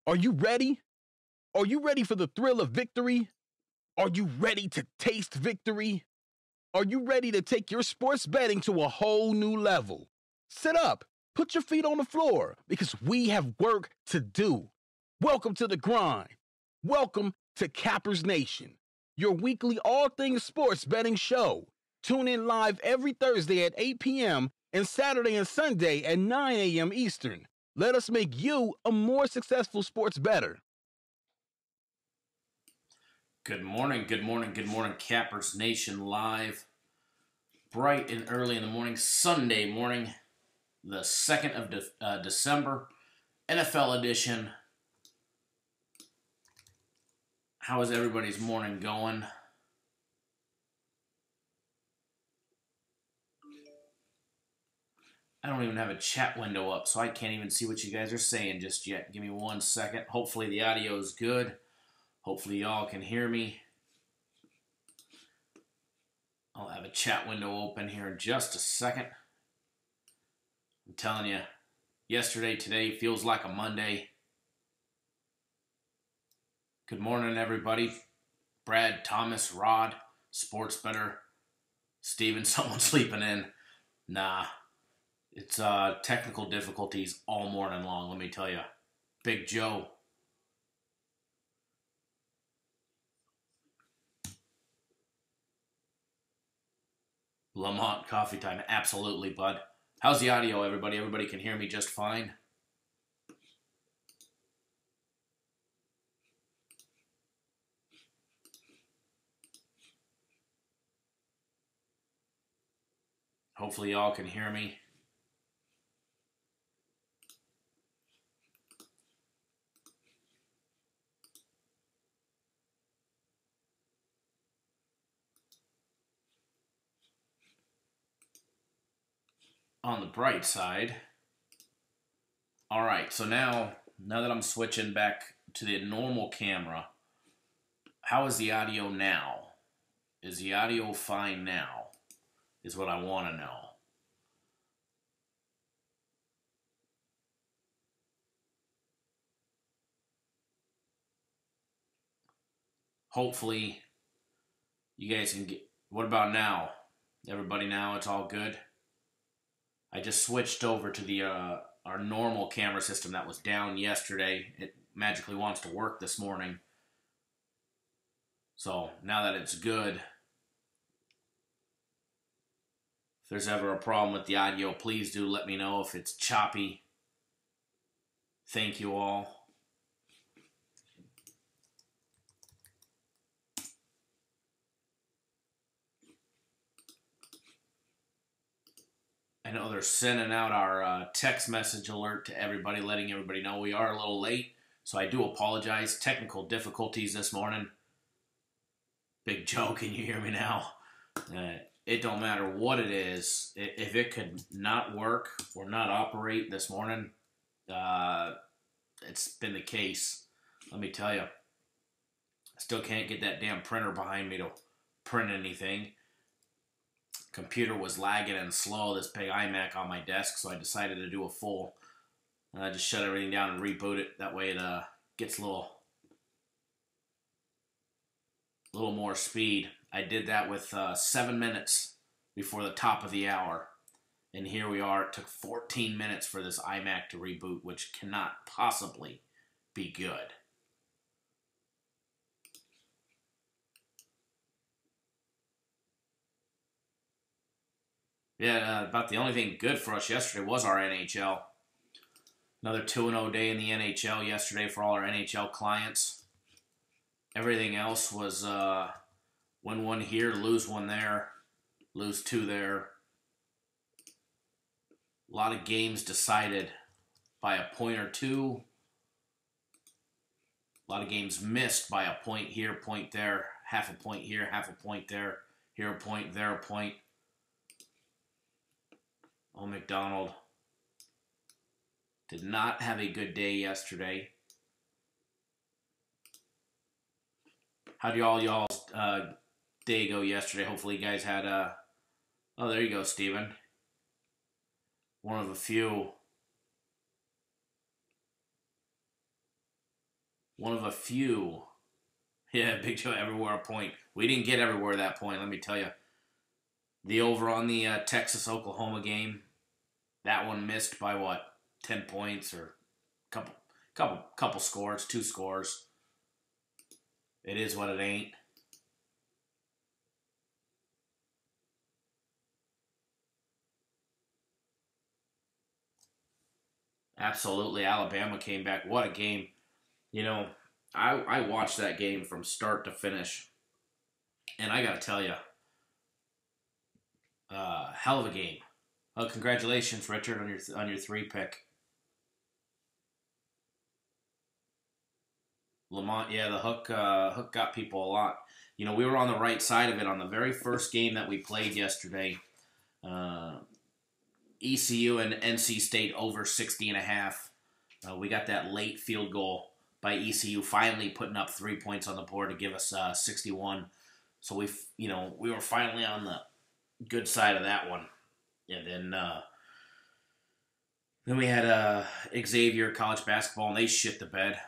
Are you ready? Are you ready for the thrill of victory? Are you ready to taste victory? Are you ready to take your sports betting to a whole new level? Sit up, put your feet on the floor, because we have work to do. Welcome to the grind. Welcome to Cappers Nation, your weekly all things sports betting show. Tune in live every Thursday at 8 p.m. and Saturday and Sunday at 9 a.m. Eastern. Let us make you a more successful sports bettor. Good morning, Cappers Nation live, bright and early in the morning, Sunday morning, the 2nd of December, NFL edition. How is everybody's morning going? I don't even have a chat window up, so I can't even see what you guys are saying just yet. Give me 1 second. Hopefully the audio is good. Hopefully y'all can hear me. I'll have a chat window open here in just a second. I'm telling you, yesterday, today feels like a Monday. Good morning, everybody. Brad, Thomas, Rod, Sports Bettor, Steven, someone sleeping in. Nah, it's technical difficulties all morning long, let me tell you. Big Joe. Lamont, coffee time. Absolutely, bud. How's the audio, everybody? Everybody can hear me just fine? Hopefully y'all can hear me. On the bright side, all right, so now that I'm switching back to the normal camera, how is the audio now? Is the audio fine now? Is what I want to know. Hopefully, you guys can get, what about now? Everybody now, it's all good? I just switched over to the our normal camera system that was down yesterday. It magically wants to work this morning. So now that it's good, if there's ever a problem with the audio, please do let me know if it's choppy. Thank you all. I know they're sending out our text message alert to everybody, letting everybody know we are a little late. So I do apologize. Technical difficulties this morning. Big Joe, can you hear me now? It don't matter what it is. If it could not work or not operate this morning, it's been the case. Let me tell you. I still can't get that damn printer behind me to print anything. Computer was lagging and slow, this big iMac on my desk, so I decided to do a full. I just shut everything down and reboot it. That way it gets a little more speed. I did that with 7 minutes before the top of the hour. And here we are. It took 14 minutes for this iMac to reboot, which cannot possibly be good. Yeah, about the only thing good for us yesterday was our NHL. Another 2-0 day in the NHL yesterday for all our NHL clients. Everything else was win one here, lose one there, lose two there. A lot of games decided by a point or two. A lot of games missed by a point here, point there, half a point here, half a point there, here a point, there a point. Oh, McDonald did not have a good day yesterday. How do y'all's day go yesterday? Hopefully you guys had oh, there you go, Steven. One of a few one of a few. Yeah, Big Joe everywhere a point. We didn't get everywhere that point, let me tell you. The over on the Texas-Oklahoma game, that one missed by what? 10 points or couple scores, 2 scores. It is what it ain't. Absolutely, Alabama came back. What a game. You know, I watched that game from start to finish, and I got to tell you, hell of a game. Congratulations, Richard, on your 3 pick. Lamont, yeah, the hook got people a lot. You know, we were on the right side of it on the very first game that we played yesterday. ECU and NC State over 60.5. We got that late field goal by ECU, finally putting up 3 points on the board to give us 61. So we were finally on the good side of that one. And then we had Xavier college basketball, and they shit the bed.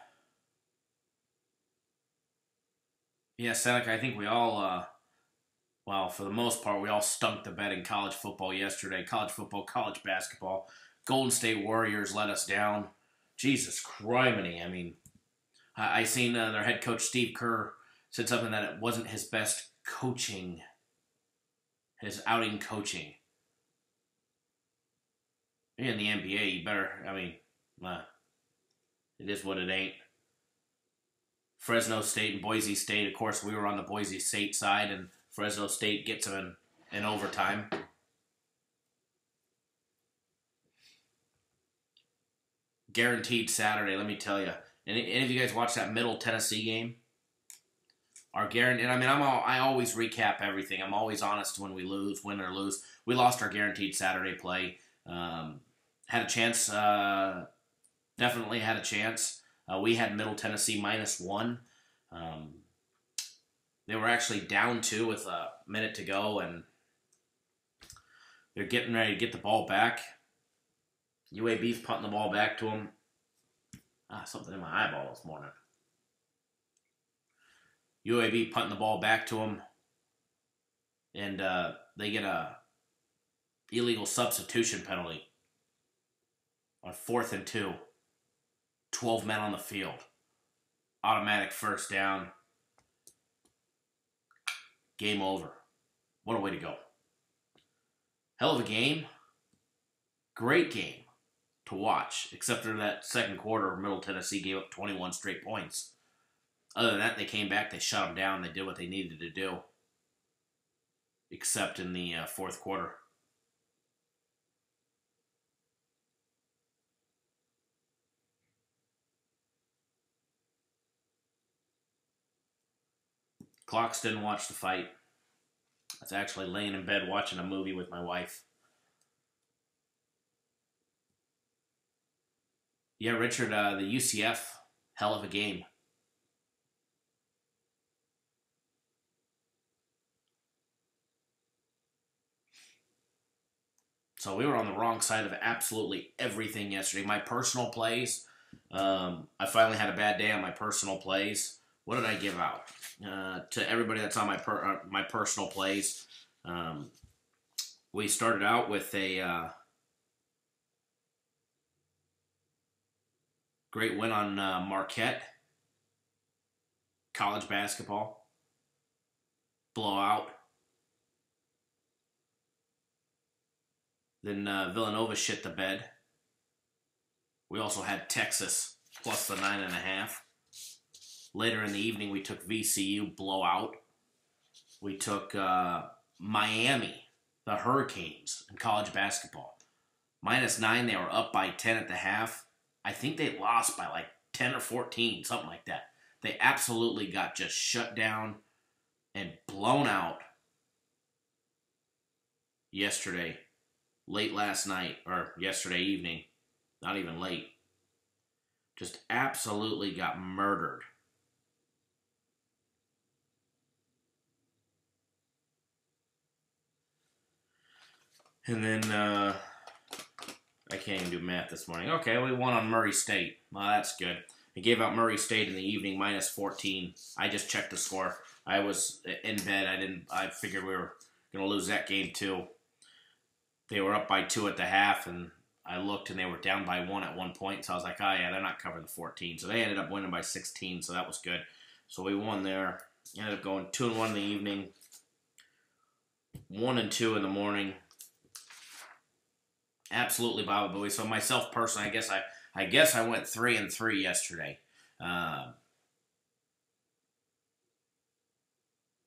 Yeah, Seneca, I think we all, for the most part, we all stunk the bed in college football yesterday. College football, college basketball. Golden State Warriors let us down. Jesus criminy. I mean, I seen their head coach, Steve Kerr, said something that it wasn't his best coaching, his outing coaching. In the NBA, you better, it is what it ain't. Fresno State and Boise State, of course, we were on the Boise State side, and Fresno State gets them in overtime. Guaranteed Saturday, let me tell you. Any of you guys watch that Middle Tennessee game? I always recap everything. I'm always honest when we lose, win or lose. We lost our guaranteed Saturday play. Had a chance, definitely had a chance. We had Middle Tennessee -1. They were actually down 2 with a minute to go, and they're getting ready to get the ball back. UAB's punting the ball back to them. Something in my eyeball this morning. UAB punting the ball back to them, and they get a illegal substitution penalty on 4th and 2. 12 men on the field. Automatic first down. Game over. What a way to go. Hell of a game. Great game to watch, except for that second quarter, Middle Tennessee gave up 21 straight points. Other than that, they came back, they shut them down, they did what they needed to do. Except in the fourth quarter. Clocks didn't watch the fight. I was actually laying in bed watching a movie with my wife. Yeah, Richard, the UCF, hell of a game. So we were on the wrong side of absolutely everything yesterday. My personal plays, I finally had a bad day on my personal plays. What did I give out? To everybody that's on my personal plays, we started out with a great win on Marquette. College basketball. Blowout. Then Villanova shit the bed. We also had Texas plus the 9.5. Later in the evening, we took VCU blowout. We took Miami, the Hurricanes, in college basketball. -9, they were up by 10 at the half. I think they lost by like 10 or 14, something like that. They absolutely got just shut down and blown out yesterday, late last night, or yesterday evening, not even late. Just absolutely got murdered. And then, I can't even do math this morning. Okay, we won on Murray State. Well, that's good. They gave out Murray State in the evening, minus 14. I just checked the score. I was in bed. I figured we were going to lose that game too. They were up by 2 at the half, and I looked, and they were down by 1 at one point. So I was like, oh, yeah, they're not covering the 14. So they ended up winning by 16, so that was good. So we won there. Ended up going 2-1 in the evening, 1-2 in the morning. Absolutely Baba Booey. So myself personally, I guess I went 3-3 yesterday.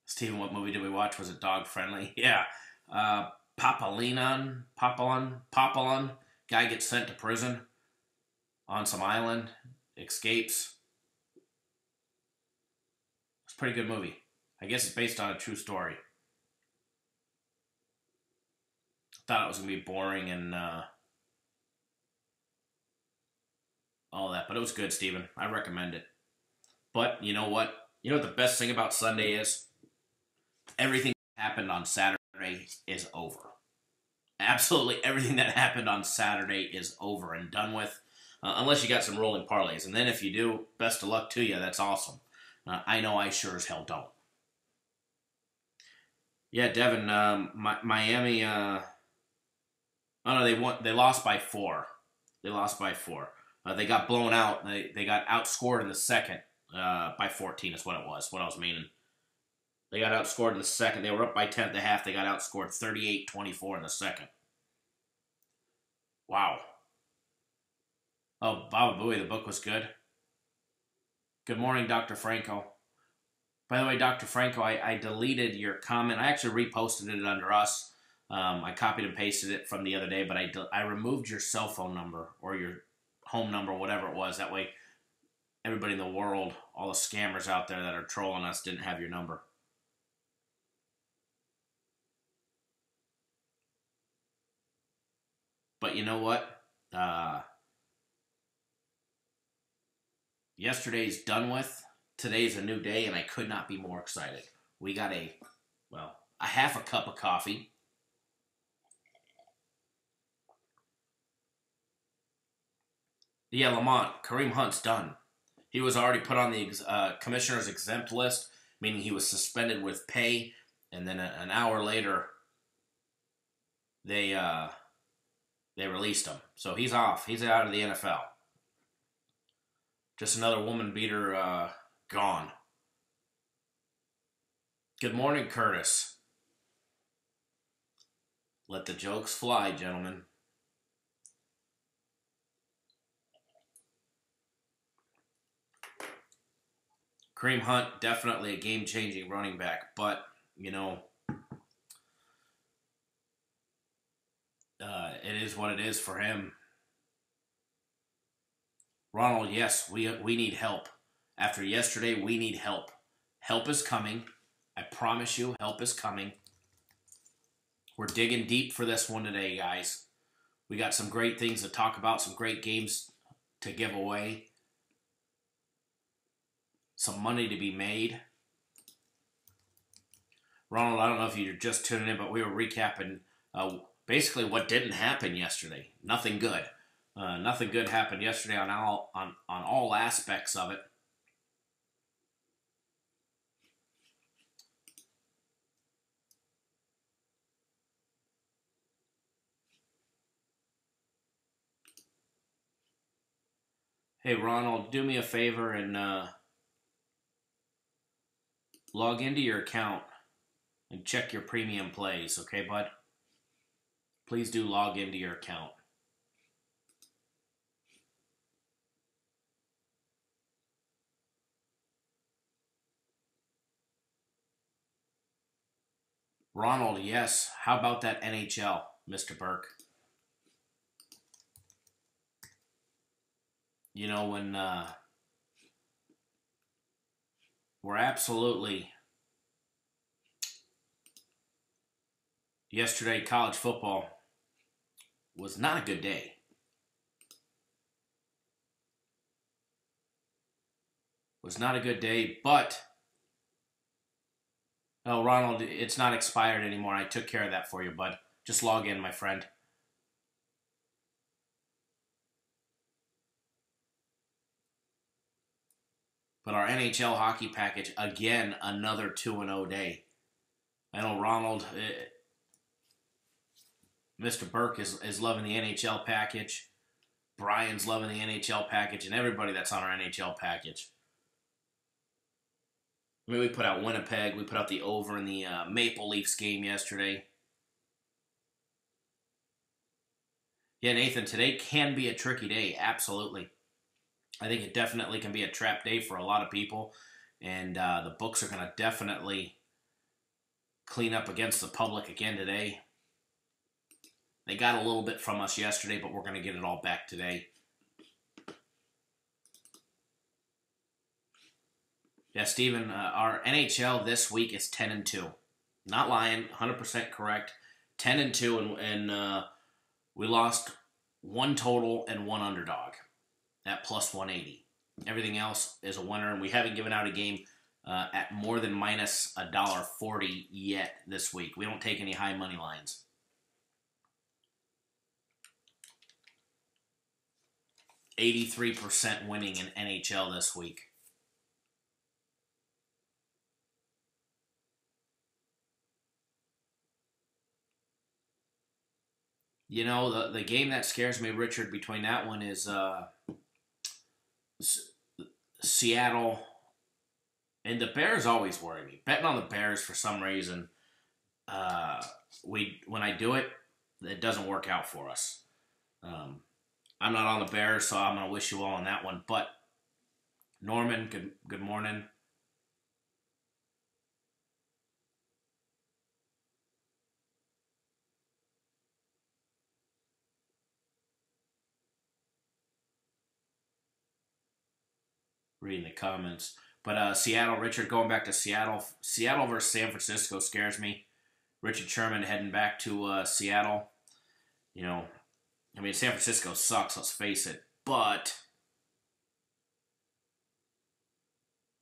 Steven, what movie did we watch? Was it Dog Friendly? Yeah. Papalon. Guy gets sent to prison on some island, escapes. It's a pretty good movie. I guess it's based on a true story. Thought it was going to be boring and all that, but it was good, Steven. I recommend it. But you know what? You know what the best thing about Sunday is? Everything that happened on Saturday is over. Absolutely everything that happened on Saturday is over and done with, unless you got some rolling parlays. And then if you do, best of luck to you. That's awesome. I know I sure as hell don't. Yeah, Devin, Miami... Oh no, they won. They lost by 4. They got blown out. They got outscored in the second by 14. Is what it was. What I was meaning. They got outscored in the second. They were up by 10 at the half. They got outscored 38-24 in the second. Wow. Oh, Baba Booey, the book was good. Good morning, Dr. Franco. By the way, Dr. Franco, I deleted your comment. I actually reposted it under us. I copied and pasted it from the other day, but I removed your cell phone number or your home number, whatever it was. That way, everybody in the world, all the scammers out there that are trolling us, didn't have your number. But you know what? Yesterday's done with. Today's a new day, and I could not be more excited. We got a half a cup of coffee. Yeah, Lamont, Kareem Hunt's done. He was already put on the commissioner's exempt list, meaning he was suspended with pay, and then an hour later, they released him. So he's off. He's out of the NFL. Just another woman beater gone. Good morning, Curtis. Let the jokes fly, gentlemen. Kareem Hunt, definitely a game-changing running back, but, you know, it is what it is for him. Ronald, yes, we need help. After yesterday, we need help. Help is coming. I promise you, help is coming. We're digging deep for this one today, guys. We got some great things to talk about, some great games to give away. Some money to be made. Ronald, I don't know if you're just tuning in, but we were recapping basically what didn't happen yesterday. Nothing good. Nothing good happened yesterday on all aspects of it. Hey, Ronald, do me a favor and log into your account and check your premium plays, okay, bud? Please do log into your account. Ronald, yes. How about that NHL, Mr. Burke? You know, when we're absolutely... Yesterday, college football was not a good day. Was not a good day, but... Oh, Ronald, it's not expired anymore. I took care of that for you, bud. Just log in, my friend. But our NHL hockey package, again, another 2-0 day. I know Ronald, Mr. Burke is loving the NHL package. Brian's loving the NHL package, and everybody that's on our NHL package. I mean, we put out Winnipeg. We put out the over in the Maple Leafs game yesterday. Yeah, Nathan, today can be a tricky day. Absolutely. I think it definitely can be a trap day for a lot of people. And the books are going to definitely clean up against the public again today. They got a little bit from us yesterday, but we're going to get it all back today. Yeah, Steven, our NHL this week is 10-2. Not lying, 100% correct. 10-2, and we lost one total and one underdog at plus 180. Everything else is a winner, and we haven't given out a game at more than minus $1.40 yet this week. We don't take any high money lines. %83 winning in NHL this week. You know, the game that scares me, Richard, between that one is Seattle. And the Bears always worry me. Betting on the Bears for some reason, when I do it, it doesn't work out for us. I'm not on the Bears, so I'm going to wish you well on that one. But, Norman, good morning. Reading the comments. But Seattle, Richard, going back to Seattle. Seattle versus San Francisco scares me. Richard Sherman heading back to Seattle. You know, I mean, San Francisco sucks, let's face it. But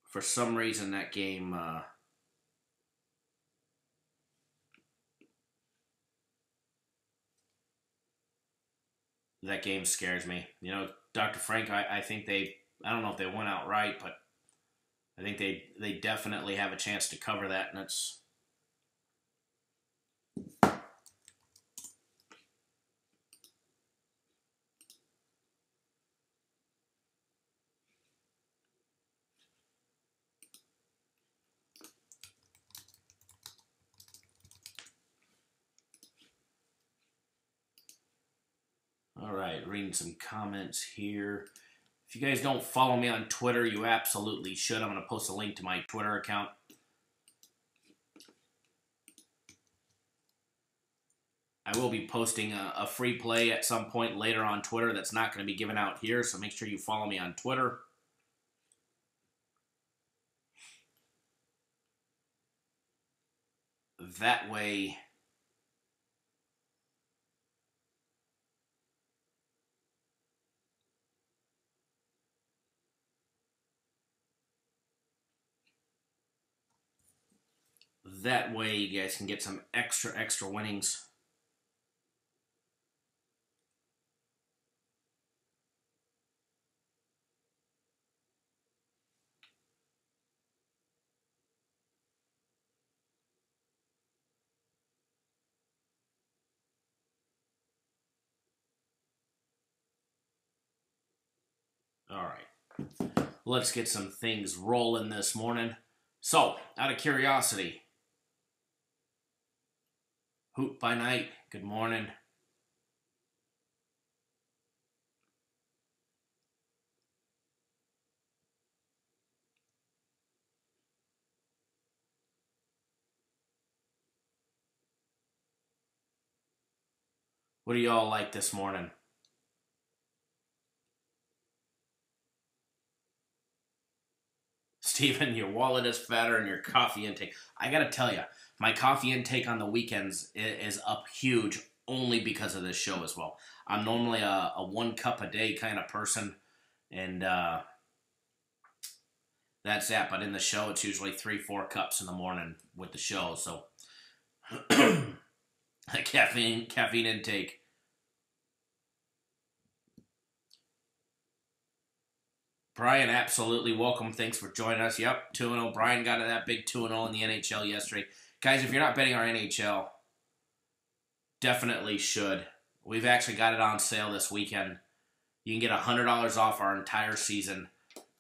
for some reason, that game... that game scares me. You know, Dr. Frank, I think they... I don't know if they went out right, but I think they definitely have a chance to cover that, and it's... All right, reading some comments here. If you guys don't follow me on Twitter, you absolutely should. I'm going to post a link to my Twitter account. I will be posting a free play at some point later on Twitter that's not going to be given out here, so make sure you follow me on Twitter. That way... That way you guys can get some extra winnings. All right. Let's get some things rolling this morning. So, out of curiosity, Hoot by Night, good morning. What do y'all like this morning? Steven, your wallet is fatter and your coffee intake. I gotta tell you, my coffee intake on the weekends is up huge only because of this show as well. I'm normally a 1 cup a day kind of person, and that's that. But in the show, it's usually 3-4 cups in the morning with the show. So caffeine intake. Brian, absolutely welcome. Thanks for joining us. Yep, 2-0. Brian got that big 2-0 in the NHL yesterday. Guys, if you're not betting our NHL, definitely should. We've actually got it on sale this weekend. You can get $100 off our entire season.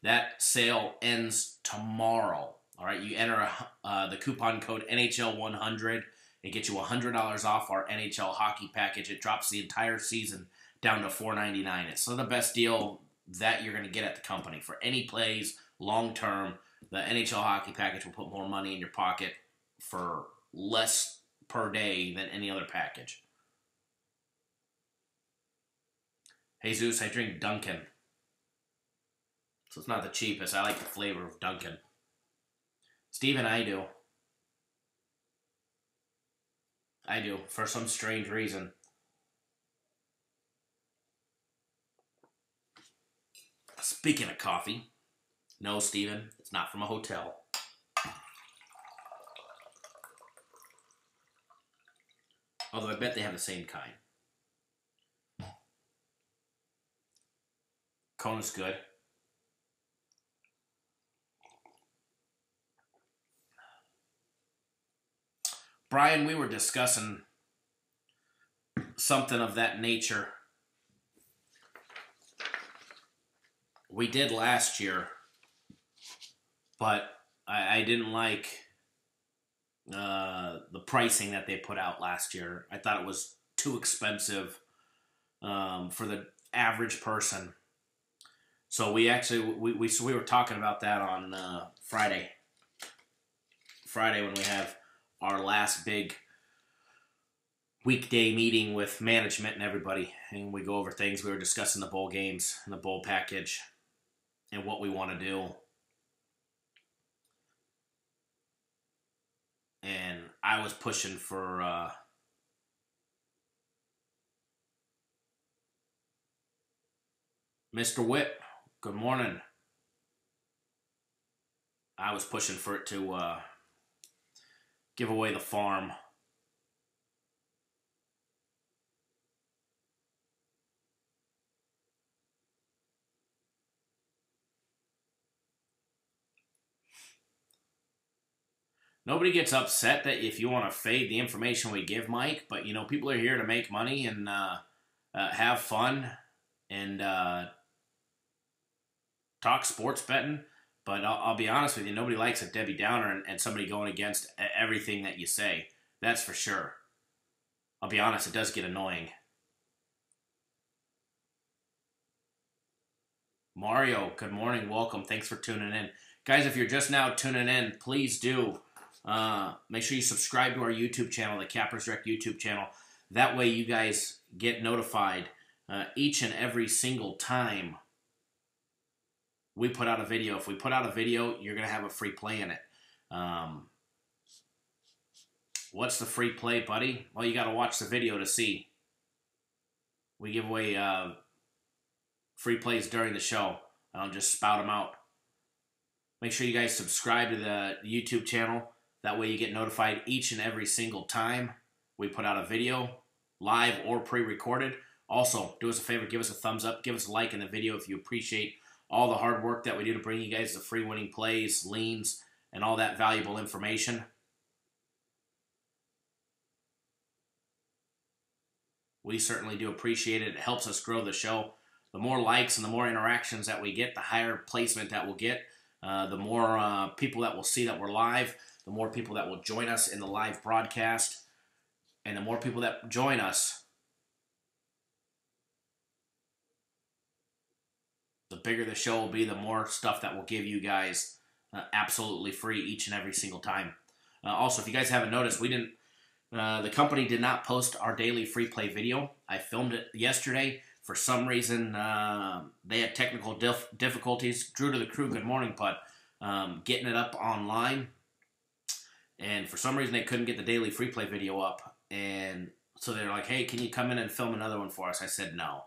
That sale ends tomorrow. All right, you enter the coupon code NHL100. It gets you $100 off our NHL hockey package. It drops the entire season down to $4.99. It's still the best deal that you're going to get at the company. For any plays, long term, the NHL hockey package will put more money in your pocket for less per day than any other package. Jesus, I drink Dunkin'. So it's not the cheapest. I like the flavor of Dunkin'. Steven, I do. I do, for some strange reason. Speaking of coffee, no, Steven, it's not from a hotel. Although I bet they have the same kind. Kona's good. Brian, we were discussing something of that nature. We did last year, but I didn't like the pricing that they put out last year. I thought it was too expensive for the average person. So we were talking about that on Friday. Friday when we have our last big weekday meeting with management and everybody, and we go over things. We were discussing the bowl games and the bowl package and what we want to do. And I was pushing for Mr. Witt. Good morning. I was pushing for it to give away the farm. Nobody gets upset that if you want to fade the information we give, Mike, but, you know, people are here to make money and have fun and talk sports betting. But I'll be honest with you, nobody likes a Debbie Downer and somebody going against everything that you say. That's for sure. I'll be honest, it does get annoying. Mario, good morning. Welcome. Thanks for tuning in. Guys, if you're just now tuning in, please do make sure you subscribe to our YouTube channel, the Cappers Direct YouTube channel. That way you guys get notified each and every single time we put out a video. If we put out a video, you're going to have a free play in it. What's the free play, buddy? Well, you got to watch the video to see. We give away free plays during the show. I don't just spout them out. Make sure you guys subscribe to the YouTube channel. That way you get notified each and every single time we put out a video, live or pre-recorded. Also, do us a favor, give us a thumbs up, give us a like in the video if you appreciate all the hard work that we do to bring you guys the free winning plays, leans, and all that valuable information. We certainly do appreciate it. It helps us grow the show. The more likes and the more interactions that we get, the higher placement that we'll get. The more people that will see that we're live, the more people that will join us in the live broadcast. And the more people that join us, the bigger the show will be, the more stuff that we'll give you guys absolutely free each and every single time. Also, if you guys haven't noticed, the company did not post our daily free play video. I filmed it yesterday. For some reason, they had technical difficulties. Drew to the crew, good morning, Pud. Getting it up online. And for some reason, they couldn't get the daily free play video up. And so they're like, hey, can you come in and film another one for us? I said no.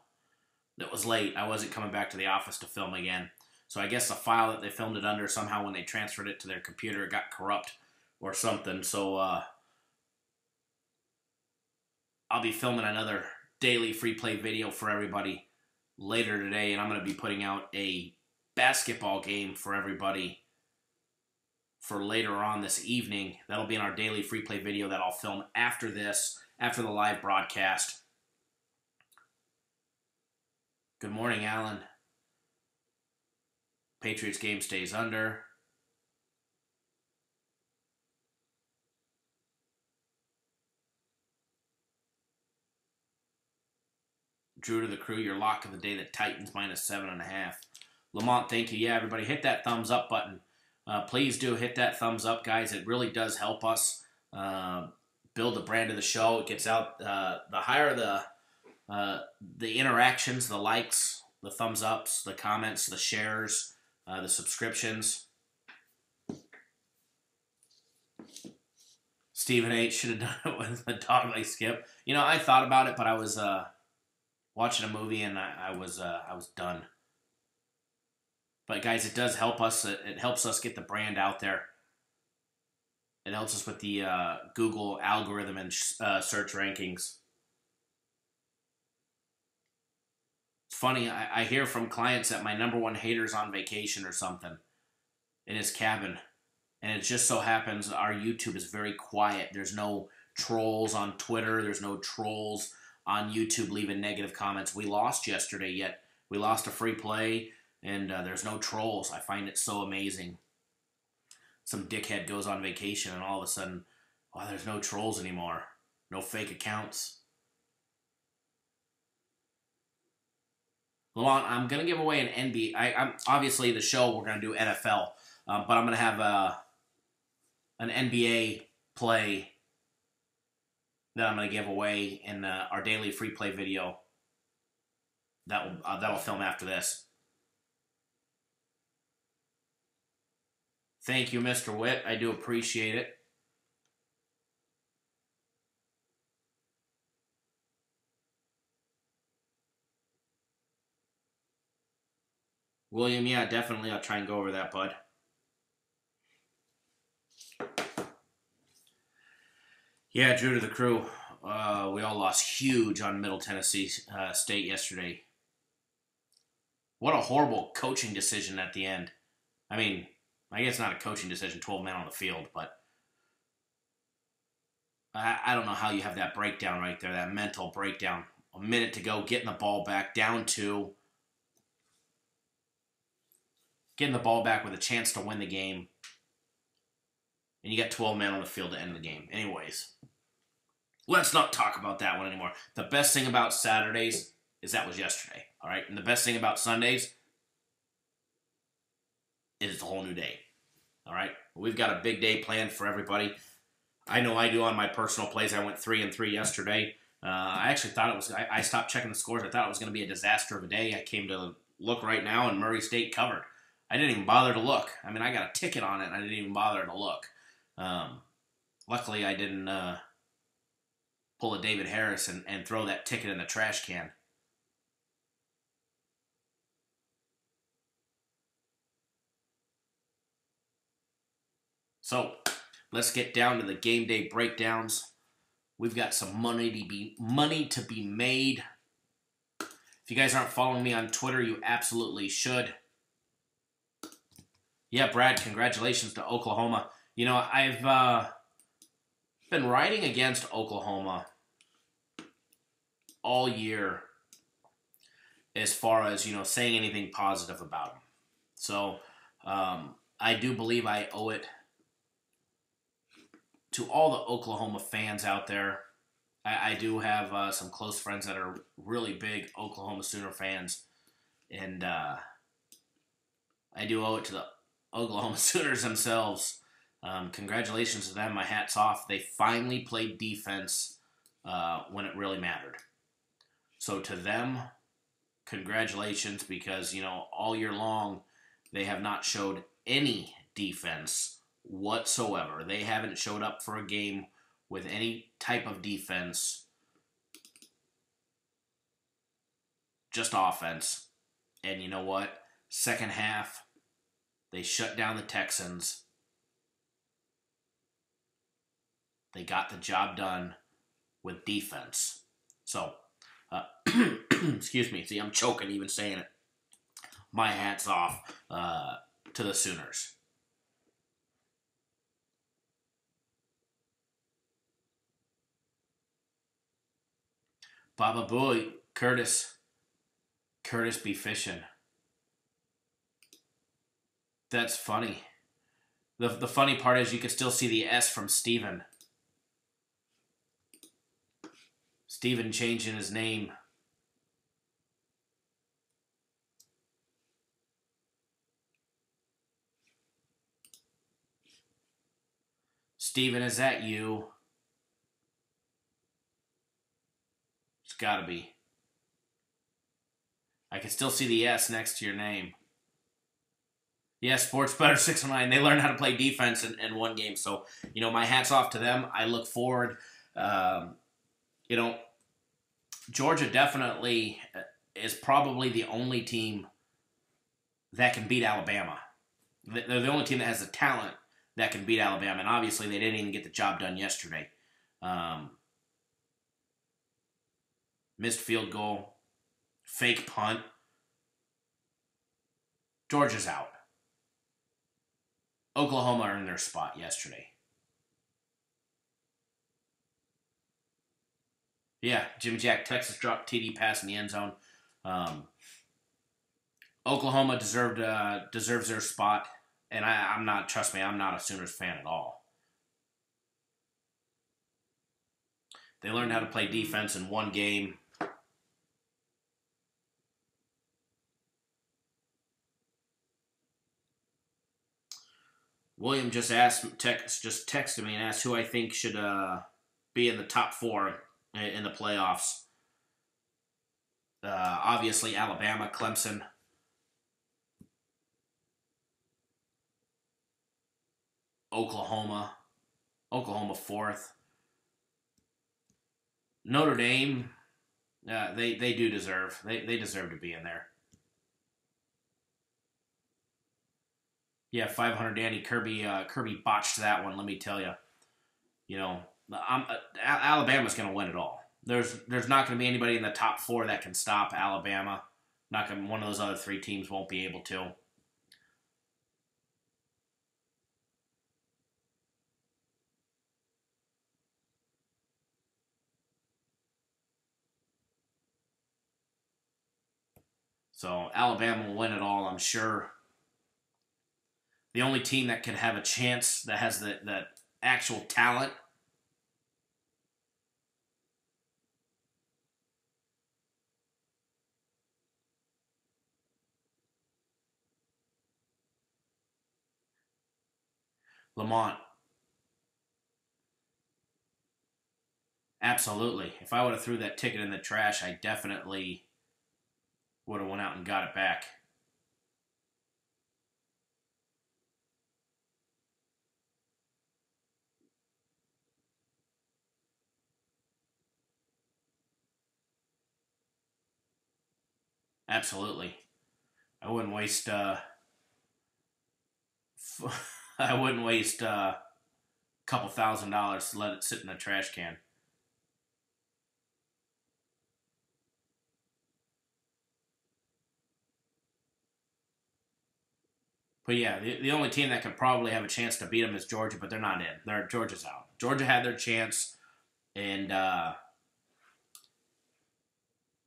It was late. I wasn't coming back to the office to film again. So I guess the file that they filmed it under, somehow when they transferred it to their computer, it got corrupt or something. So I'll be filming another daily free play video for everybody later today, and I'm going to be putting out a basketball game for everybody for later on this evening. That'll be in our daily free play video that I'll film after this, after the live broadcast. Good morning, Alan. Patriots game stays under. Drew to the crew, your lock of the day, the Titans -7.5. Lamont, thank you. Yeah, everybody, hit that thumbs up button. Please do hit that thumbs up, guys. It really does help us build the brand of the show. It gets out. The higher the interactions, the likes, the thumbs ups, the comments, the shares, the subscriptions. Stephen H. should have done it with the dog leg skip. You know, I thought about it, but I was watching a movie and I was done. But guys, it does help us. It helps us get the brand out there. It helps us with the Google algorithm and search rankings. It's funny, I hear from clients that my number one hater's on vacation or something in his cabin. And it just so happens our YouTube is very quiet. There's no trolls on Twitter. There's no trolls on YouTube leaving negative comments. We lost yesterday, yet we lost a free play. And there's no trolls. I find it so amazing. Some dickhead goes on vacation and all of a sudden, oh, there's no trolls anymore. No fake accounts. Lamont, I'm going to give away an NBA. I'm obviously, the show, we're going to do NFL. But I'm going to have an NBA play that I'm going to give away in our daily free play video. That'll film after this. Thank you, Mr. Witt. I do appreciate it. William, yeah, definitely. I'll try and go over that, bud. Yeah, Drew to the crew. We all lost huge on Middle Tennessee State yesterday. What a horrible coaching decision at the end. I mean, I guess not a coaching decision, 12 men on the field, but I don't know how you have that breakdown right there, that mental breakdown. A minute to go, getting the ball back, down 2. Getting the ball back with a chance to win the game. And you got 12 men on the field to end the game. Anyways, let's not talk about that one anymore. The best thing about Saturdays is that was yesterday, all right? And the best thing about Sundays is the whole new day. All right, we've got a big day planned for everybody. I know I do on my personal plays. I went 3-3 yesterday. I actually thought it was. I stopped checking the scores. I thought it was going to be a disaster of a day. I came to look right now, and Murray State covered. I didn't even bother to look. I mean, I got a ticket on it, and I didn't even bother to look. Luckily, I didn't pull a David Harris and throw that ticket in the trash can. So, let's get down to the game day breakdowns. We've got some money to be made. If you guys aren't following me on Twitter, you absolutely should. Yeah, Brad, congratulations to Oklahoma. You know, I've been riding against Oklahoma all year as far as, you know, saying anything positive about them. So, I do believe I owe it to all the Oklahoma fans out there. I do have some close friends that are really big Oklahoma Sooner fans, and I do owe it to the Oklahoma Sooners themselves. Congratulations to them. My hat's off. They finally played defense when it really mattered. So to them, congratulations, because, you know, all year long they have not showed any defense whatsoever. They haven't showed up for a game with any type of defense, just offense. And you know what? Second half, they shut down the Texans. They got the job done with defense. So, excuse me. See, I'm choking even saying it. My hat's off to the Sooners. Baba Booey, Curtis be fishing. That's funny. The funny part is you can still see the S from Steven. Steven changing his name. Steven, is that you? It's gotta be. I can still see the S next to your name. Yeah, Sports Better 609. They learned how to play defense in one game. So, my hat's off to them. I look forward. Georgia definitely is probably the only team that can beat Alabama. They're the only team that has the talent that can beat Alabama. And obviously, they didn't even get the job done yesterday. Missed field goal. Fake punt. Georgia's out. Oklahoma earned their spot yesterday. Yeah, Jimmy Jack, Texas dropped TD pass in the end zone. Oklahoma deserves their spot, and I'm not. Trust me, I'm not a Sooners fan at all. They learned how to play defense in one game. William just texted me and asked who I think should be in the top 4 in the playoffs. Obviously, Alabama, Clemson. Oklahoma 4th. Notre Dame, they do deserve. They deserve to be in there. Yeah, 500 Danny Kirby botched that one. Let me tell you, Alabama's going to win it all. There's not going to be anybody in the top 4 that can stop Alabama. One of those other 3 teams won't be able to. So Alabama will win it all, I'm sure. The only team that can have a chance that has the actual talent Lamont. Absolutely. If I would have threw that ticket in the trash, I definitely would have went out and got it back. Absolutely. I wouldn't waste a couple $1,000s to let it sit in the trash can. But yeah, the only team that could probably have a chance to beat them is Georgia, but they're not in. Georgia's out. Georgia had their chance, and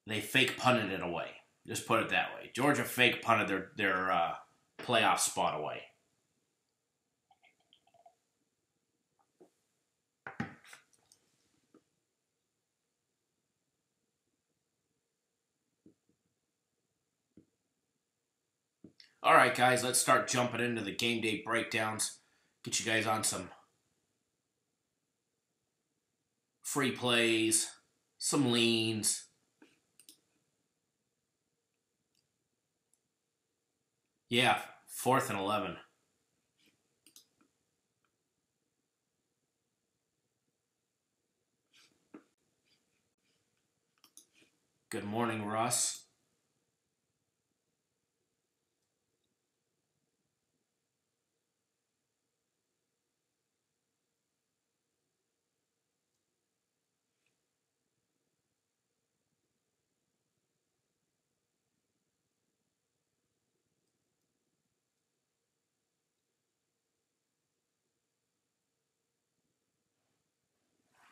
they fake punted it away. Just put it that way. Georgia fake punted their playoff spot away. All right, guys, let's start jumping into the game day breakdowns. Get you guys on some free plays, some leans. Yeah, 4th and 11. Good morning, Russ.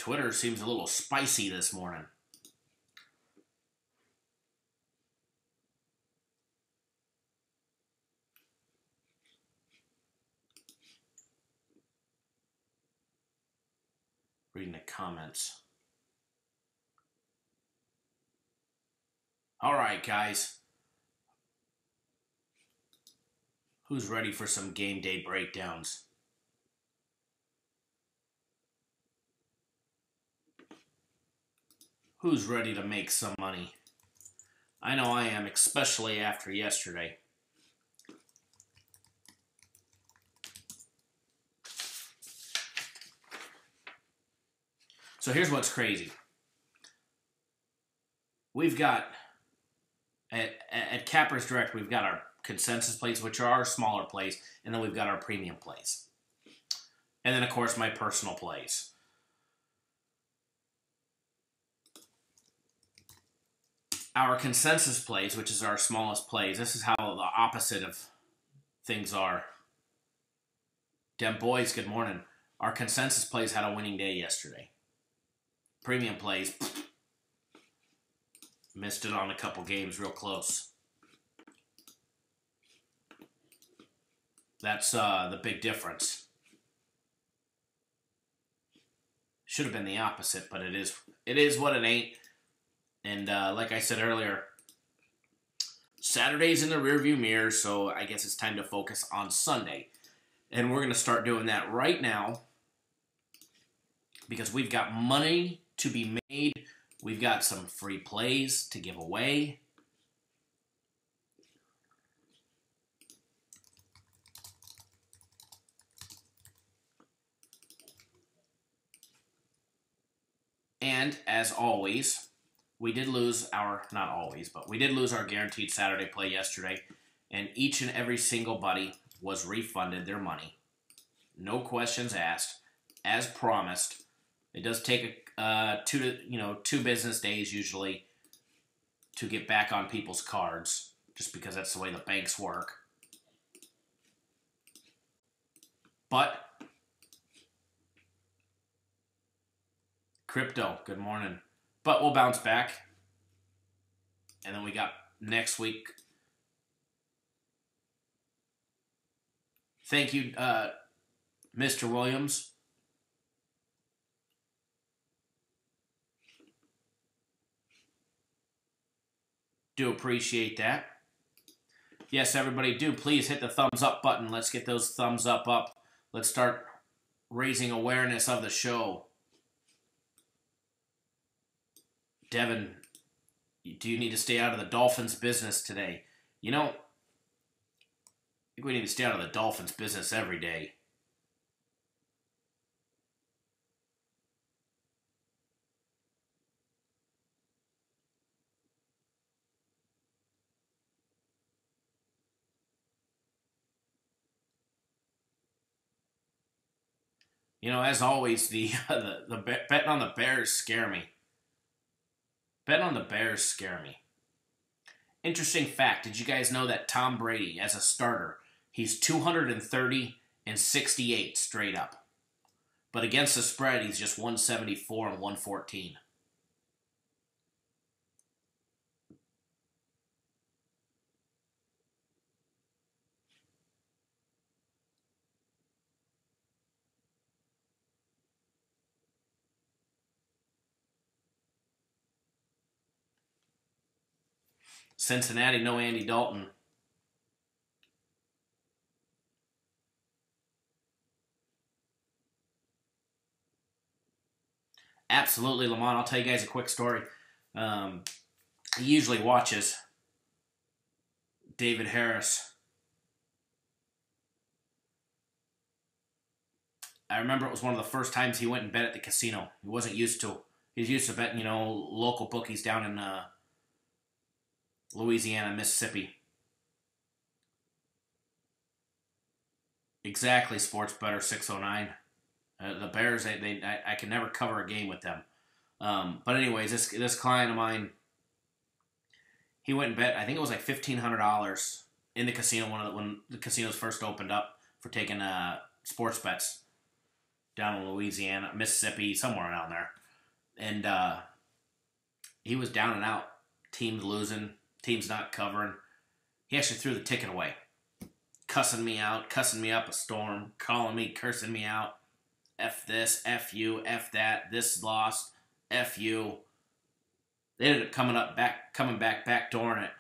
Twitter seems a little spicy this morning. Reading the comments. All right, guys. Who's ready for some game day breakdowns? Who's ready to make some money? I know I am, especially after yesterday. So here's what's crazy. We've got, at Cappers Direct, we've got our consensus plays, which are our smaller plays, and then we've got our premium plays. And then, of course, my personal plays. Our consensus plays, which is our smallest plays, this is how the opposite of things are. Dem boys, good morning. Our consensus plays had a winning day yesterday. Premium plays, missed it on a couple games real close. That's the big difference. Should have been the opposite, but it is what it ain't. And like I said earlier, Saturday's in the rearview mirror, so I guess it's time to focus on Sunday. And we're going to start doing that right now because we've got money to be made. We've got some free plays to give away. And as always, we did lose our, not always, but we did lose our guaranteed Saturday play yesterday. And each and every single buddy was refunded their money. No questions asked. As promised. It does take 2 business days usually to get back on people's cards, just because that's the way the banks work. But crypto, good morning. But we'll bounce back. And then we got next week. Thank you, Mr. Williams. Do appreciate that. Yes, everybody, do please hit the thumbs up button. Let's get those thumbs up. Let's start raising awareness of the show. Devin, do you need to stay out of the Dolphins business today? You know, I think we need to stay out of the Dolphins business every day. You know, as always, the betting on the Bears scare me. Betting on the Bears scare me. Interesting fact, did you guys know that Tom Brady, as a starter, he's 230-68 straight up. But against the spread, he's just 174 and 114. Cincinnati, no Andy Dalton. Absolutely, Lamont. I'll tell you guys a quick story. He usually watches David Harris. I remember it was one of the first times he went and bet at the casino. He wasn't used to. He's used to betting, local bookies down in Louisiana, Mississippi. Exactly, Sports Better 609. The Bears, I can never cover a game with them. But anyways, this client of mine, he went and bet, I think it was like $1,500 in the casino when the casinos first opened up for taking sports bets. down in Louisiana, Mississippi, somewhere around there. And he was down and out. Teams losing, teams not covering. He actually threw the ticket away. Cussing me out, cussing me up a storm, calling me, cursing me out. F this, F you, F that, this lost, F you. They ended up coming back, backdooring it.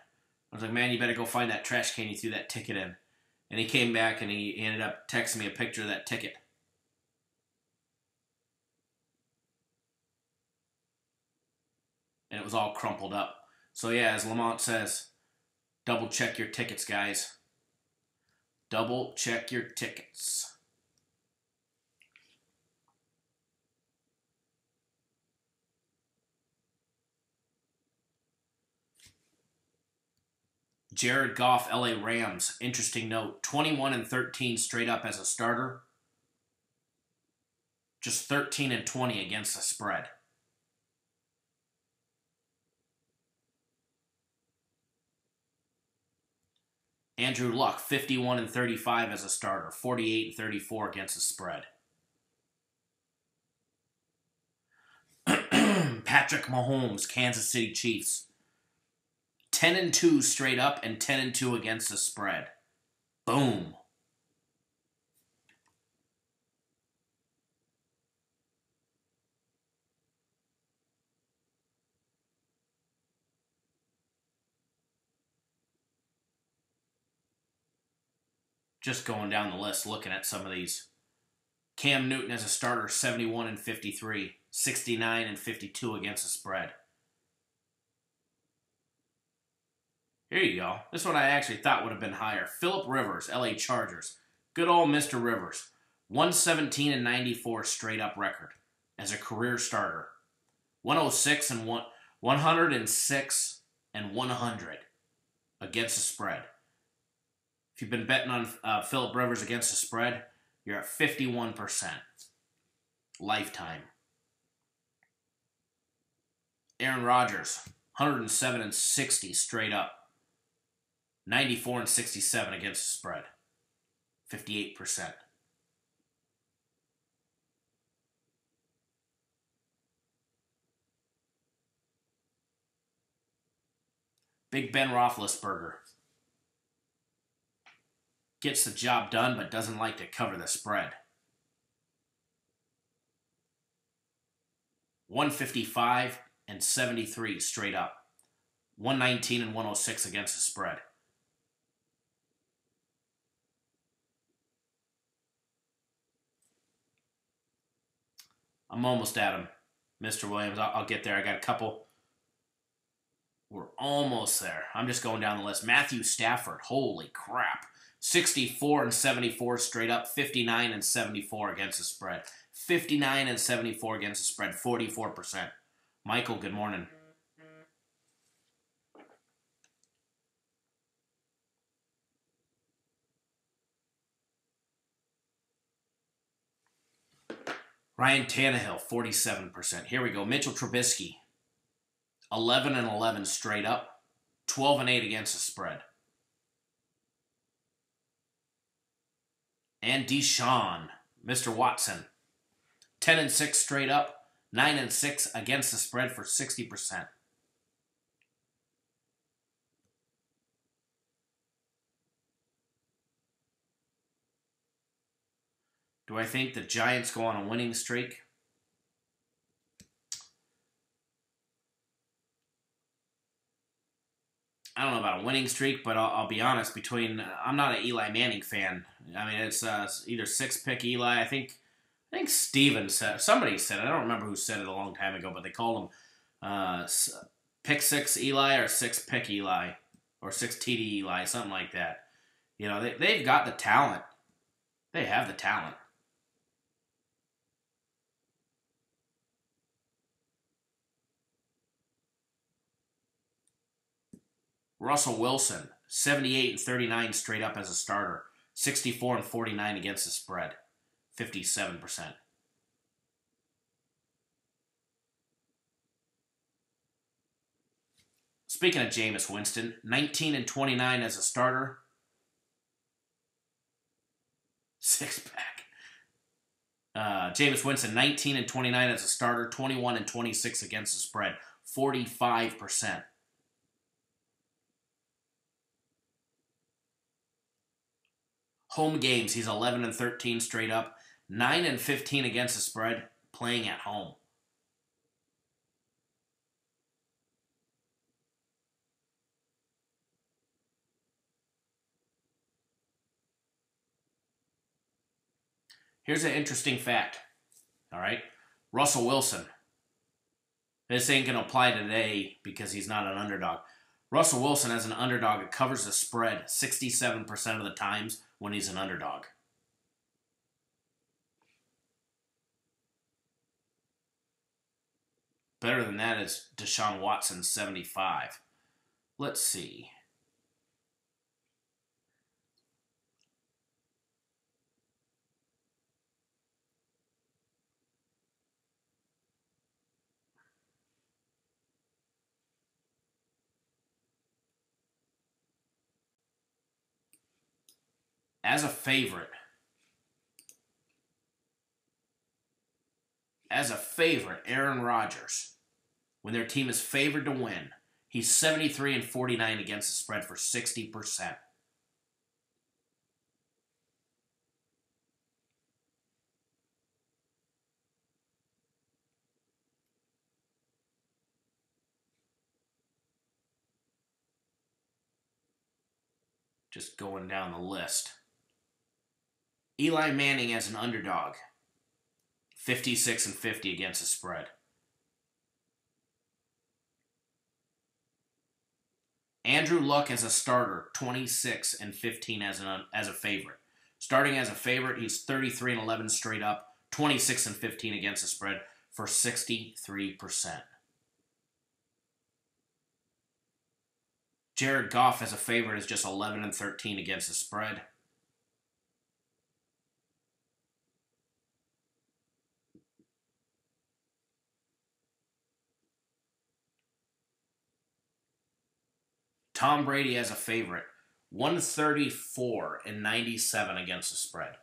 I was like, man, you better go find that trash can you threw that ticket in. And he came back and he ended up texting me a picture of that ticket. And it was all crumpled up. So yeah, as Lamont says, double check your tickets, guys. Double check your tickets. Jared Goff, LA Rams. Interesting note. 21-13 straight up as a starter. Just 13-20 against the spread. Andrew Luck, 51-35 as a starter, 48-34 against the spread. Patrick Mahomes, Kansas City Chiefs, 10-2 straight up and 10-2 against the spread. Boom. Just going down the list, looking at some of these. Cam Newton as a starter, 71-53, 69-52 against the spread. Here you go. This one I actually thought would have been higher. Phillip Rivers, LA Chargers. Good old Mr. Rivers. 117-94 straight up record as a career starter. 106 and 106 and 100 against the spread. If you've been betting on Phillip Rivers against the spread, you're at 51%. Lifetime. Aaron Rodgers, 107-60 straight up. 94-67 against the spread. 58%. Big Ben Roethlisberger. Gets the job done, but doesn't like to cover the spread. 155-73 straight up. 119-106 against the spread. I'm almost at him, Mr. Williams. I'll get there. I got a couple. We're almost there. I'm just going down the list. Matthew Stafford. Holy crap. 64-74 straight up. 59-74 against the spread. 59-74 against the spread. 44%. Michael, good morning. Ryan Tannehill, 47%. Here we go. Mitchell Trubisky, 11-11 straight up, 12-8 against the spread. And Deshaun, Mr. Watson, 10-6 straight up, 9-6 against the spread for 60%. Do I think the Giants go on a winning streak? I don't know about a winning streak, but I'll be honest. I'm not an Eli Manning fan. I mean, it's either 6-pick Eli. I think Steven said, somebody said it. I don't remember who said it a long time ago, but they called him pick 6 Eli or 6-pick Eli or 6 TD Eli, something like that. You know, they've got the talent. They have the talent. Russell Wilson, 78-39 straight up as a starter. 64-49 against the spread. 57%. Speaking of Jameis Winston, 19-29 as a starter. 6-pack. Jameis Winston, 19 and 29 as a starter, 21 and 26 against the spread, 45%. Home games, he's 11 and 13 straight up, 9 and 15 against the spread, playing at home. Here's an interesting fact, all right? Russell Wilson. This ain't going to apply today because he's not an underdog. Russell Wilson, as an underdog, it covers the spread 67% of the times when he's an underdog. Better than that is Deshaun Watson, 75. Let's see. As a favorite, Aaron Rodgers, when their team is favored to win, he's 73 and 49 against the spread for 60%. Just going down the list. Eli Manning as an underdog, 56 and 50 against the spread. Andrew Luck as a starter, 26 and 15 as a favorite. Starting as a favorite, he's 33 and 11 straight up, 26 and 15 against the spread for 63%. Jared Goff as a favorite is just 11 and 13 against the spread. Tom Brady as a favorite, 134 and 97 against the spread.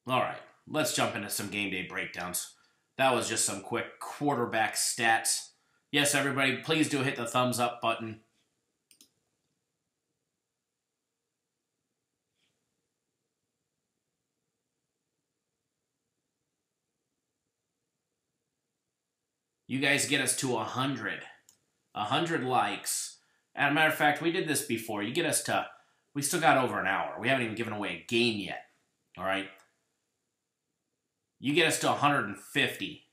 All right, let's jump into some game day breakdowns. That was just some quick quarterback stats. Yes, everybody, please do hit the thumbs up button. You guys get us to 100 likes. As a matter of fact, we did this before. You get us to, we still got over an hour. We haven't even given away a game yet. All right. You get us to 150.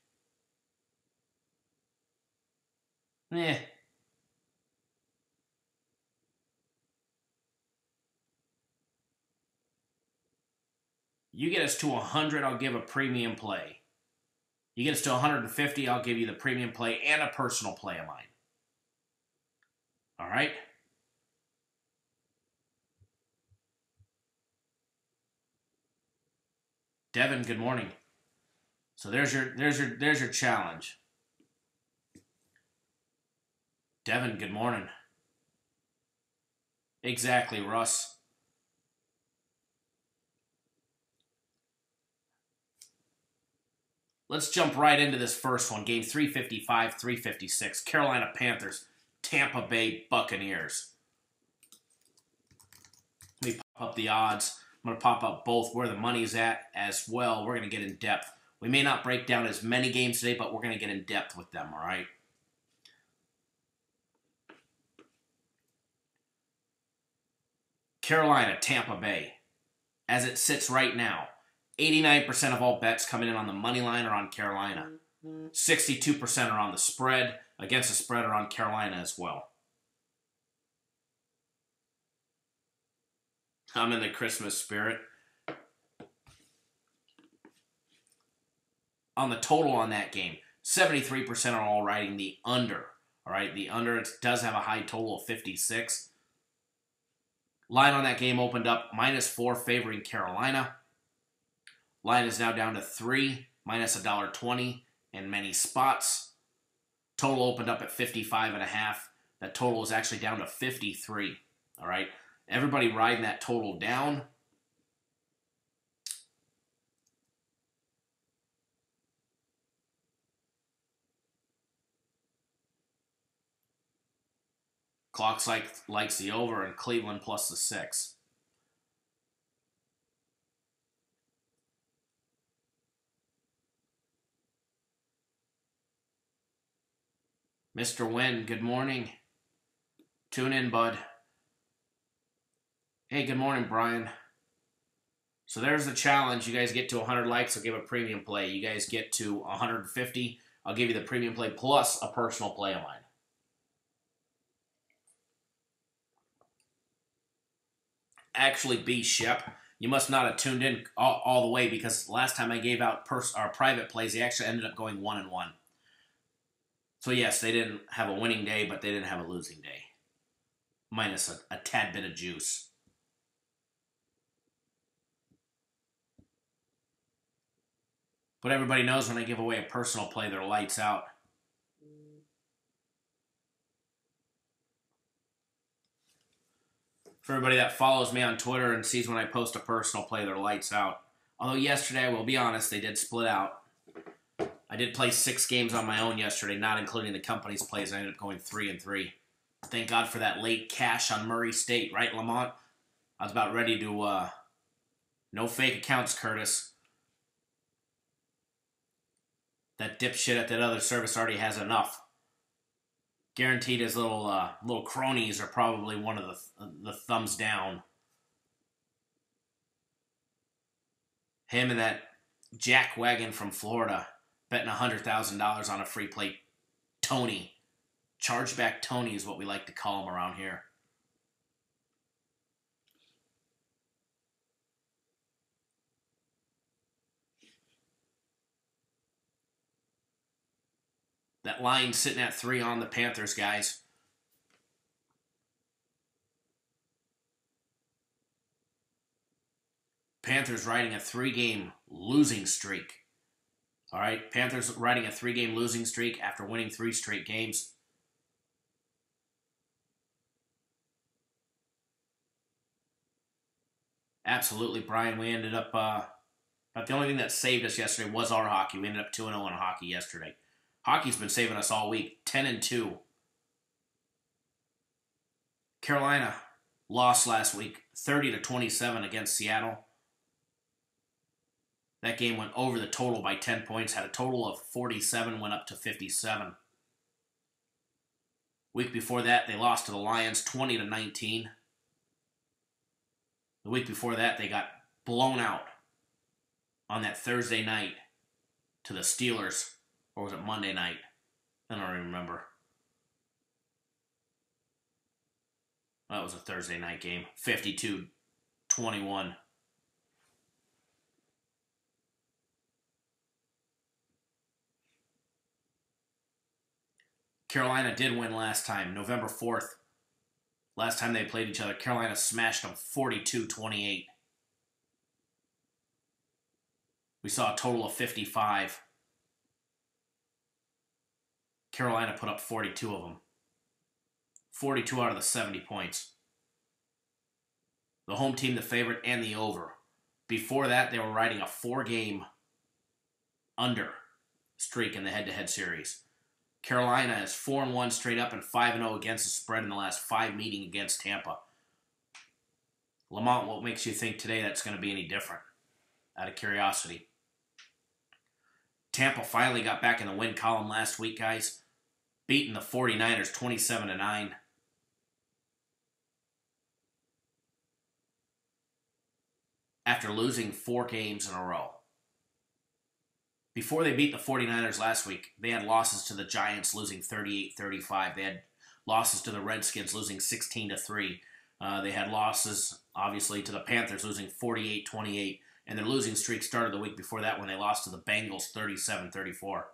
You get us to 100, I'll give a premium play. You get us to 150, I'll give you the premium play and a personal play of mine. All right? Devin, good morning. So there's your challenge. Devin, good morning. Exactly, Russ. Let's jump right into this first one. Game 355, 356. Carolina Panthers, Tampa Bay Buccaneers. Let me pop up the odds. I'm going to pop up both where the money's at as well. We're going to get in depth. We may not break down as many games today, but we're going to get in depth with them, all right? Carolina, Tampa Bay. As it sits right now, 89% of all bets coming in on the money line are on Carolina. 62% are on the spread. Against the spread are on Carolina as well. I'm in the Christmas spirit. On the total on that game, 73% are all riding the under. All right, the under does have a high total of 56. Line on that game opened up -4 favoring Carolina. Line is now down to 3, minus $1.20 in many spots. Total opened up at 55.5. That total is actually down to 53. All right. Everybody riding that total down. Clocks likes the over and Cleveland plus the 6. Mr. Wynn, good morning. Tune in, bud. Hey, good morning, Brian. So there's the challenge. You guys get to 100 likes, I'll give a premium play. You guys get to 150, I'll give you the premium play plus a personal play of mine. Actually, B. Shep, you must not have tuned in all the way, because last time I gave out our private plays, they actually ended up going 1-1. So yes, they didn't have a winning day, but they didn't have a losing day. Minus a tad bit of juice. But everybody knows when I give away a personal play, they're lights out. For everybody that follows me on Twitter and sees when I post a personal play, they're lights out. Although yesterday, I will be honest, they did split out. I did play 6 games on my own yesterday, not including the company's plays. I ended up going 3-3. Thank God for that late cash on Murray State, right, Lamont? I was about ready to, no fake accounts, Curtis. That dipshit at that other service already has enough. Guaranteed his little cronies are probably one of the thumbs down. Him and that jackwagon from Florida betting $100,000 on a free play. Tony. Chargeback Tony is what we like to call him around here. That line sitting at 3 on the Panthers, guys. Panthers riding a 3-game losing streak. All right, Panthers riding a 3-game losing streak after winning 3 straight games. Absolutely, Brian. We ended up, but the only thing that saved us yesterday was our hockey. We ended up 2-0 in hockey yesterday. Hockey's been saving us all week, 10-2. Carolina lost last week, 30-27 against Seattle. That game went over the total by 10 points, had a total of 47, went up to 57. Week before that, they lost to the Lions 20-19. The week before that, they got blown out on that Thursday night to the Steelers. Or was it Monday night? I don't even remember. That was a Thursday night game. 52-21. Carolina did win last time, November 4th. Last time they played each other, Carolina smashed them 42-28. We saw a total of 55. Carolina put up 42 of them. 42 out of the 70 points. The home team, the favorite, and the over. Before that, they were riding a 4-game under streak in the head-to-head series. Carolina is 4-1 straight up and 5-0 against the spread in the last 5 meetings against Tampa. Lamont, what makes you think today that's going to be any different? Out of curiosity. Tampa finally got back in the win column last week, guys. Beating the 49ers 27-9. After losing 4 games in a row. Before they beat the 49ers last week, they had losses to the Giants losing 38-35. They had losses to the Redskins losing 16-3. They had losses, obviously, to the Panthers losing 48-28. And their losing streak started the week before that when they lost to the Bengals 37-34.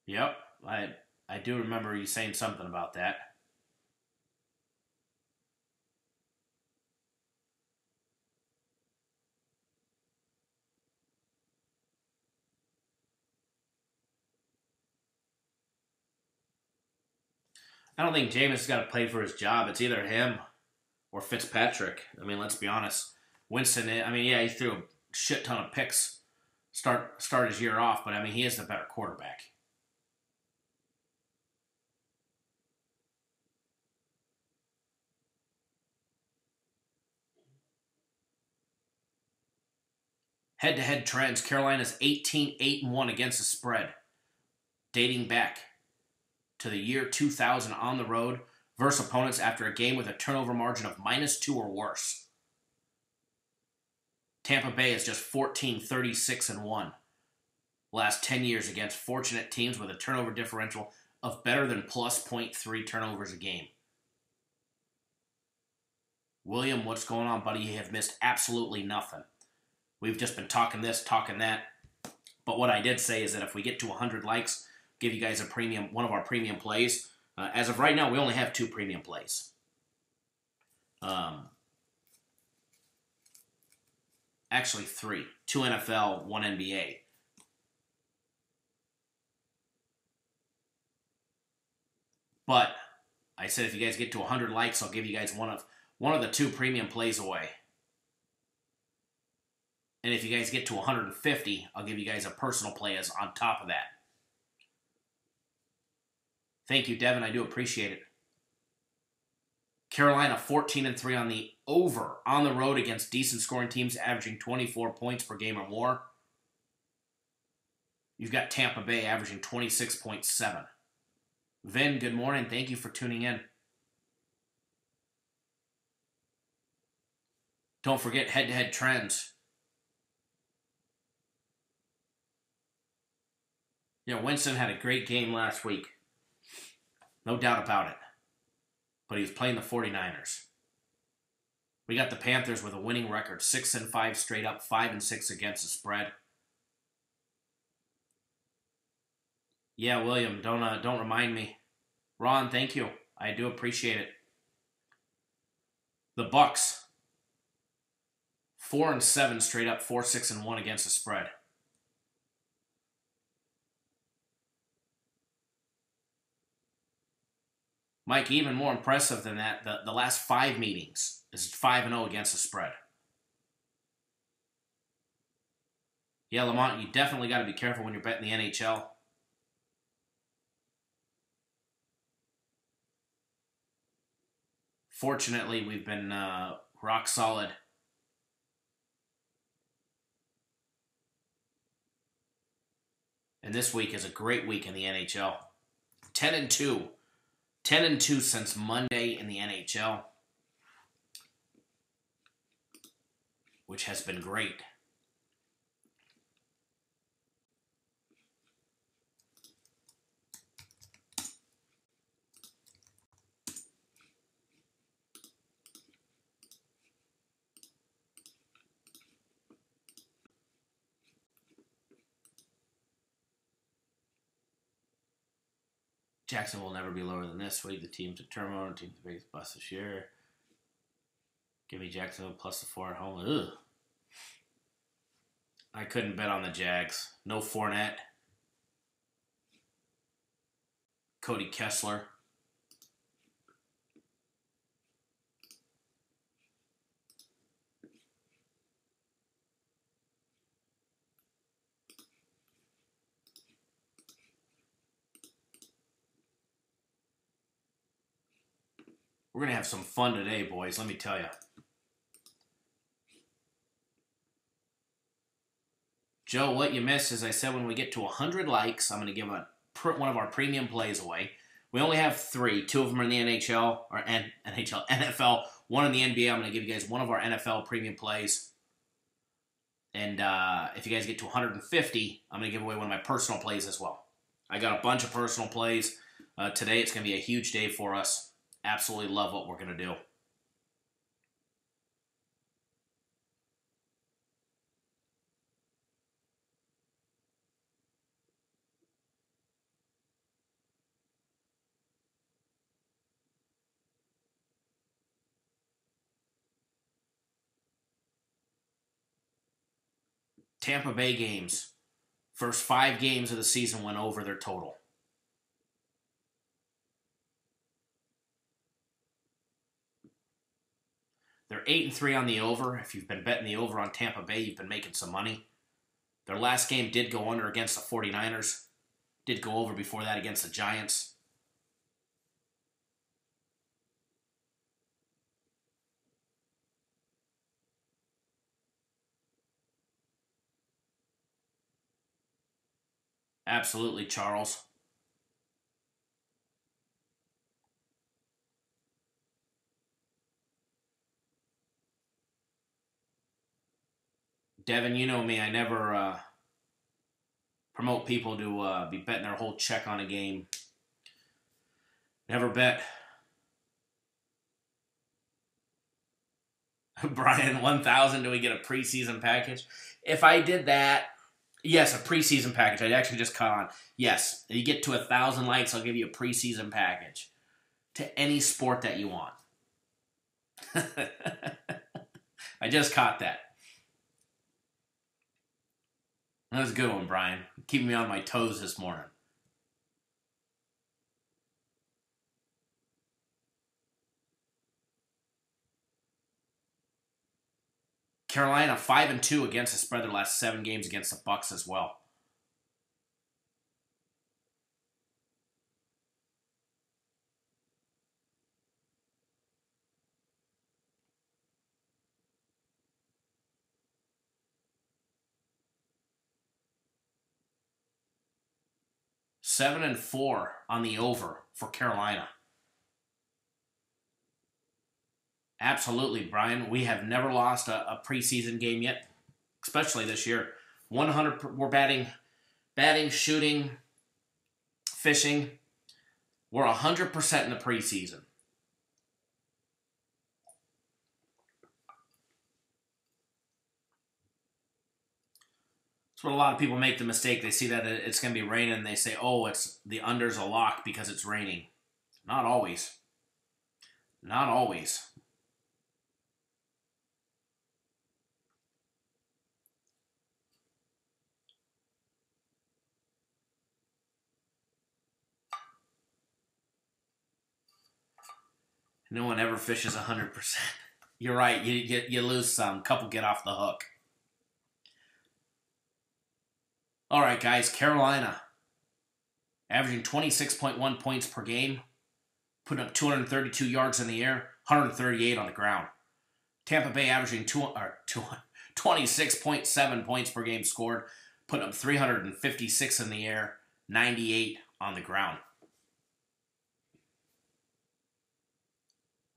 Yep, I do remember you saying something about that. I don't think Jameis has got to play for his job. It's either him or Fitzpatrick. I mean, let's be honest. Winston, I mean, yeah, he threw a shit ton of picks start his year off, but I mean, he is the better quarterback. Head-to-head trends. Carolina's 18-8-1 against the spread, dating back to the year 2000 on the road versus opponents after a game with a turnover margin of -2 or worse. Tampa Bay is just 14-36-1 last 10 years against fortunate teams with a turnover differential of better than plus 0.3 turnovers a game. William, what's going on, buddy? You have missed absolutely nothing. We've just been talking this, talking that. But what I did say is that if we get to 100 likes, give you guys one of our premium plays. As of right now, we only have 2 premium plays. Actually 3. 2 NFL, 1 NBA. But I said if you guys get to 100 likes, I'll give you guys one of the 2 premium plays away. And if you guys get to 150, I'll give you guys a personal play as on top of that. Thank you, Devin. I do appreciate it. Carolina 14-3 on the over on the road against decent scoring teams averaging 24 points per game or more. You've got Tampa Bay averaging 26.7. Vin, good morning. Thank you for tuning in. Don't forget head-to-head trends. Yeah, Winston had a great game last week. No doubt about it. But he was playing the 49ers. We got the Panthers with a winning record, 6-5 straight up, 5-6 against the spread. Yeah, William, don't remind me. Ron, thank you. I do appreciate it. The Bucs, 4-7 straight up, 4-6-1 against the spread. Mike, even more impressive than that, the last 5 meetings is 5-0 against the spread. Yeah, Lamont, you definitely got to be careful when you're betting the NHL. Fortunately, we've been rock solid. And this week is a great week in the NHL. 10-2. 10-2 since Monday in the NHL, which has been great. Jackson will never be lower than this week. The team's determined. The team's the biggest bust this year. Give me Jacksonville plus the 4 at home. Ugh. I couldn't bet on the Jags. No Fournette. Cody Kessler. We're going to have some fun today, boys, let me tell you. Joe, what you missed is I said when we get to 100 likes, I'm going to give one of our premium plays away. We only have 3. 2 of them are in the NFL, 1 in the NBA. I'm going to give you guys one of our NFL premium plays. And if you guys get to 150, I'm going to give away one of my personal plays as well. I got a bunch of personal plays. Today it's going to be a huge day for us. Absolutely love what we're going to do. Tampa Bay games. First 5 games of the season went over their total. They're 8-3 on the over. If you've been betting the over on Tampa Bay, you've been making some money. Their last game did go under against the 49ers. Did go over before that against the Giants. Absolutely, Charles. Devin, you know me. I never promote people to be betting their whole check on a game. Never bet. Brian, 1,000, do we get a preseason package? If I did that, yes, a preseason package. I actually just caught on. Yes, you get to 1,000 likes, I'll give you a preseason package to any sport that you want. I just caught that. That was a good one, Brian. Keeping me on my toes this morning. Carolina 5-2 against the spread their last 7 games against the Bucs as well. Seven and 4 on the over for Carolina. Absolutely, Brian. We have never lost a preseason game yet, especially this year. 100. We're batting, shooting, fishing. We're 100% in the preseason. That's what a lot of people make the mistake. They see that it's going to be raining, and they say, "Oh, it's the under's a lock because it's raining." Not always. Not always. No one ever fishes 100%. You're right. You lose some. Couple get off the hook. All right, guys. Carolina averaging 26.1 points per game, putting up 232 yards in the air, 138 on the ground. Tampa Bay averaging 26.7 points per game scored, putting up 356 in the air, 98 on the ground.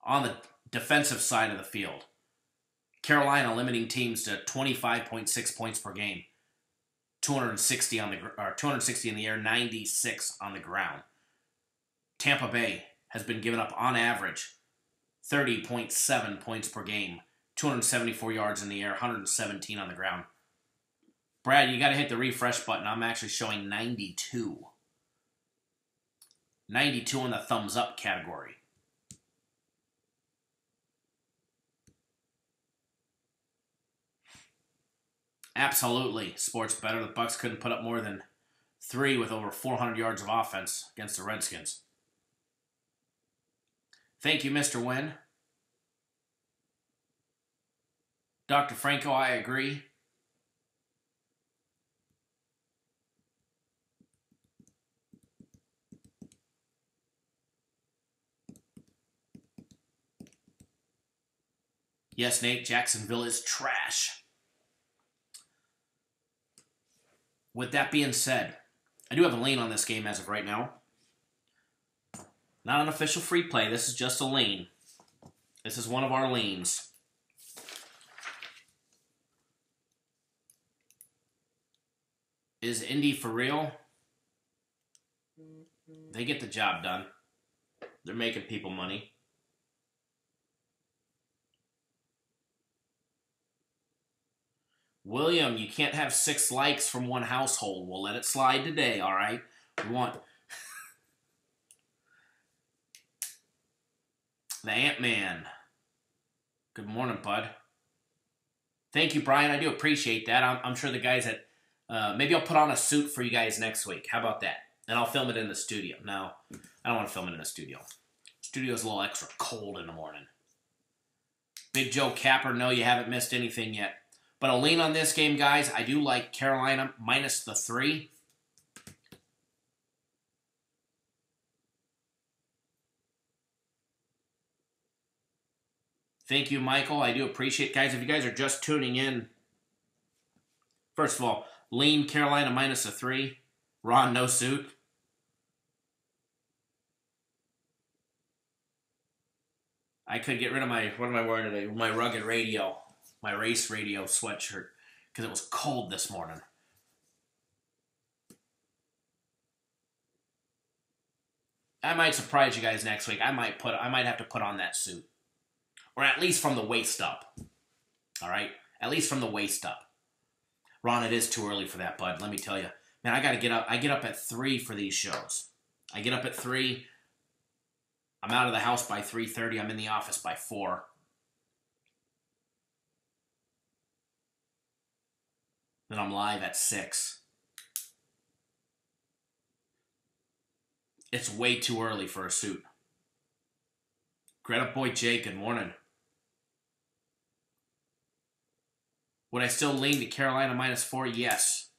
On the defensive side of the field, Carolina limiting teams to 25.6 points per game, 260 in the air, 96 on the ground. Tampa Bay has been given up on average 30.7 points per game, 274 yards in the air, 117 on the ground. Brad, you got to hit the refresh button. I'm actually showing 92. 92 in the thumbs up category. Absolutely, sports better. The Bucs couldn't put up more than 3 with over 400 yards of offense against the Redskins. Thank you, Mr. Wynn. Dr. Franco, I agree. Yes, Nate, Jacksonville is trash. With that being said, I do have a lean on this game as of right now. Not an official free play. This is just a lean. This is one of our leans. Is Indy for real? They get the job done. They're making people money. William, you can't have 6 likes from one household. We'll let it slide today, all right? We want the Ant-Man. Good morning, bud. Thank you, Brian. I do appreciate that. I'm sure the guys at... maybe I'll put on a suit for you guys next week. How about that? And I'll film it in the studio. No, I don't want to film it in the studio. Studio's a little extra cold in the morning. Big Joe Capper, no, you haven't missed anything yet. But a lean on this game, guys. I do like Carolina minus the 3. Thank you, Michael. I do appreciate it. Guys, if you guys are just tuning in, first of all, lean Carolina minus a 3. Ron, no suit. I could get rid of my, what am I wearing today? My rugged radio, my race radio sweatshirt, because it was cold this morning. I might surprise you guys next week. I might have to put on that suit. Or at least from the waist up. All right? At least from the waist up. Ron, it is too early for that, bud. Let me tell you. Man, I got to get up. I get up at 3 for these shows. I get up at 3. I'm out of the house by 3:30. I'm in the office by 4. Then I'm live at 6. It's way too early for a suit. Greta Boy Jake, good morning. Would I still lean to Carolina minus 4? Yes.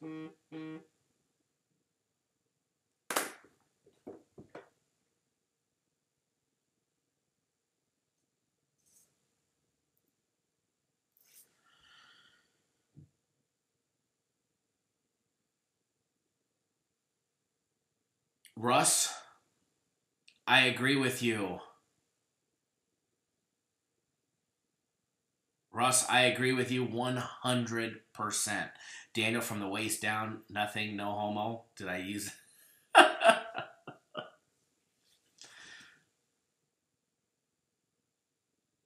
Russ, I agree with you. Russ, I agree with you 100%. Daniel, from the waist down, nothing, no homo. Did I use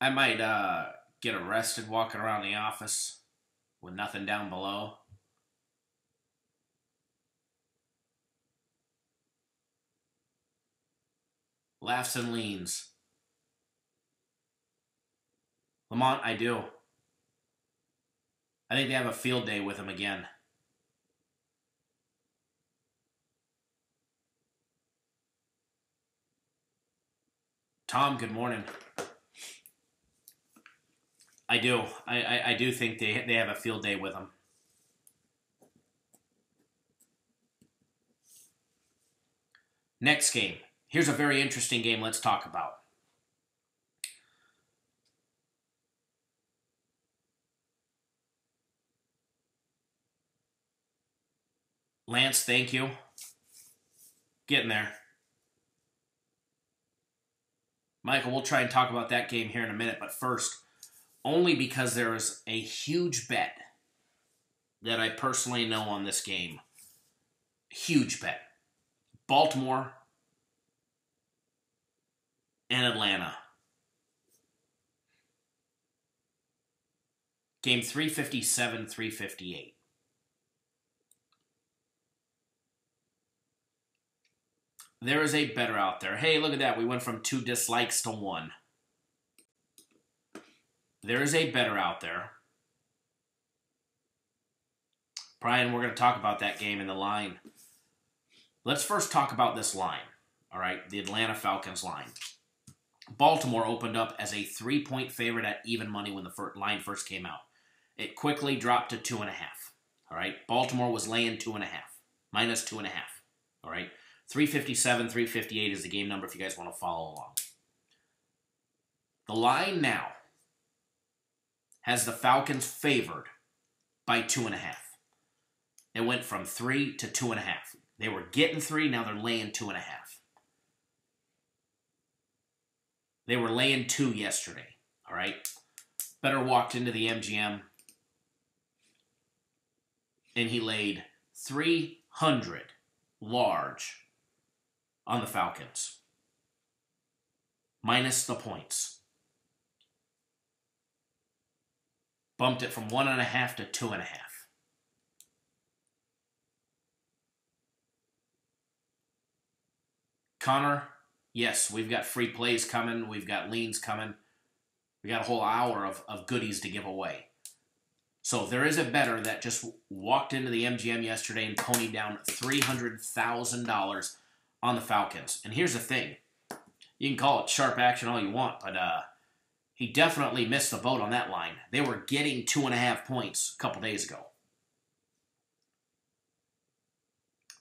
I might get arrested walking around the office with nothing down below. Laughs and leans. Lamont, I do. I think they have a field day with him again. Tom, good morning. I do. I do think they have a field day with him. Next game. Here's a very interesting game let's talk about. Lance, thank you. Getting there. Michael, we'll try and talk about that game here in a minute, but first, only because there is a huge bet that I personally know on this game. Huge bet. Baltimore and Atlanta. Game 357, 358. There is a better out there. Hey, look at that. We went from 2 dislikes to 1. There is a better out there. Brian, we're going to talk about that game and the line. Let's first talk about this line. All right, the Atlanta Falcons line. Baltimore opened up as a 3-point favorite at even money when the line first came out. It quickly dropped to 2.5. All right, Baltimore was laying 2.5, minus 2.5. All right, 357, 358 is the game number if you guys want to follow along. The line now has the Falcons favored by 2.5. It went from 3 to 2.5. They were getting 3, now they're laying 2.5. They were laying 2 yesterday, all right? Better walked into the MGM, and he laid 300 large on the Falcons, minus the points. Bumped it from 1.5 to 2.5. Connor, yes, we've got free plays coming. We've got leans coming. We got a whole hour of goodies to give away. So there is a bettor that just walked into the MGM yesterday and ponied down $300,000 on the Falcons. And here's the thing. You can call it sharp action all you want, but He definitely missed the boat on that line. They were getting 2.5 points a couple days ago.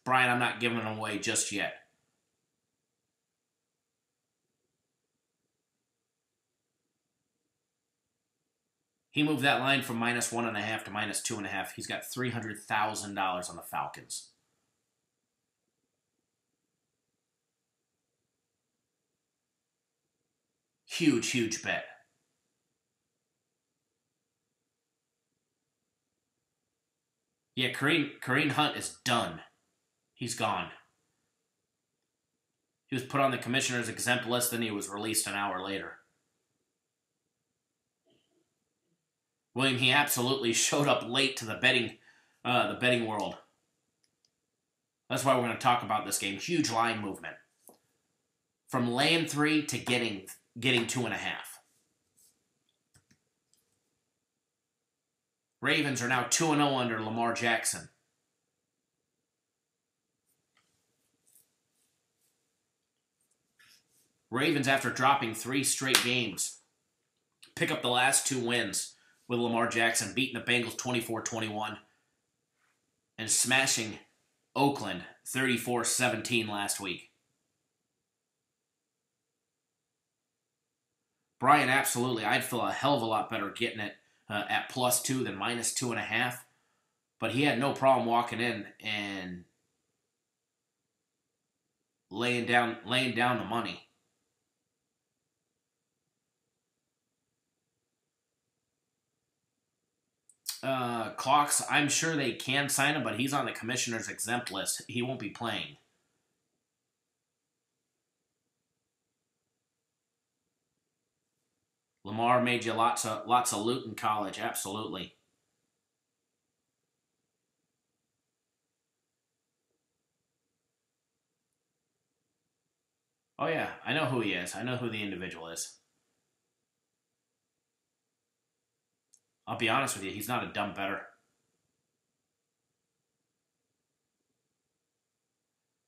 Brian, I'm not giving them away just yet. He moved that line from -1.5 to -2.5. He's got $300,000 on the Falcons. Huge, huge bet. Yeah, Kareem Hunt is done. He's gone. He was put on the commissioner's exempt list, then he was released an hour later. William, he absolutely showed up late to the betting world. That's why we're going to talk about this game. Huge line movement. From laying 3 to getting 2.5. Ravens are now 2-0 under Lamar Jackson. Ravens, after dropping 3 straight games, pick up the last 2 wins with Lamar Jackson beating the Bengals 24-21 and smashing Oakland 34-17 last week. Brian, absolutely. I'd feel a hell of a lot better getting it at +2 than -2.5. But he had no problem walking in and laying down the money. Clocks, I'm sure they can sign him, but he's on the commissioner's exempt list. He won't be playing. Lamar made you lots of loot in college, absolutely. Oh yeah, I know who he is. I know who the individual is. I'll be honest with you, he's not a dumb bettor.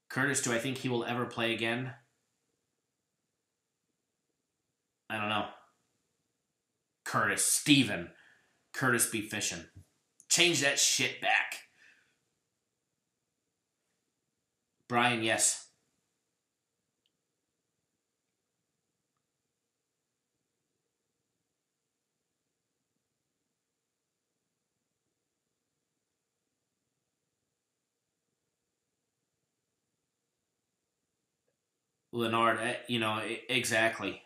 Curtis, do I think he will ever play again? I don't know. Steven. Curtis be fishing. Change that shit back. Brian, yes. Leonard, exactly.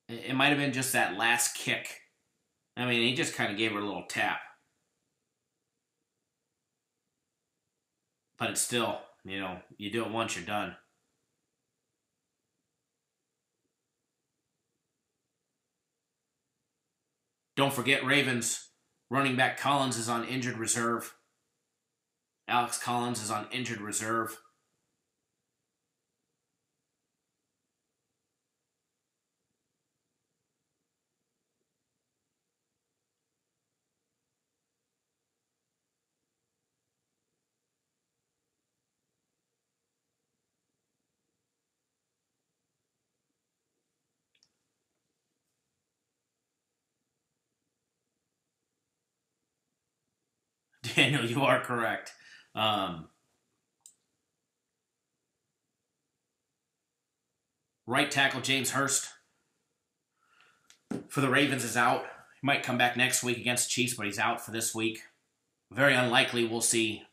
It might have been just that last kick. I mean, he just kind of gave her a little tap. But it's still, you do it once, you're done. Don't forget, Ravens running back Collins is on injured reserve. Alex Collins is on injured reserve. Daniel, you are correct. Right tackle James Hurst for the Ravens is out. He might come back next week against the Chiefs, but he's out for this week. Very unlikely we'll see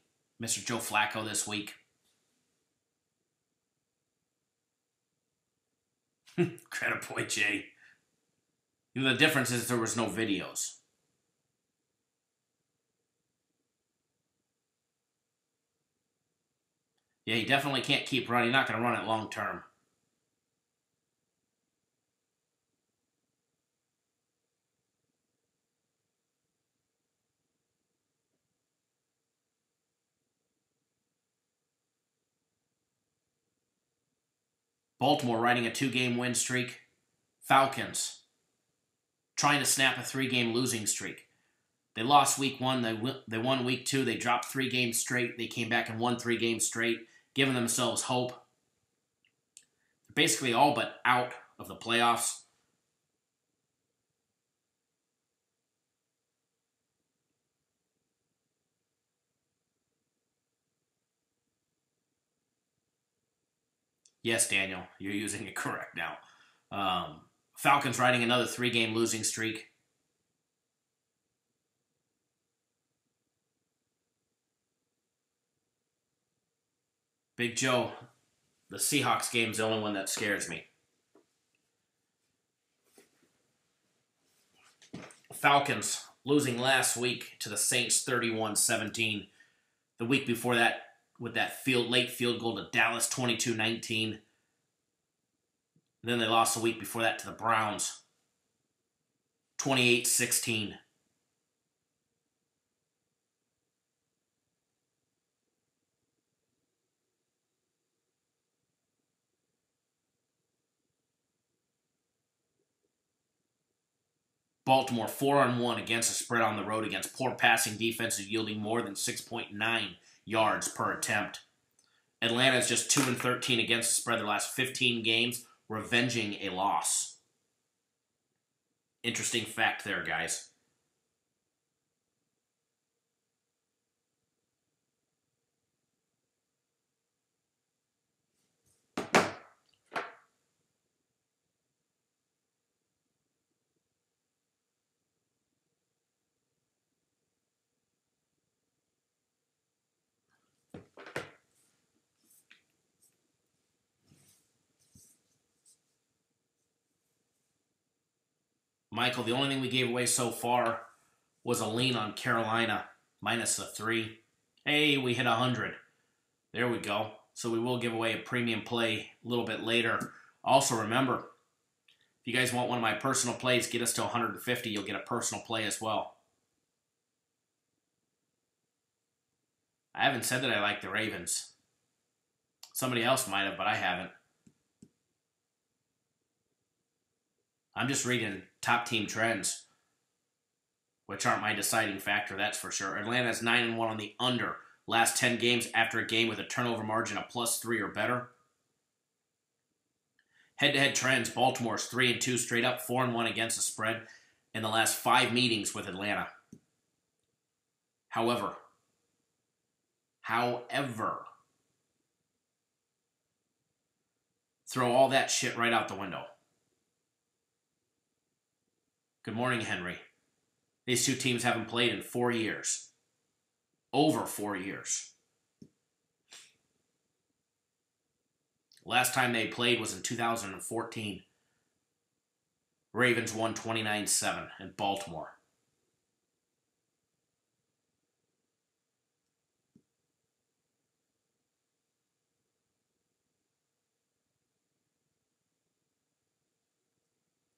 Mr. Joe Flacco this week. Credit point, Jay. The difference is there was no videos. Yeah, he definitely can't keep running. He's not going to run it long term. Baltimore riding a 2-game win streak. Falcons trying to snap a 3-game losing streak. They lost week 1. They won week 2. They dropped 3 games straight. They came back and won 3 games straight, giving themselves hope. They're basically all but out of the playoffs. Yes, Daniel, you're using it correct now. Falcons riding another 3-game losing streak. Big Joe, the Seahawks game's the only one that scares me. Falcons losing last week to the Saints 31-17. The week before that, with that late field goal to Dallas 22-19. Then they lost the week before that to the Browns 28-16. Baltimore 4-1 against the spread on the road against poor passing defenses yielding more than 6.9 yards per attempt. Atlanta is just 2-13 against the spread their last 15 games, revenging a loss. Interesting fact there, guys. Michael, the only thing we gave away so far was a lean on Carolina, minus the 3. Hey, we hit 100. There we go. So we will give away a premium play a little bit later. Also, remember, if you guys want one of my personal plays, get us to 150. You'll get a personal play as well. I haven't said that I like the Ravens. Somebody else might have, but I haven't. I'm just reading top team trends, which aren't my deciding factor, that's for sure. Atlanta's 9-1 on the under. Last 10 games after a game with a turnover margin of +3 or better. Head-to-head trends, Baltimore's 3-2 straight up, 4-1 against the spread in the last 5 meetings with Atlanta. However, throw all that shit right out the window. Good morning, Henry. These two teams haven't played in 4 years. Over 4 years. Last time they played was in 2014. Ravens won 29-7 in Baltimore.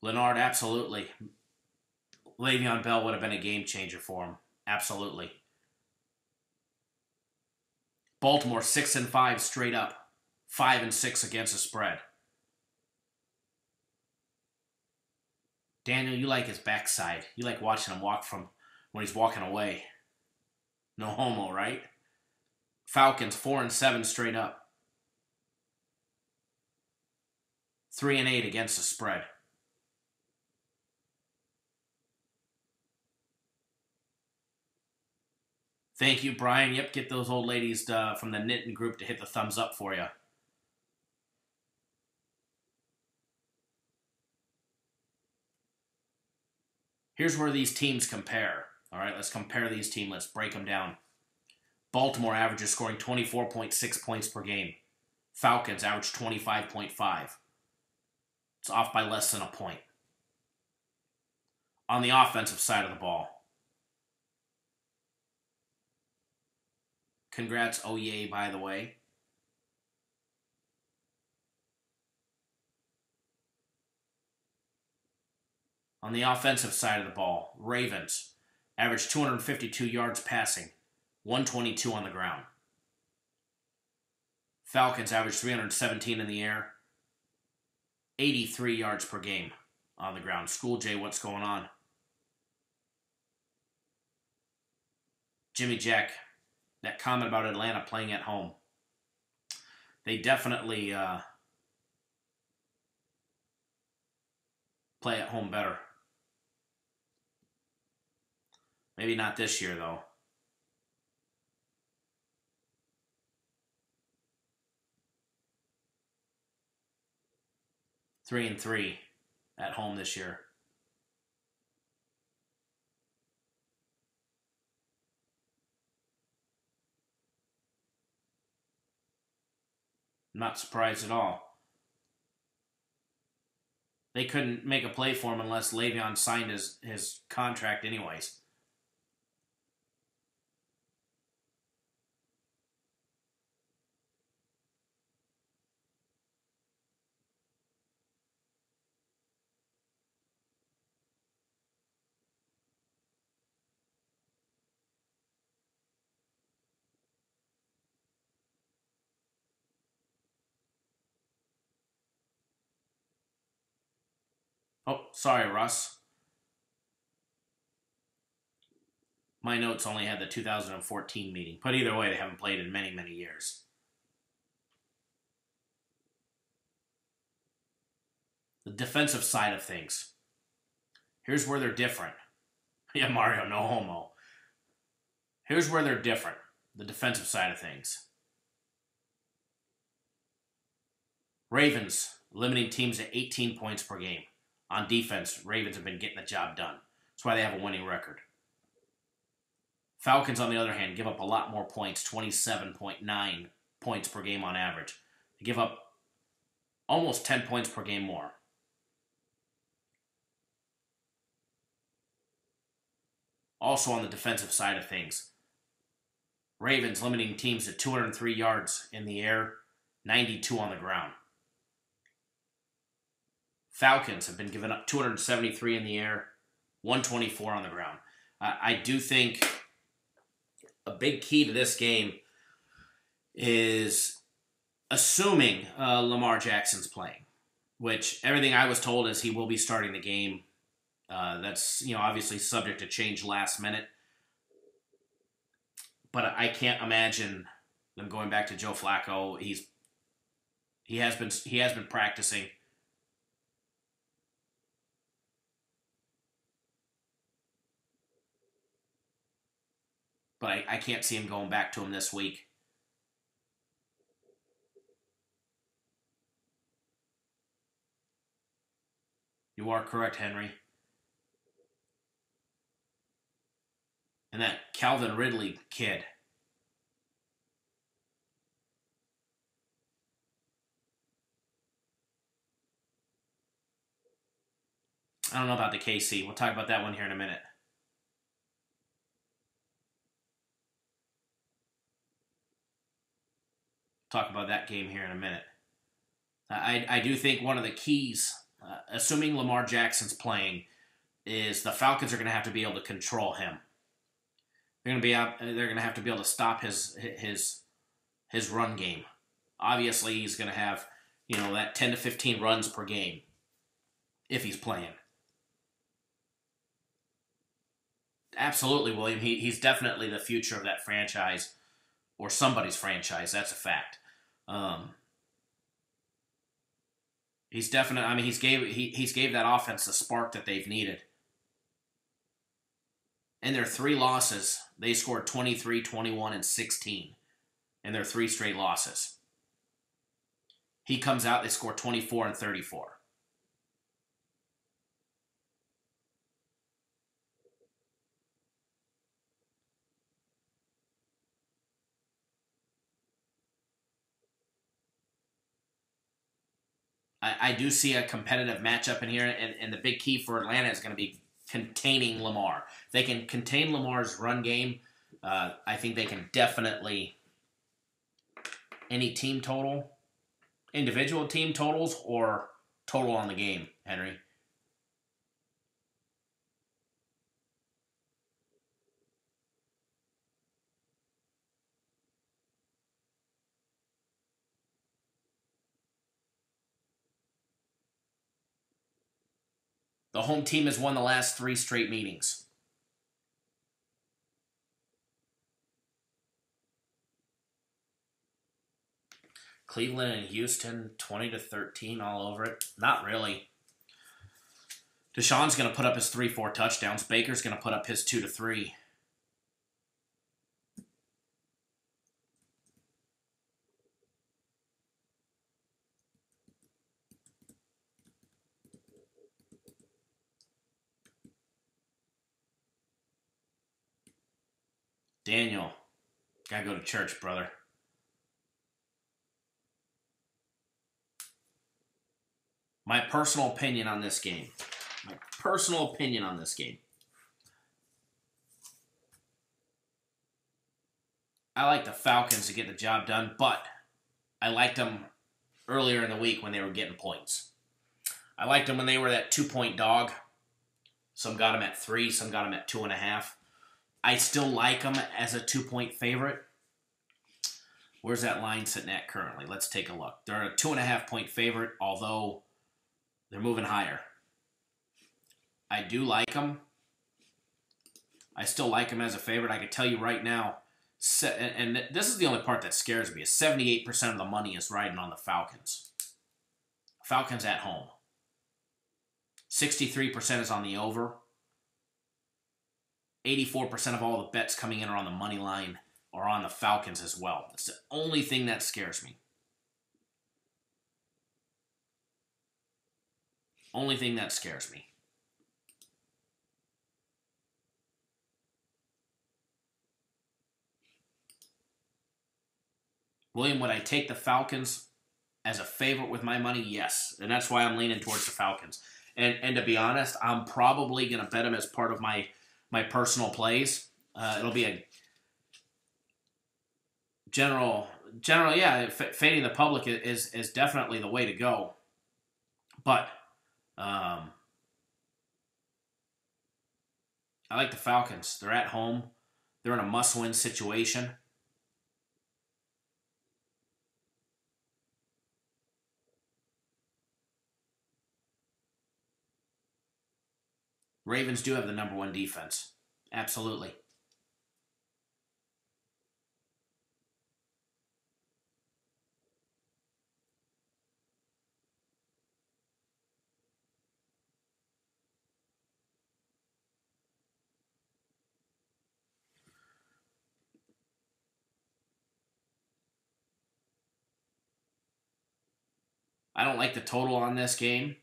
Leonard, absolutely. Le'Veon Bell would have been a game changer for him. Absolutely. Baltimore 6-5 straight up. 5-6 against the spread. Daniel, you like his backside. You like watching him walk from when he's walking away. No homo, right? Falcons 4-7 straight up. 3-8 against the spread. Thank you, Brian. Yep, get those old ladies from the knitting group to hit the thumbs up for you. Here's where these teams compare. All right, let's compare these teams. Let's break them down. Baltimore averages scoring 24.6 points per game. Falcons average 25.5. It's off by less than a point. On the offensive side of the ball, congrats, oh yay, by the way. On the offensive side of the ball, Ravens average 252 yards passing, 122 on the ground. Falcons average 317 in the air, 83 yards per game on the ground. School J, what's going on? Jimmy Jack, that comment about Atlanta playing at home. They definitely play at home better. Maybe not this year, though. Three and 3 at home this year. I'm not surprised at all. They couldn't make a play for him unless Le'Veon signed his contract anyways. Oh, sorry, Russ. My notes only had the 2014 meeting. But either way, they haven't played in many, many years. The defensive side of things. Here's where they're different. Yeah, Mario, no homo. Here's where they're different. The defensive side of things. Ravens, limiting teams to 18 points per game. On defense, Ravens have been getting the job done. That's why they have a winning record. Falcons, on the other hand, give up a lot more points, 27.9 points per game on average. They give up almost 10 points per game more. Also on the defensive side of things, Ravens limiting teams to 203 yards in the air, 92 on the ground. Falcons have been giving up 273 in the air, 124 on the ground. I do think a big key to this game is assuming Lamar Jackson's playing, which everything I was told is he will be starting the game. That's obviously subject to change last minute. But I can't imagine them going back to Joe Flacco. He has been practicing. But I can't see him going back to him this week. You are correct, Henry. And that Calvin Ridley kid. I don't know about the KC. We'll talk about that one here in a minute. Talk about that game here in a minute. I do think one of the keys, assuming Lamar Jackson's playing, is the Falcons are going to have to be able to control him. They're going to have to be able to stop his run game. Obviously, he's going to have that 10 to 15 runs per game if he's playing. Absolutely, William. He's definitely the future of that franchise or somebody's franchise. That's a fact. He's definitely. I mean, he's gave that offense the spark that they've needed. In their 3 losses, they scored 23, 21, and 16 in their 3 straight losses. He comes out, they score 24 and 34. I do see a competitive matchup in here, and the big key for Atlanta is going to be containing Lamar. If they can contain Lamar's run game, I think they can definitely, any team total, individual team totals, or total on the game, Henry. The home team has won the last 3 straight meetings. Cleveland and Houston, 20-13 all over it. Not really. Deshaun's going to put up his 3-4 touchdowns. Baker's going to put up his 2-3. Daniel, gotta go to church, brother. My personal opinion on this game. I like the Falcons to get the job done, but I liked them earlier in the week when they were getting points. I liked them when they were that 2-point dog. Some got them at 3, some got them at 2.5. I still like them as a 2-point favorite. Where's that line sitting at currently? Let's take a look. They're a 2.5-point favorite, although they're moving higher. I do like them. I still like them as a favorite. I can tell you right now, and this is the only part that scares me, is 78% of the money is riding on the Falcons. Falcons at home. 63% is on the over. 84% of all the bets coming in are on the money line or on the Falcons as well. It's the only thing that scares me. Only thing that scares me. William, would I take the Falcons as a favorite with my money? Yes. And that's why I'm leaning towards the Falcons. And to be honest, I'm probably going to bet them as part of my personal plays. It'll be a general, yeah, fading the public is definitely the way to go. But I like the Falcons. They're at home. They're in a must-win situation. Ravens do have the number 1 defense. Absolutely. I don't like the total on this game.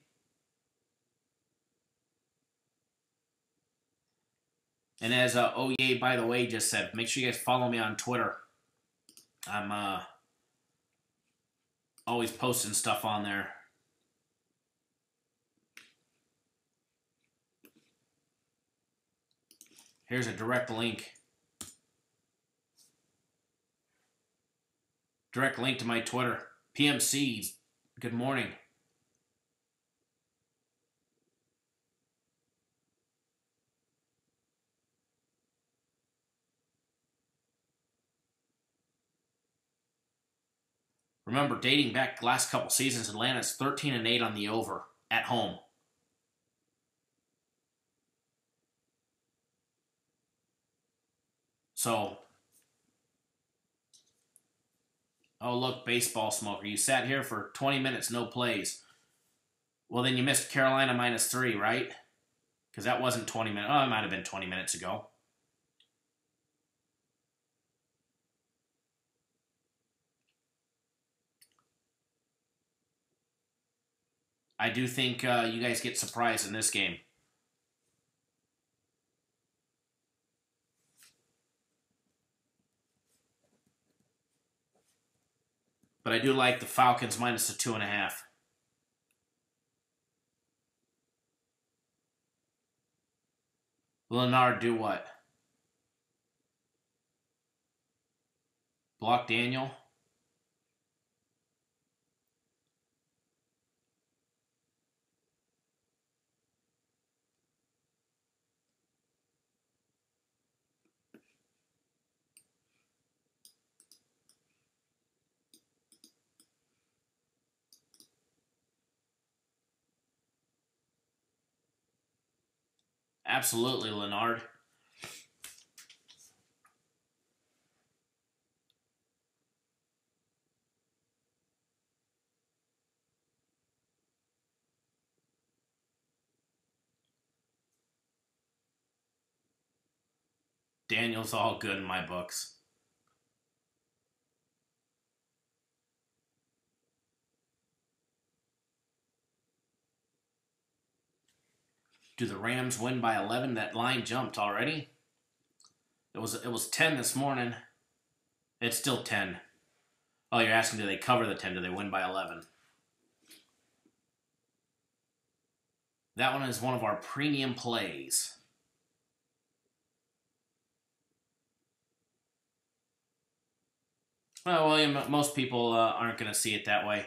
And as Oye, by the way, just said, make sure you guys follow me on Twitter. I'm always posting stuff on there. Here's a direct link. Direct link to my Twitter. PMC, good morning. Remember, dating back the last couple seasons, Atlanta's 13-8 on the over at home. So, oh look, baseball smoker, you sat here for 20 minutes, no plays. Well, then you missed Carolina -3, right? Because that wasn't 20 minutes. Oh, it might have been 20 minutes ago. I do think you guys get surprised in this game. But I do like the Falcons -2.5. Leonard do what? Block Daniel? Absolutely, Leonard. Daniel's all good in my books. Do the Rams win by 11? That line jumped already. It was 10 this morning. It's still 10. Oh, you're asking, do they cover the 10? Do they win by 11? That one is one of our premium plays. Well, William, most people aren't going to see it that way.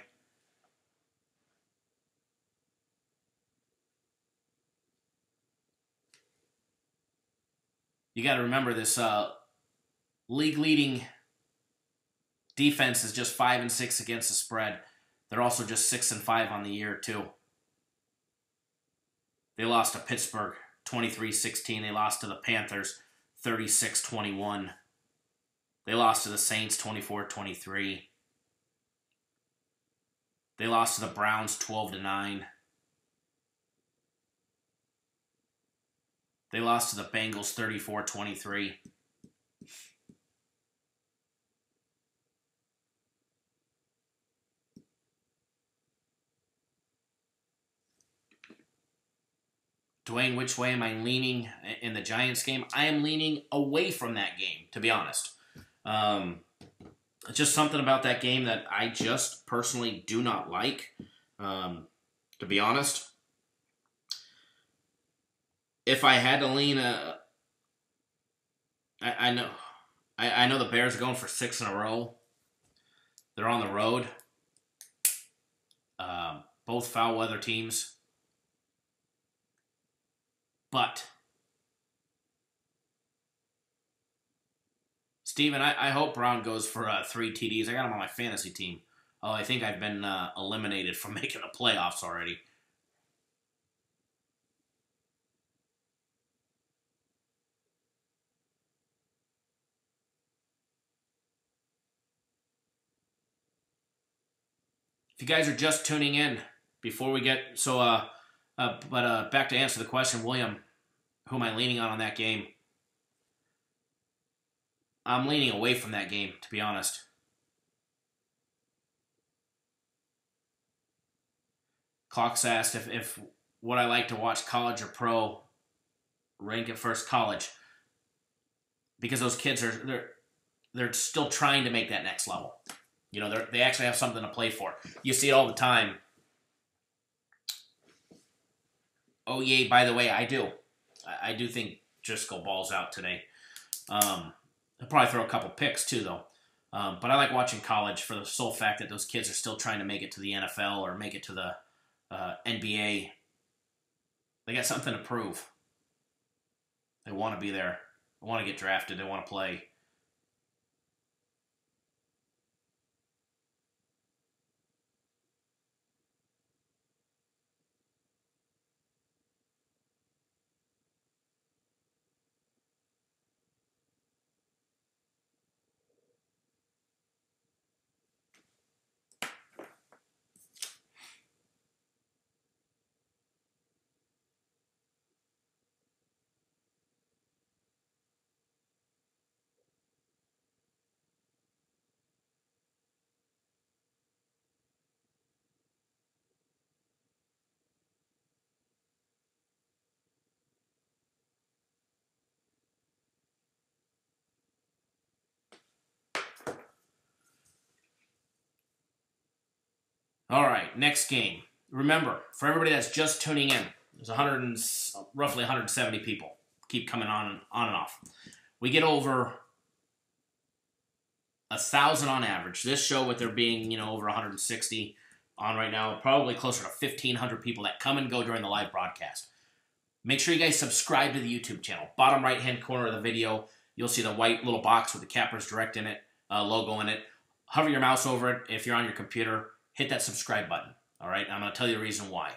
You got to remember this league-leading defense is just 5-6 against the spread. They're also just 6-5 on the year, too. They lost to Pittsburgh 23-16. They lost to the Panthers 36-21. They lost to the Saints 24-23. They lost to the Browns 12-9. They lost to the Bengals 34-23. Dwayne, which way am I leaning in the Giants game? I am leaning away from that game, to be honest. It's just something about that game that I just personally do not like, to be honest. If I had to lean, I know the Bears are going for 6 in a row. They're on the road. Both foul weather teams. But, Steven, I hope Brown goes for 3 TDs. I got him on my fantasy team. Oh, I think I've been eliminated from making the playoffs already. If you guys are just tuning in, before we get back to answer the question, William, who am I leaning on that game? I'm leaning away from that game, to be honest. Clocks asked if would I like to watch college or pro, rank it first college, because those kids they're still trying to make that next level. You know, they actually have something to play for. You see it all the time. Oh, yay, by the way, I do think Driscoll balls out today. He'll probably throw a couple picks, too, though. But I like watching college for the sole fact that those kids are still trying to make it to the NFL or make it to the NBA. They got something to prove. They want to be there. They want to get drafted. They want to play. All right, next game. Remember, for everybody that's just tuning in, there's roughly 170 people. Keep coming on and off. We get over 1,000 on average. This show, with there being over 160 on right now, probably closer to 1,500 people that come and go during the live broadcast. Make sure you guys subscribe to the YouTube channel. Bottom right-hand corner of the video, you'll see the white little box with the Cappers Direct in it, logo in it. Hover your mouse over it if you're on your computer. Hit that subscribe button, all right? I'm going to tell you the reason why.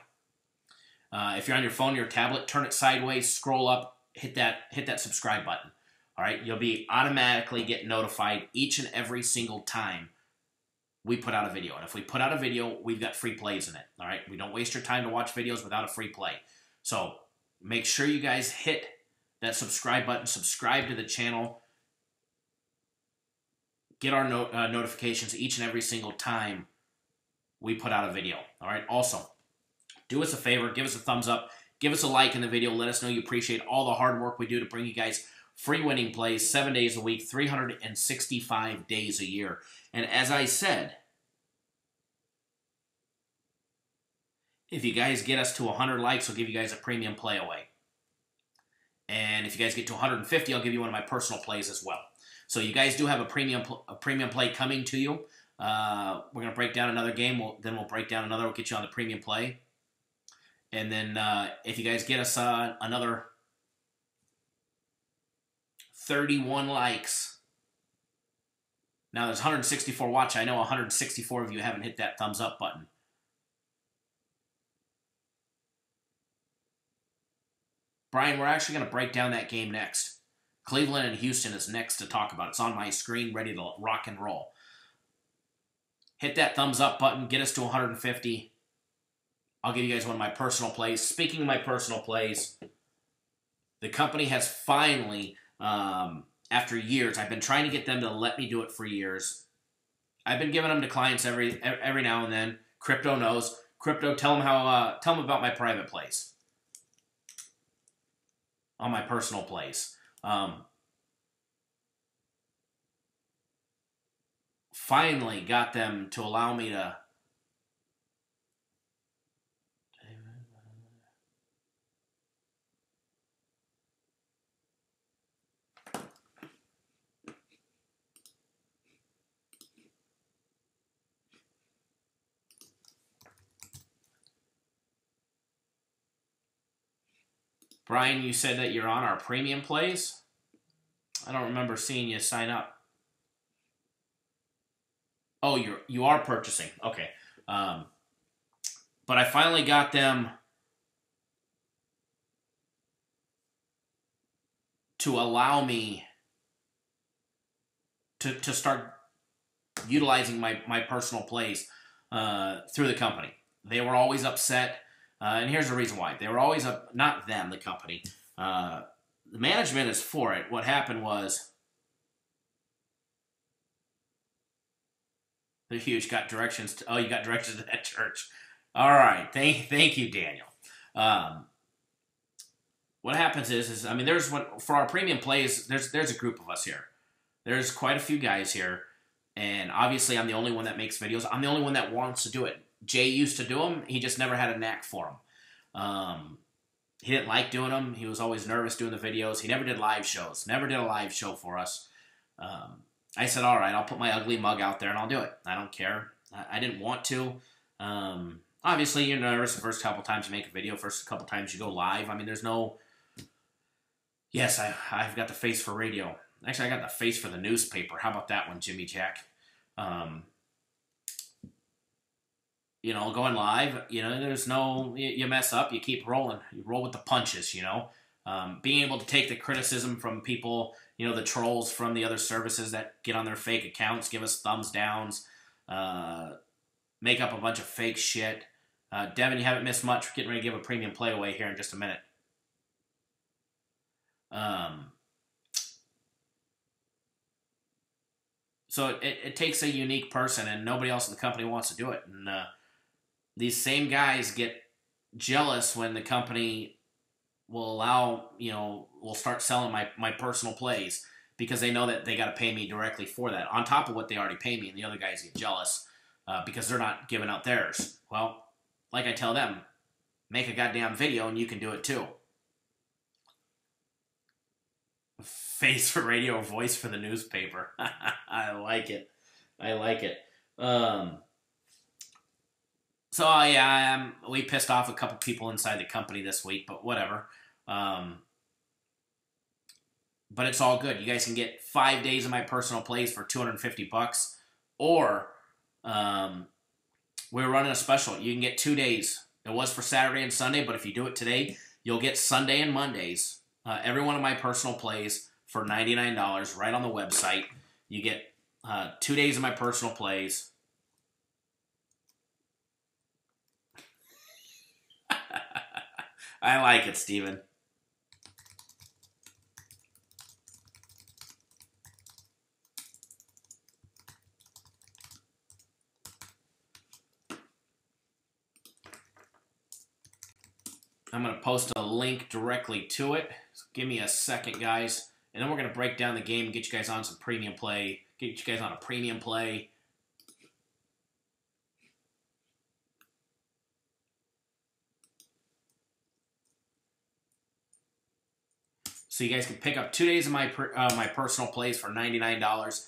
If you're on your phone or your tablet, turn it sideways, scroll up, hit that subscribe button, all right? You'll be automatically get notified each and every single time we put out a video. And if we put out a video, we've got free plays in it, all right? We don't waste your time to watch videos without a free play. So make sure you guys hit that subscribe button, subscribe to the channel, get our notifications each and every single time we put out a video. All right. Also, do us a favor, give us a thumbs up, give us a like in the video. Let us know you appreciate all the hard work we do to bring you guys free winning plays 7 days a week, 365 days a year. And as I said, if you guys get us to 100 likes, I'll give you guys a premium play away. And if you guys get to 150, I'll give you one of my personal plays as well. So you guys do have a premium play coming to you. We're going to break down another game. Then we'll break down another. We'll get you on the premium play. And then if you guys get us another 31 likes. Now there's 164 watch. I know 164 of you haven't hit that thumbs up button. Brian, we're actually going to break down that game next. Cleveland and Houston is next to talk about. It's on my screen, ready to rock and roll. Hit that thumbs up button. Get us to 150. I'll give you guys one of my personal plays. Speaking of my personal plays, the company has finally, after years, I've been trying to get them to let me do it for years. I've been giving them to clients every now and then. Crypto knows. Crypto, tell them about my private plays. On my personal plays. Finally got them to allow me to Brian, you said that you're on our premium plays? I don't remember seeing you sign up. Oh, you are purchasing. Okay. But I finally got them to allow me to start utilizing my personal plays through the company. They were always upset. And here's the reason why. They were always not them, the company. The management is for it. What happened was they're huge. Got directions to, you got directions to that church. All right. Thank you, Daniel. What happens is I mean, for our premium plays, there's a group of us here. There's quite a few guys here. And obviously, I'm the only one that makes videos. I'm the only one that wants to do it. Jay used to do them. He just never had a knack for them. He didn't like doing them. He was always nervous doing the videos. He never did live shows. Never did a live show for us. I said, all right, I'll put my ugly mug out there and I'll do it. I don't care. I didn't want to. Obviously, you're nervous the first couple times you make a video. First couple times you go live. I mean, there's no... Yes, I've got the face for radio. Actually, I got the face for the newspaper. How about that one, Jimmy Jack? Going live, there's no, you mess up, you keep rolling. You roll with the punches, Being able to take the criticism from people, the trolls from the other services that get on their fake accounts, give us thumbs downs, make up a bunch of fake shit. Devin, you haven't missed much. We're getting ready to give a premium play away here in just a minute. So it takes a unique person, and nobody else in the company wants to do it. And these same guys get jealous when the company will allow, will start selling my personal plays because they know that they got to pay me directly for that, on top of what they already pay me, and the other guys get jealous because they're not giving out theirs. Well, like I tell them, make a goddamn video and you can do it too. Face for radio, voice for the newspaper. I like it. So yeah, we pissed off a couple people inside the company this week, but whatever. But it's all good. You guys can get 5 days of my personal plays for $250, or we're running a special. You can get 2 days. It was for Saturday and Sunday, but if you do it today, you'll get Sunday and Mondays. Every one of my personal plays for $99 right on the website. You get 2 days of my personal plays. I like it, Steven. I'm going to post a link directly to it. So give me a second, guys. And then we're going to break down the game and get you guys on some premium play. Get you guys on a premium play. So you guys can pick up 2 days of my personal plays for $99.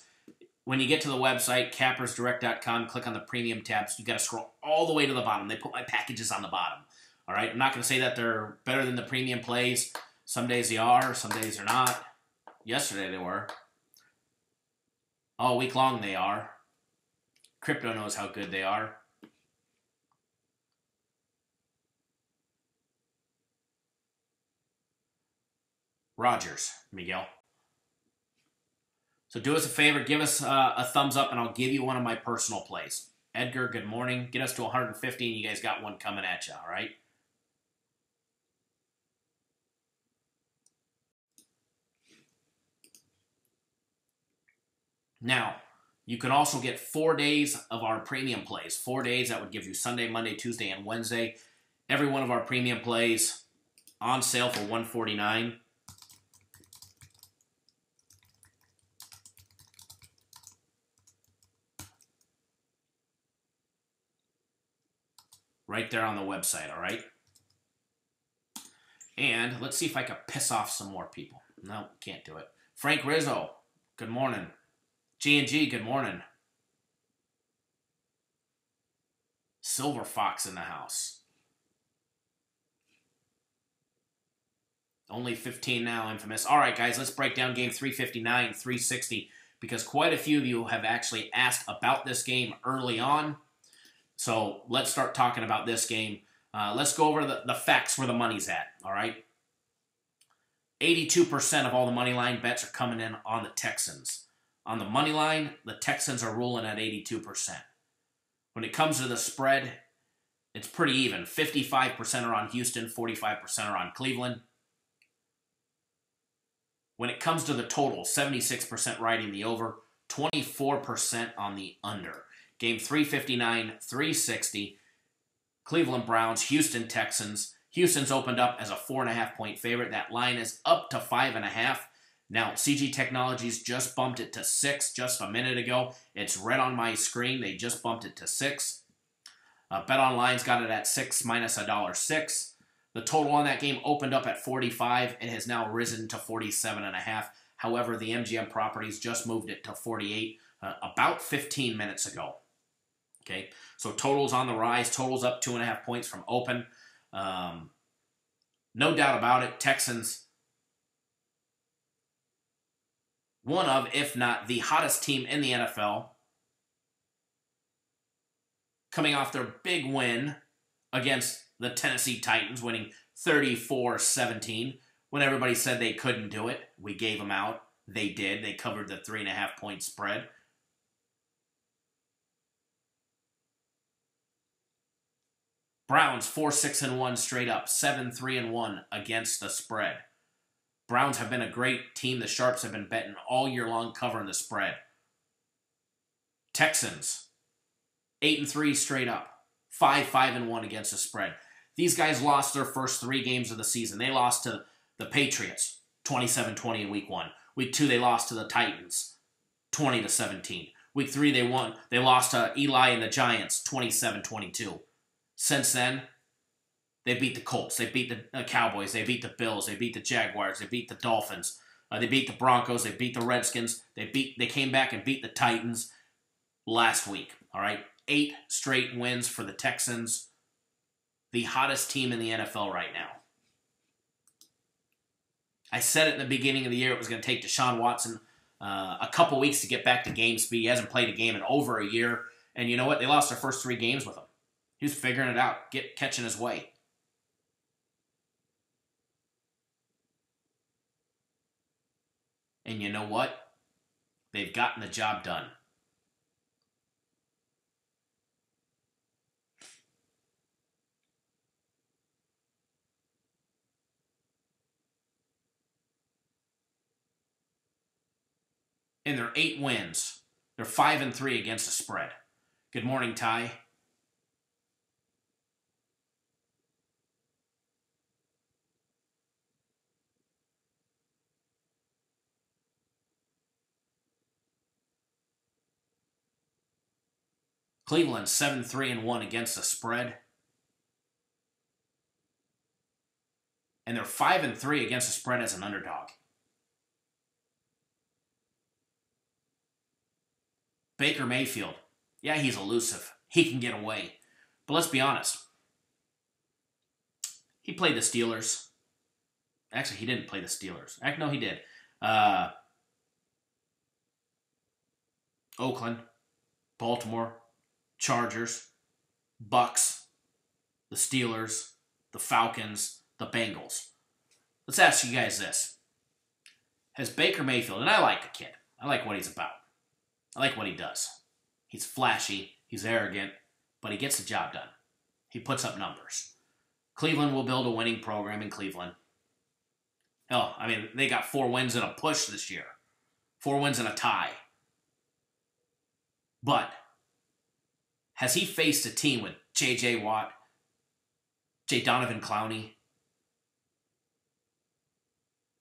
When you get to the website, cappersdirect.com, click on the premium tabs. You got to scroll all the way to the bottom. They put my packages on the bottom. All right, I'm not going to say that they're better than the premium plays. Some days they are, some days they're not. Yesterday they were. All week long they are. Crypto knows how good they are. Rogers, Miguel. So do us a favor, give us a thumbs up, and I'll give you one of my personal plays. Edgar, good morning. Get us to 150, and you guys got one coming at you, all right? Now, you can also get 4 days of our premium plays. 4 days, that would give you Sunday, Monday, Tuesday, and Wednesday. Every one of our premium plays on sale for $149. Right there on the website, all right? And let's see if I can piss off some more people. No, can't do it. Frank Rizzo, good morning. G&G, good morning. Silver Fox in the house. Only 15 now, infamous. All right, guys, let's break down game 359, 360, because quite a few of you have actually asked about this game early on. So let's start talking about this game. Let's go over the facts where the money's at, all right? 82% of all the money line bets are coming in on the Texans. On the money line, the Texans are ruling at 82%. When it comes to the spread, it's pretty even. 55% are on Houston, 45% are on Cleveland. When it comes to the total, 76% riding the over, 24% on the under. Game 359, 360. Cleveland Browns, Houston Texans. Houston's opened up as a 4.5-point favorite. That line is up to 5.5. Now, CG Technologies just bumped it to 6 just a minute ago. It's red on my screen. They just bumped it to 6. BetOnline's got it at 6 minus $1.06. The total on that game opened up at 45. It has now risen to 47.5. However, the MGM properties just moved it to 48 about 15 minutes ago. Okay, so totals on the rise. Totals up 2.5 points from open. No doubt about it, Texans, one of, if not the hottest team in the NFL, coming off their big win against the Tennessee Titans, winning 34-17. When everybody said they couldn't do it, we gave them out. They did. They covered the 3.5-point spread. Browns 4-6-1 straight up, 7-3-1 against the spread. Browns have been a great team. The Sharps have been betting all year long covering the spread. Texans 8-3 straight up, 5-5-1 against the spread. These guys lost their first 3 games of the season. They lost to the Patriots 27-20 in week 1. Week 2 they lost to the Titans 20-17. Week 3 they lost to Eli and the Giants 27-22. Since then, they beat the Colts, they beat the Cowboys, they beat the Bills, they beat the Jaguars, they beat the Dolphins, they beat the Broncos, they beat the Redskins, they came back and beat the Titans last week. All right, 8 straight wins for the Texans, the hottest team in the NFL right now. I said it in the beginning of the year it was going to take Deshaun Watson a couple weeks to get back to game speed. He hasn't played a game in over a year, and you know what? They lost their first 3 games with him. He was figuring it out, catching his way. And you know what? They've gotten the job done. In their 8 wins, they're 5-3 against the spread. Good morning, Ty. Cleveland 7-3-1 against the spread. And they're 5-3 against the spread as an underdog. Baker Mayfield. Yeah, he's elusive. He can get away. But let's be honest. He played the Steelers. Actually, he didn't play the Steelers. No, he did. Oakland, Baltimore, Chargers, Bucks, the Steelers, the Falcons, the Bengals. Let's ask you guys this. Has Baker Mayfield, and I like the kid. I like what he's about. I like what he does. He's flashy. He's arrogant. But he gets the job done. He puts up numbers. Cleveland will build a winning program in Cleveland. Hell, I mean, they got 4 wins and a push this year. 4 wins and a tie. But has he faced a team with J.J. Watt, J. Donovan Clowney,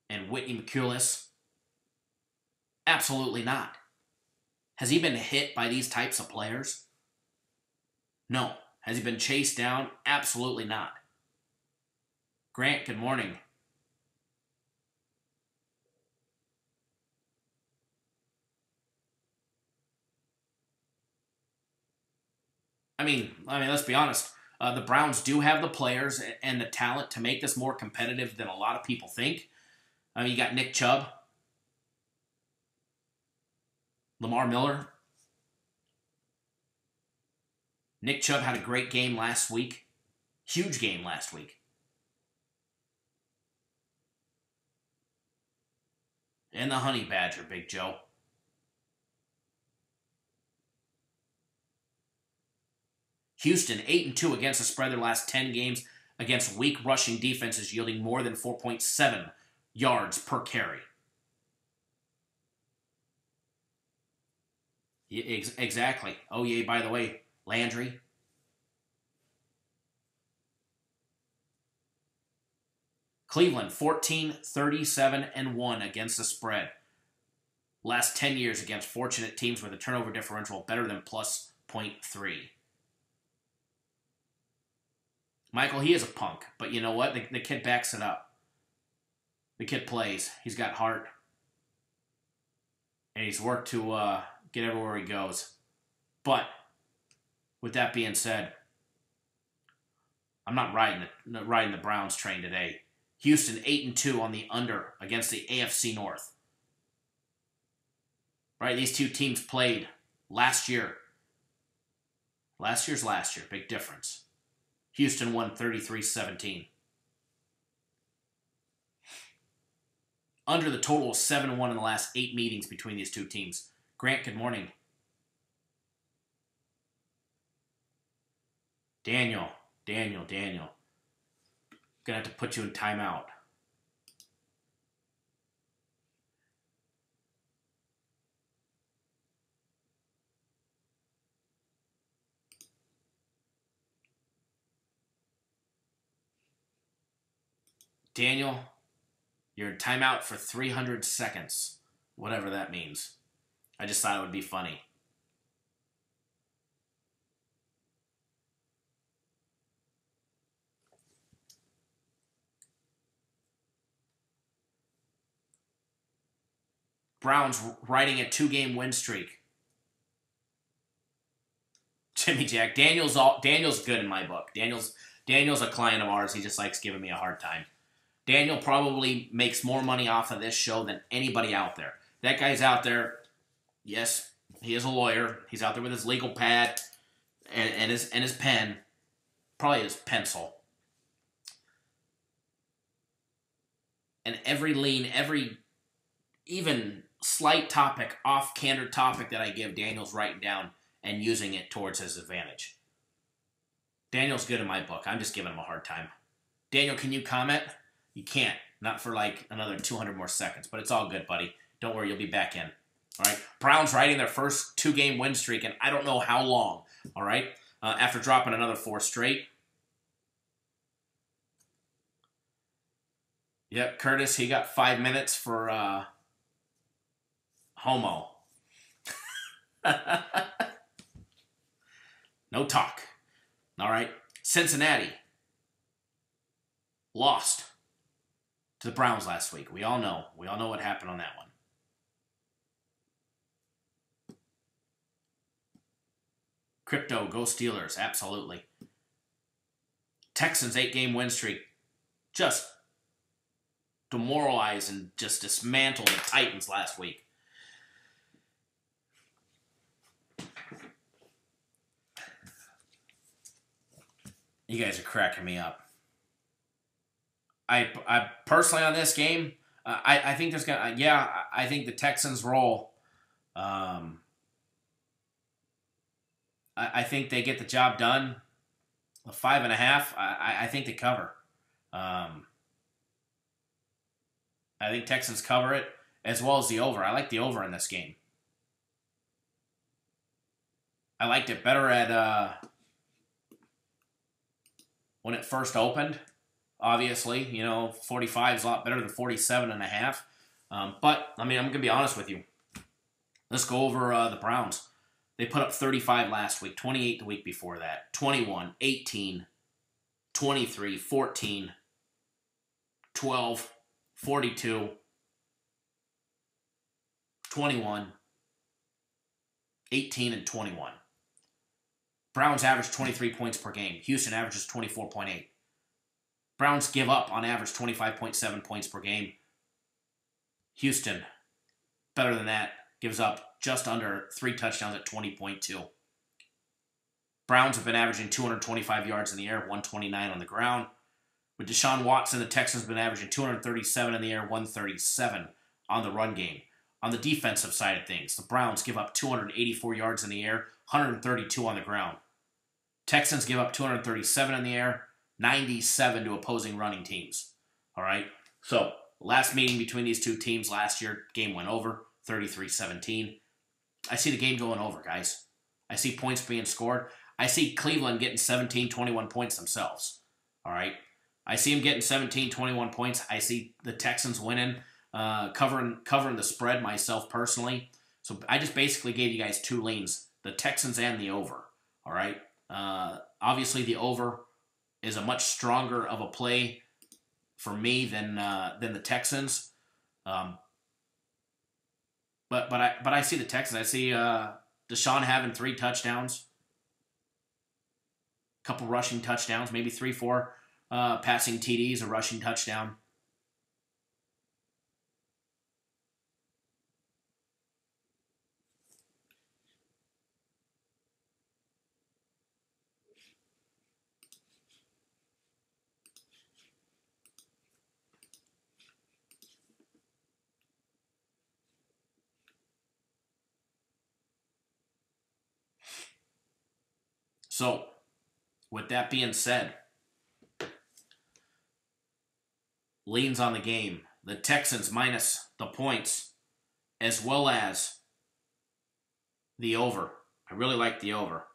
and Whitney McCullis? Absolutely not. Has he been hit by these types of players? No. Has he been chased down? Absolutely not. Grant, good morning. I mean, let's be honest. The Browns do have the players and the talent to make this more competitive than a lot of people think. I mean, you got Nick Chubb, Lamar Miller. Nick Chubb had a great game last week. Huge game last week. And the Honey Badger, Big Joe. Houston, 8-2 against the spread their last 10 games against weak rushing defenses, yielding more than 4.7 yards per carry. Yeah, exactly. Oh, yeah, by the way, Landry. Cleveland, 14-37-1 against the spread. Last 10 years against fortunate teams with a turnover differential better than plus 0.3. Michael, he is a punk, but you know what? The kid backs it up. The kid plays. He's got heart. And he's worked to get everywhere he goes. But, with that being said, I'm not riding the Browns train today. Houston 8-2 on the under against the AFC North. Right, these two teams played last year. Last year. Big difference. Houston won 33-17. Under the total of 7-1 in the last 8 meetings between these two teams. Grant, good morning. Daniel. Gonna have to put you in timeout. Daniel, you're in timeout for 300 seconds. Whatever that means. I just thought it would be funny. Browns riding a 2-game win streak. Jimmy Jack. Daniel's good in my book. Daniel's a client of ours. He just likes giving me a hard time. Daniel probably makes more money off of this show than anybody out there. That guy's out there. Yes, he is a lawyer. He's out there with his legal pad and his pen. Probably his pencil. And every even slight topic, off-candor topic that I give, Daniel's writing down and using it towards his advantage. Daniel's good in my book. I'm just giving him a hard time. Daniel, can you comment? You can't. Not for like another 200 more seconds. But it's all good, buddy. Don't worry, you'll be back in. All right? Browns riding their first 2-game win streak, and I don't know how long. All right? After dropping another 4 straight. Yep, Curtis, he got 5 minutes for homo. No talk. All right. Cincinnati lost to the Browns last week. We all know. We all know what happened on that one. Crypto, go Steelers. Absolutely. Texans 8-game win streak. Just demoralized and just dismantled the Titans last week. You guys are cracking me up. I personally on this game, I think there's gonna I think the Texans roll. I think they get the job done. A 5.5. I think they cover. I think Texans cover it as well as the over. I like the over in this game. I liked it better at when it first opened. Obviously, 45 is a lot better than 47.5. But I mean, I'm gonna be honest with you. Let's go over the Browns. They put up 35 last week, 28 the week before that, 21, 18, 23, 14, 12, 42, 21, 18, and 21. Browns average 23 points per game. Houston averages 24.8. Browns give up on average 25.7 points per game. Houston, better than that, gives up just under 3 touchdowns at 20.2. Browns have been averaging 225 yards in the air, 129 on the ground. With Deshaun Watson, the Texans have been averaging 237 in the air, 137 on the run game. On the defensive side of things, the Browns give up 284 yards in the air, 132 on the ground. Texans give up 237 in the air, 97 to opposing running teams. All right? So, last meeting between these two teams last year, game went over, 33-17. I see the game going over, guys. I see points being scored. I see Cleveland getting 17, 21 points themselves. All right? I see them getting 17, 21 points. I see the Texans winning, covering the spread myself personally. So I just basically gave you guys 2 leans, the Texans and the over. All right? Obviously, the over is a much stronger of a play for me than the Texans. But I see the Texans. I see Deshaun having 3 touchdowns, a couple rushing touchdowns, maybe 3-4 passing TDs, a rushing touchdown. So, with that being said, leans on the game. The Texans minus the points, as well as the over. I really like the over.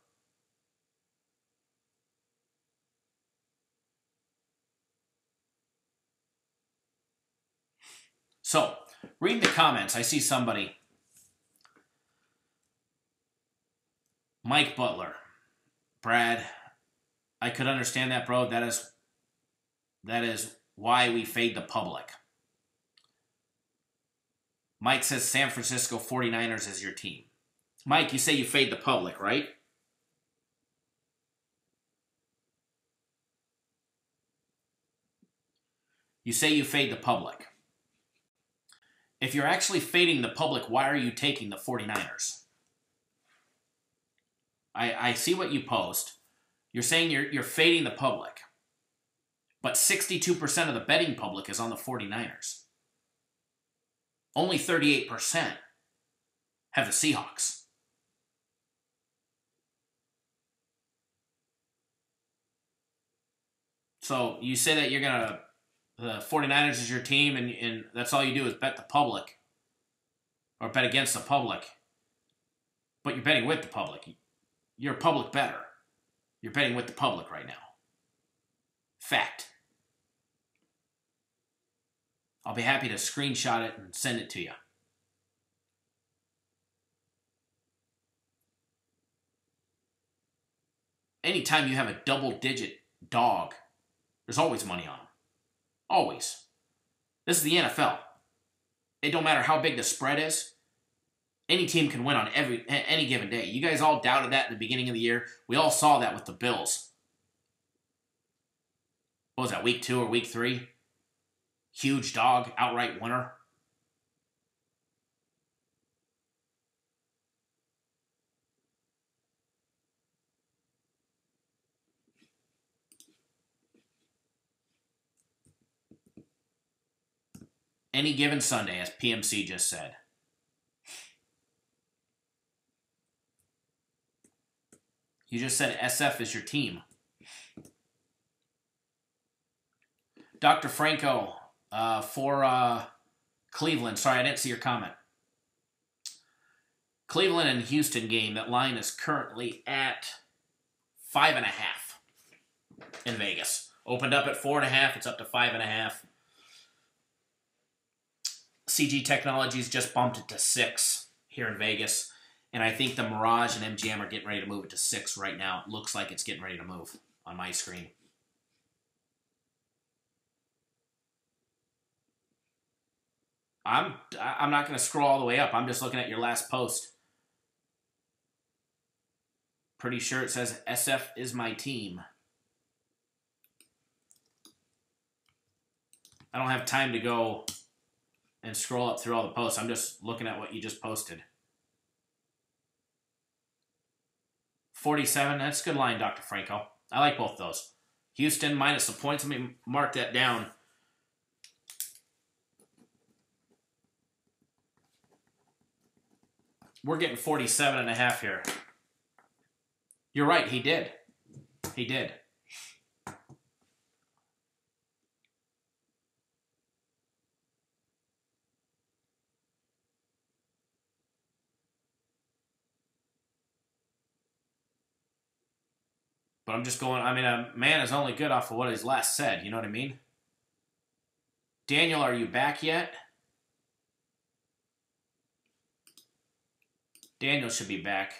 So, reading the comments, I see somebody. Mike Butler. Brad, I could understand that, bro. That is why we fade the public. Mike says San Francisco 49ers is your team. Mike, you say you fade the public, right? You say you fade the public. If you're actually fading the public, why are you taking the 49ers? I see what you post. You're saying you're fading the public. But 62% of the betting public is on the 49ers. Only 38% have the Seahawks. So you say that you're going to, the 49ers is your team and that's all you do is bet the public. Or bet against the public. But you're betting with the public. You're a public bettor. You're betting with the public right now. Fact. I'll be happy to screenshot it and send it to you. anytime you have a double-digit dog, there's always money on them. Always. This is the NFL. It don't matter how big the spread is. Any team can win on any given day. You guys all doubted that in the beginning of the year. We all saw that with the Bills. What was that, week 2 or week 3? Huge dog, outright winner. Any given Sunday, as PMC just said. You just said SF is your team. Dr. Franco for Cleveland. Sorry, I didn't see your comment. Cleveland and Houston game. That line is currently at 5.5 in Vegas. Opened up at 4.5. It's up to 5.5. CG Technologies just bumped it to 6 here in Vegas. And I think the Mirage and MGM are getting ready to move it to 6 right now. It looks like it's getting ready to move on my screen. I'm not going to scroll all the way up. I'm just looking at your last post. Pretty sure it says SF is my team. I don't have time to go and scroll up through all the posts. I'm just looking at what you just posted. 47, that's a good line, Dr. Franco. I like both those. Houston minus the points. Let me mark that down. We're getting 47.5 here. You're right, he did. He did. But I'm just going, I mean, a man is only good off of what he's last said. You know what I mean? Daniel, are you back yet? Daniel should be back.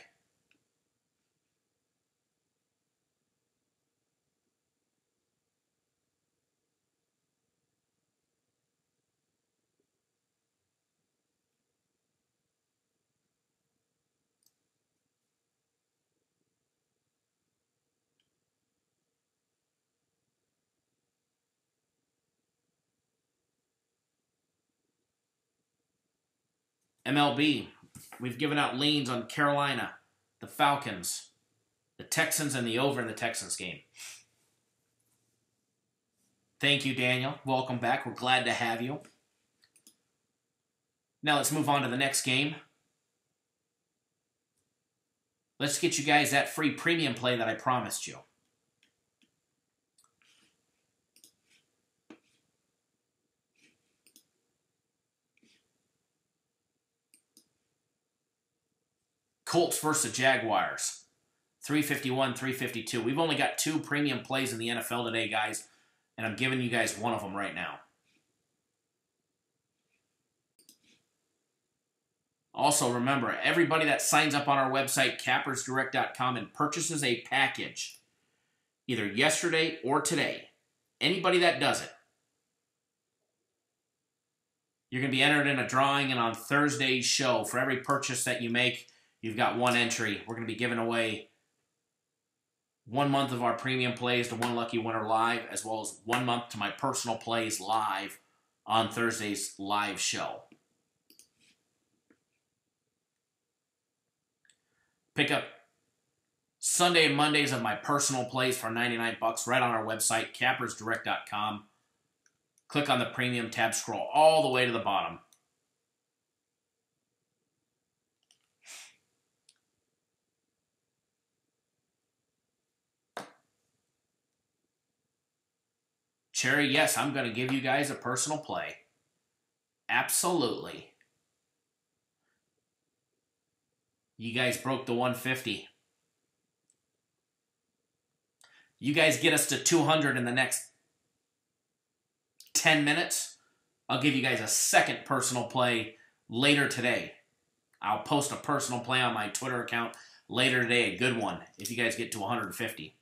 MLB, we've given out leans on Carolina, the Falcons, the Texans, and the over in the Texans game. Thank you, Daniel. Welcome back. We're glad to have you. Now let's move on to the next game. Let's get you guys that free premium play that I promised you. Colts versus Jaguars. 351, 352. We've only got 2 premium plays in the NFL today, guys, and I'm giving you guys one of them right now. Also, remember, everybody that signs up on our website, cappersdirect.com, and purchases a package, either yesterday or today, anybody that does it, you're going to be entered in a drawing, and on Thursday's show, for every purchase that you make, you've got one entry. We're going to be giving away 1 month of our premium plays to one lucky winner live, as well as 1 month to my personal plays live on Thursday's live show. Pick up Sunday and Mondays of my personal plays for $99 right on our website, cappersdirect.com. Click on the premium tab, scroll all the way to the bottom. Cherry, yes, I'm going to give you guys a personal play. Absolutely. You guys broke the 150. You guys get us to 200 in the next 10 minutes. I'll give you guys a second personal play later today. I'll post a personal play on my Twitter account later today, a good one, if you guys get to 150.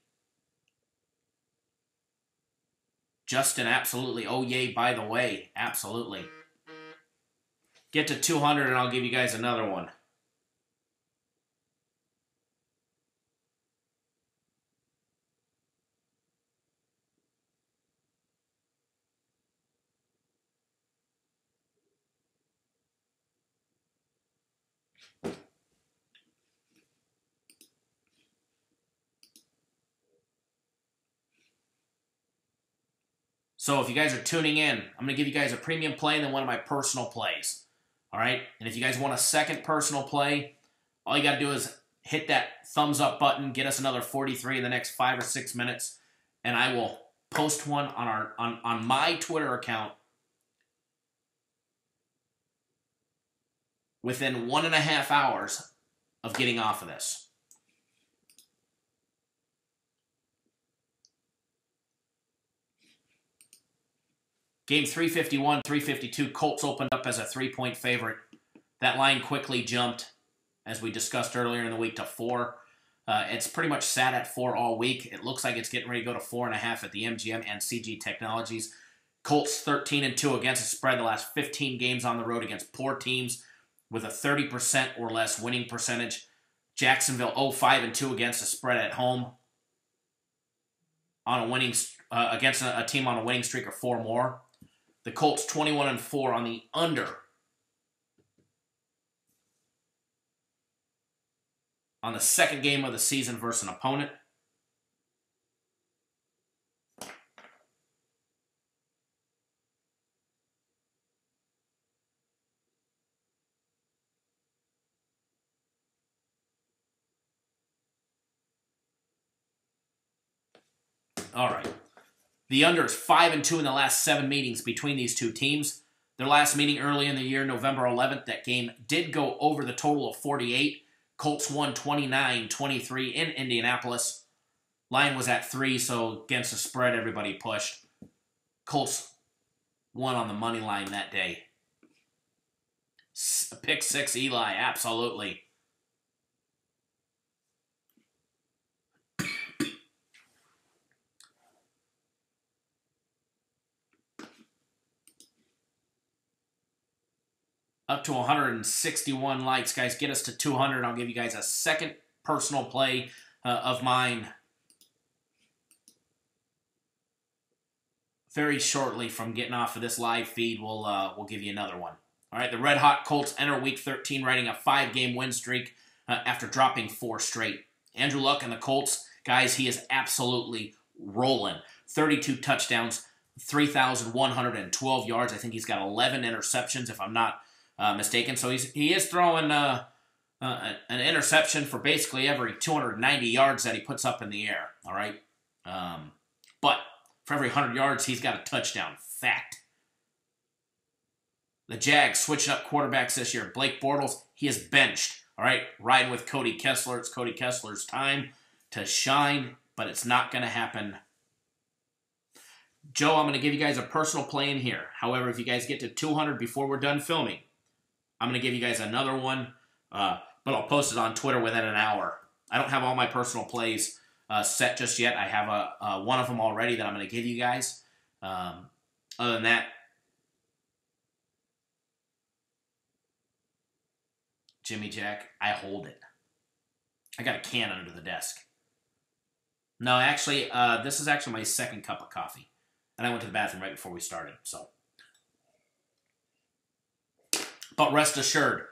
Justin, absolutely. Oh, yay, by the way. Absolutely. Get to 200 and I'll give you guys another one. So if you guys are tuning in, I'm going to give you guys a premium play and then one of my personal plays. All right? And if you guys want a second personal play, all you got to do is hit that thumbs up button, get us another 43 in the next 5 or 6 minutes, and I will post one on my Twitter account within 1.5 hours of getting off of this. Game 351, 352, Colts opened up as a 3-point favorite. That line quickly jumped, as we discussed earlier in the week, to 4. It's pretty much sat at 4 all week. It looks like it's getting ready to go to 4.5 at the MGM and CG Technologies. Colts 13-2 against the spread the last 15 games on the road against poor teams with a 30% or less winning percentage. Jacksonville 0-5-2 against the spread at home on a winning against a team on a winning streak of 4 more. The Colts 21-4 on the under on the second game of the season versus an opponent. All right. The under is 5-2 in the last 7 meetings between these two teams. Their last meeting early in the year, November 11th, that game did go over the total of 48. Colts won 29-23 in Indianapolis. Line was at 3, so against the spread, everybody pushed. Colts won on the money line that day. Pick 6, Eli, absolutely. Up to 161 likes, guys. Get us to 200. I'll give you guys a second personal play of mine very shortly from getting off of this live feed. We'll give you another one. All right, the Red Hot Colts enter Week 13 riding a 5-game win streak after dropping 4 straight. Andrew Luck and the Colts, guys, he is absolutely rolling. 32 touchdowns, 3,112 yards. I think he's got 11 interceptions, if I'm not mistaken. So he is throwing an interception for basically every 290 yards that he puts up in the air. All right, but for every 100 yards, he's got a touchdown. Fact. The Jags switching up quarterbacks this year. Blake Bortles, he is benched. All right, riding with Cody Kessler. It's Cody Kessler's time to shine, but it's not going to happen. Joe, I'm going to give you guys a personal play in here. However, if you guys get to 200 before we're done filming, I'm going to give you guys another one, but I'll post it on Twitter within an hour. I don't have all my personal plays set just yet. I have one of them already that I'm going to give you guys. Other than that, Jimmy Jack, I hold it. I got a can under the desk. No, actually, this is actually my second cup of coffee. And I went to the bathroom right before we started, so. But rest assured,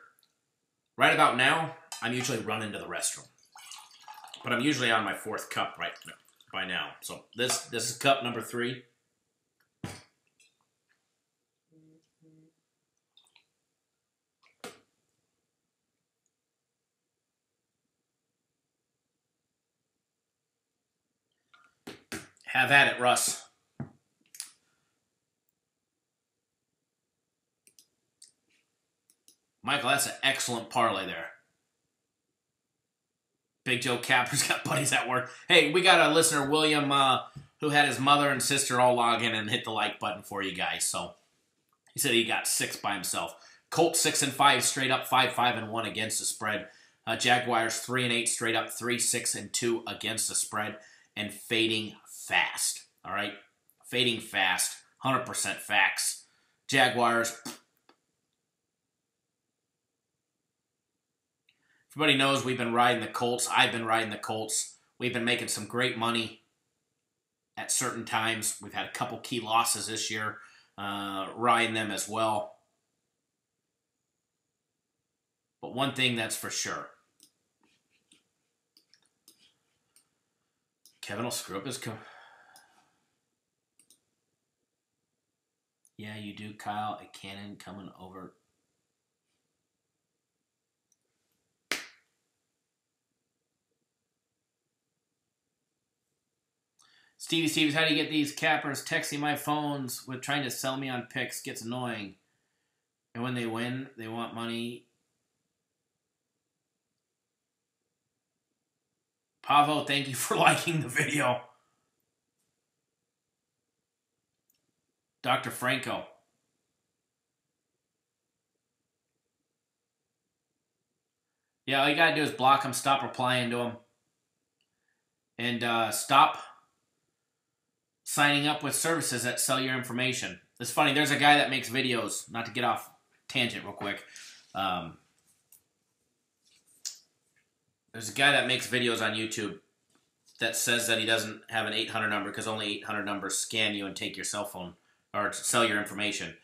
right about now, I'm usually running to the restroom. But I'm usually on my 4th cup right by now. So this is cup number 3. Have at it, Russ. Michael, that's an excellent parlay there. Big Joe Capper's got buddies at work. Hey, we got a listener, William, who had his mother and sister all log in and hit the like button for you guys. So he said he got 6 by himself. Colts 6-5 straight up, 5-5-1 against the spread. Jaguars 3-8 straight up, 3-6-2 against the spread, and fading fast. All right, Fading fast. 100% facts. Jaguars. Everybody knows we've been riding the Colts. I've been riding the Colts. We've been making some great money at certain times. We've had a couple key losses this year. Riding them as well. But one thing that's for sure. Kevin will screw up his... Yeah, you do, Kyle. A cannon coming over... Stevie Stevens, how do you get these cappers texting my phones with trying to sell me on picks? Gets annoying. And when they win, they want money. Pavo, thank you for liking the video. Dr. Franco. Yeah, all you got to do is block them, stop replying to them, and stop signing up with services that sell your information. It's funny, there's a guy that makes videos, not to get off tangent real quick. There's a guy that makes videos on YouTube that says that he doesn't have an 800 number because only 800 numbers scan you and take your cell phone or sell your information.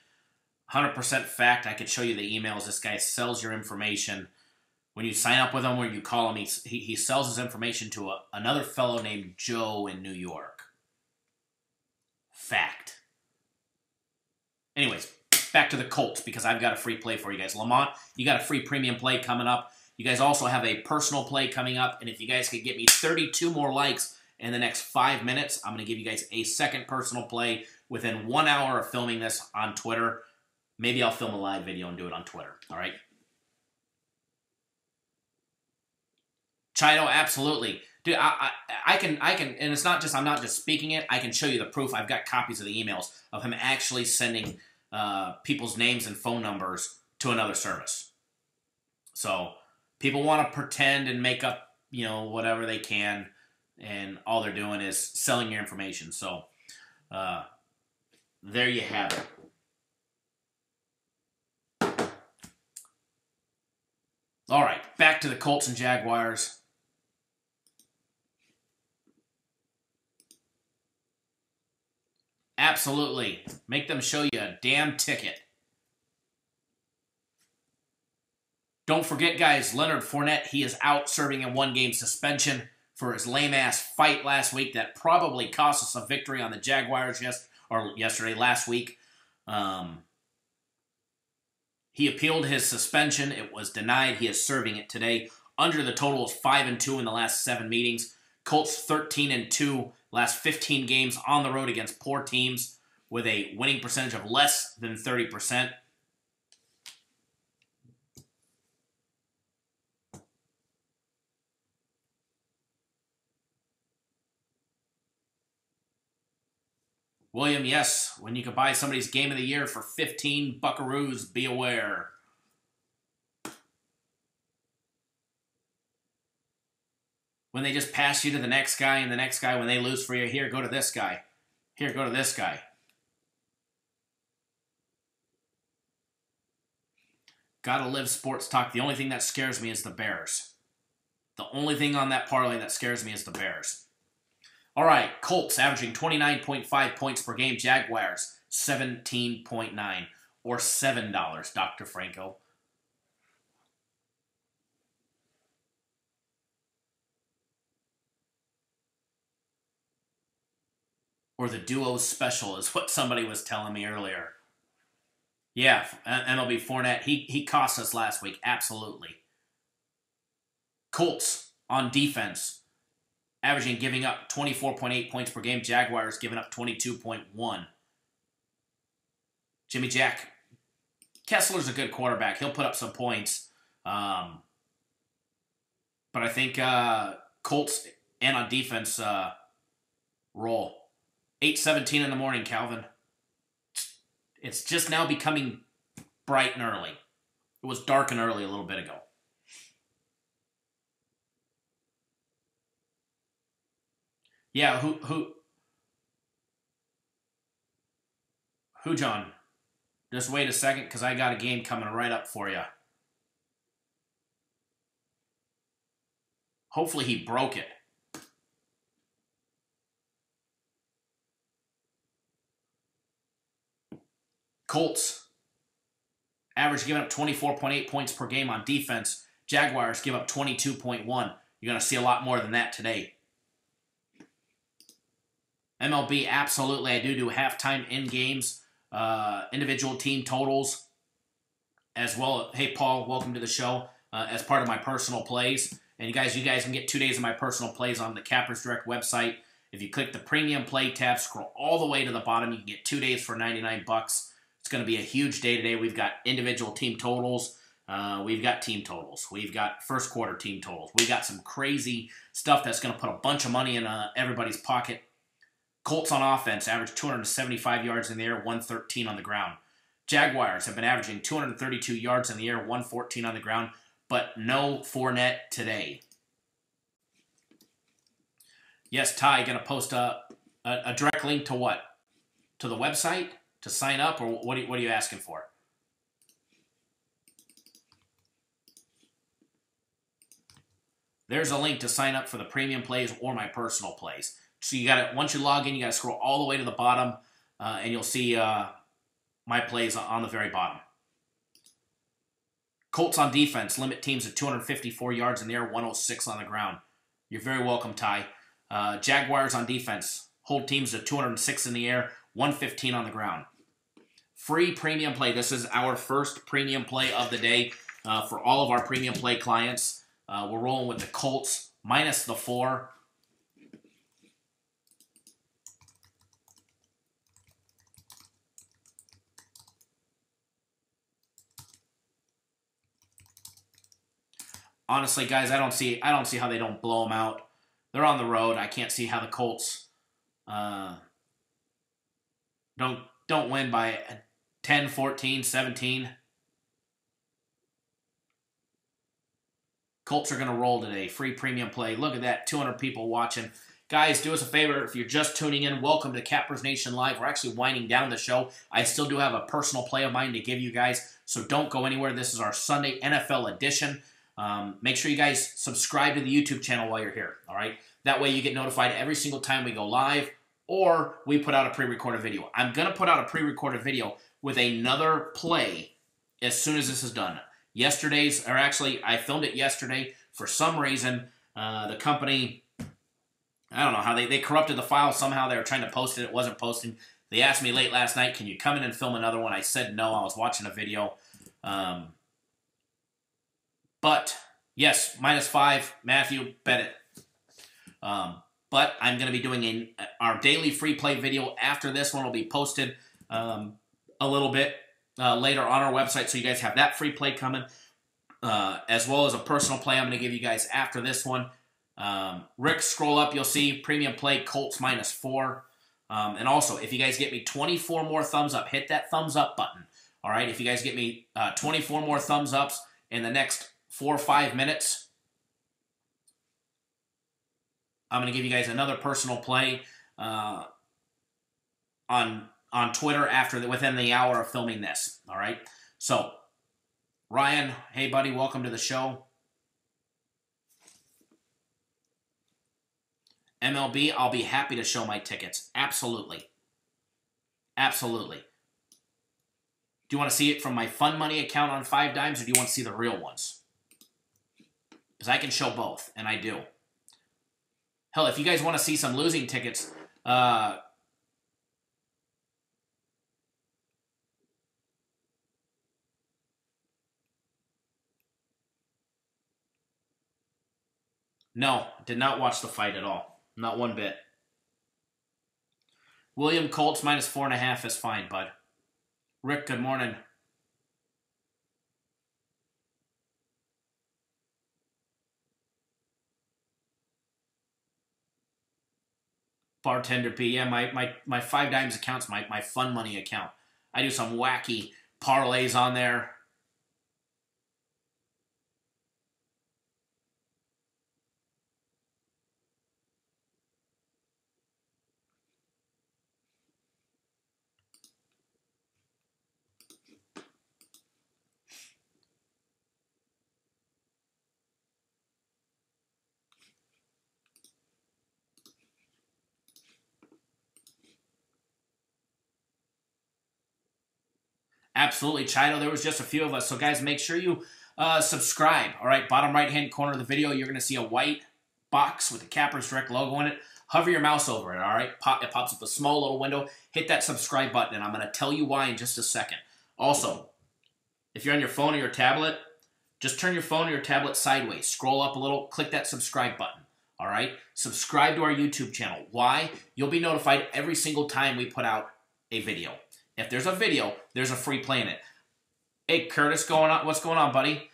100% fact, I could show you the emails. This guy sells your information. When you sign up with him or you call him, he sells his information to another fellow named Joe in New York. Fact. Anyways, back to the Colts because I've got a free play for you guys. Lamont, you got a free premium play coming up. You guys also have a personal play coming up, and if you guys could get me 32 more likes in the next 5 minutes, I'm going to give you guys a second personal play within 1 hour of filming this on Twitter. Maybe I'll film a live video and do it on Twitter, all right? Chido, absolutely. Dude, I can, and it's not just, I'm not just speaking it, I can show you the proof. I've got copies of the emails of him actually sending people's names and phone numbers to another service. So people want to pretend and make up, you know, whatever they can, and all they're doing is selling your information. So there you have it. All right, back to the Colts and Jaguars. Absolutely. Make them show you a damn ticket. Don't forget, guys, Leonard Fournette, he is out serving a one-game suspension for his lame-ass fight last week that probably cost us a victory on the Jaguars last week. He appealed his suspension. It was denied. He is serving it today. Under the total is 5-2 in the last 7 meetings. Colts 13-2 last 15 games on the road against poor teams with a winning percentage of less than 30%. William, yes, when you can buy somebody's game of the year for 15 buckaroos, be aware. When they just pass you to the next guy, and the next guy, when they lose for you, here, go to this guy. Here, go to this guy. Gotta live sports talk. The only thing that scares me is the Bears. The only thing on that parlay that scares me is the Bears. All right, Colts averaging 29.5 points per game. Jaguars, 17.9 or $7, Dr. Franco. Or the duo special is what somebody was telling me earlier. Yeah, MLB Fournette, he cost us last week, absolutely. Colts on defense, giving up 24.8 points per game. Jaguars giving up 22.1. Jimmy Jack, Kessler's a good quarterback. He'll put up some points. But I think Colts and on defense roll. 8:17 in the morning, Calvin. It's just now becoming bright and early. It was dark and early a little bit ago. Yeah, who Who, John? Just wait a second, because I got a game coming right up for you. Hopefully he broke it. Colts. Average giving up 24.8 points per game on defense. Jaguars give up 22.1. You're going to see a lot more than that today. MLB, absolutely. I do halftime in games, individual team totals, as well. Hey, Paul, welcome to the show. As part of my personal plays. And you guys can get 2 days of my personal plays on the Cappers Direct website. If you click the premium play tab, scroll all the way to the bottom, you can get 2 days for $99. It's going to be a huge day today. We've got individual team totals. We've got team totals. We've got first quarter team totals. We've got some crazy stuff that's going to put a bunch of money in everybody's pocket. Colts on offense average 275 yards in the air, 113 on the ground. Jaguars have been averaging 232 yards in the air, 114 on the ground, but no Fournette today. Yes, Ty, going to post a direct link to what? To the website? To sign up? Or what are you asking for? There's a link to sign up for the premium plays or my personal plays. So you got to, once you log in, you got to scroll all the way to the bottom, and you'll see my plays on the very bottom. Colts on defense limit teams to 254 yards in the air, 106 on the ground. You're very welcome, Ty. Jaguars on defense hold teams to 206 in the air, 115 on the ground. Free premium play. This is our first premium play of the day for all of our premium play clients. We're rolling with the Colts minus the 4. Honestly, guys, I don't see how they don't blow them out. They're on the road. I can't see how the Colts don't win by 10, 14, 17. Colts are going to roll today. Free premium play. Look at that, 200 people watching. Guys, do us a favor. If you're just tuning in, welcome to Cappers Nation Live. We're actually winding down the show. I still do have a personal play of mine to give you guys, so don't go anywhere. This is our Sunday NFL edition. Make sure you guys subscribe to the YouTube channel while you're here, all right? That way you get notified every single time we go live or we put out a pre-recorded video. I'm going to put out a pre-recorded video with another play as soon as this is done. I filmed it yesterday. For some reason, the company, I don't know how they corrupted the file. Somehow they were trying to post it. It wasn't posting. They asked me late last night, can you come in and film another one? I said no. I was watching a video. But, yes, -5. Matthew, bet it. But I'm going to be doing our daily free play video after this one will be posted a little bit later on our website, so you guys have that free play coming, as well as a personal play I'm going to give you guys after this one. Rick, scroll up, you'll see premium play Colts -4. And also, if you guys get me 24 more thumbs up, hit that thumbs up button. All right, if you guys get me 24 more thumbs ups in the next 4 or 5 minutes, I'm going to give you guys another personal play on Twitter within the hour of filming this. All right. So, Ryan, hey buddy, welcome to the show. MLB, I'll be happy to show my tickets. Absolutely. Absolutely. Do you want to see it from my fun money account on 5 Dimes, or do you want to see the real ones? Because I can show both, and I do. Hell, if you guys want to see some losing tickets, no, did not watch the fight at all. Not one bit. William Colts -4.5 is fine, bud. Rick, good morning. Bartender P, yeah, my 5 Dimes account's my fun money account. I do some wacky parlays on there. Absolutely, Chido. There was just a few of us. So, guys, make sure you subscribe. All right, bottom right-hand corner of the video, you're going to see a white box with the Cappers Direct logo in it. Hover your mouse over it, all right? It pops up a small little window. Hit that subscribe button, and I'm going to tell you why in just a second. Also, if you're on your phone or your tablet, just turn your phone or your tablet sideways. Scroll up a little, click that subscribe button, all right? Subscribe to our YouTube channel. Why? You'll be notified every single time we put out a video. If there's a video, there's a free play in it. Hey, Curtis, what's going on, buddy?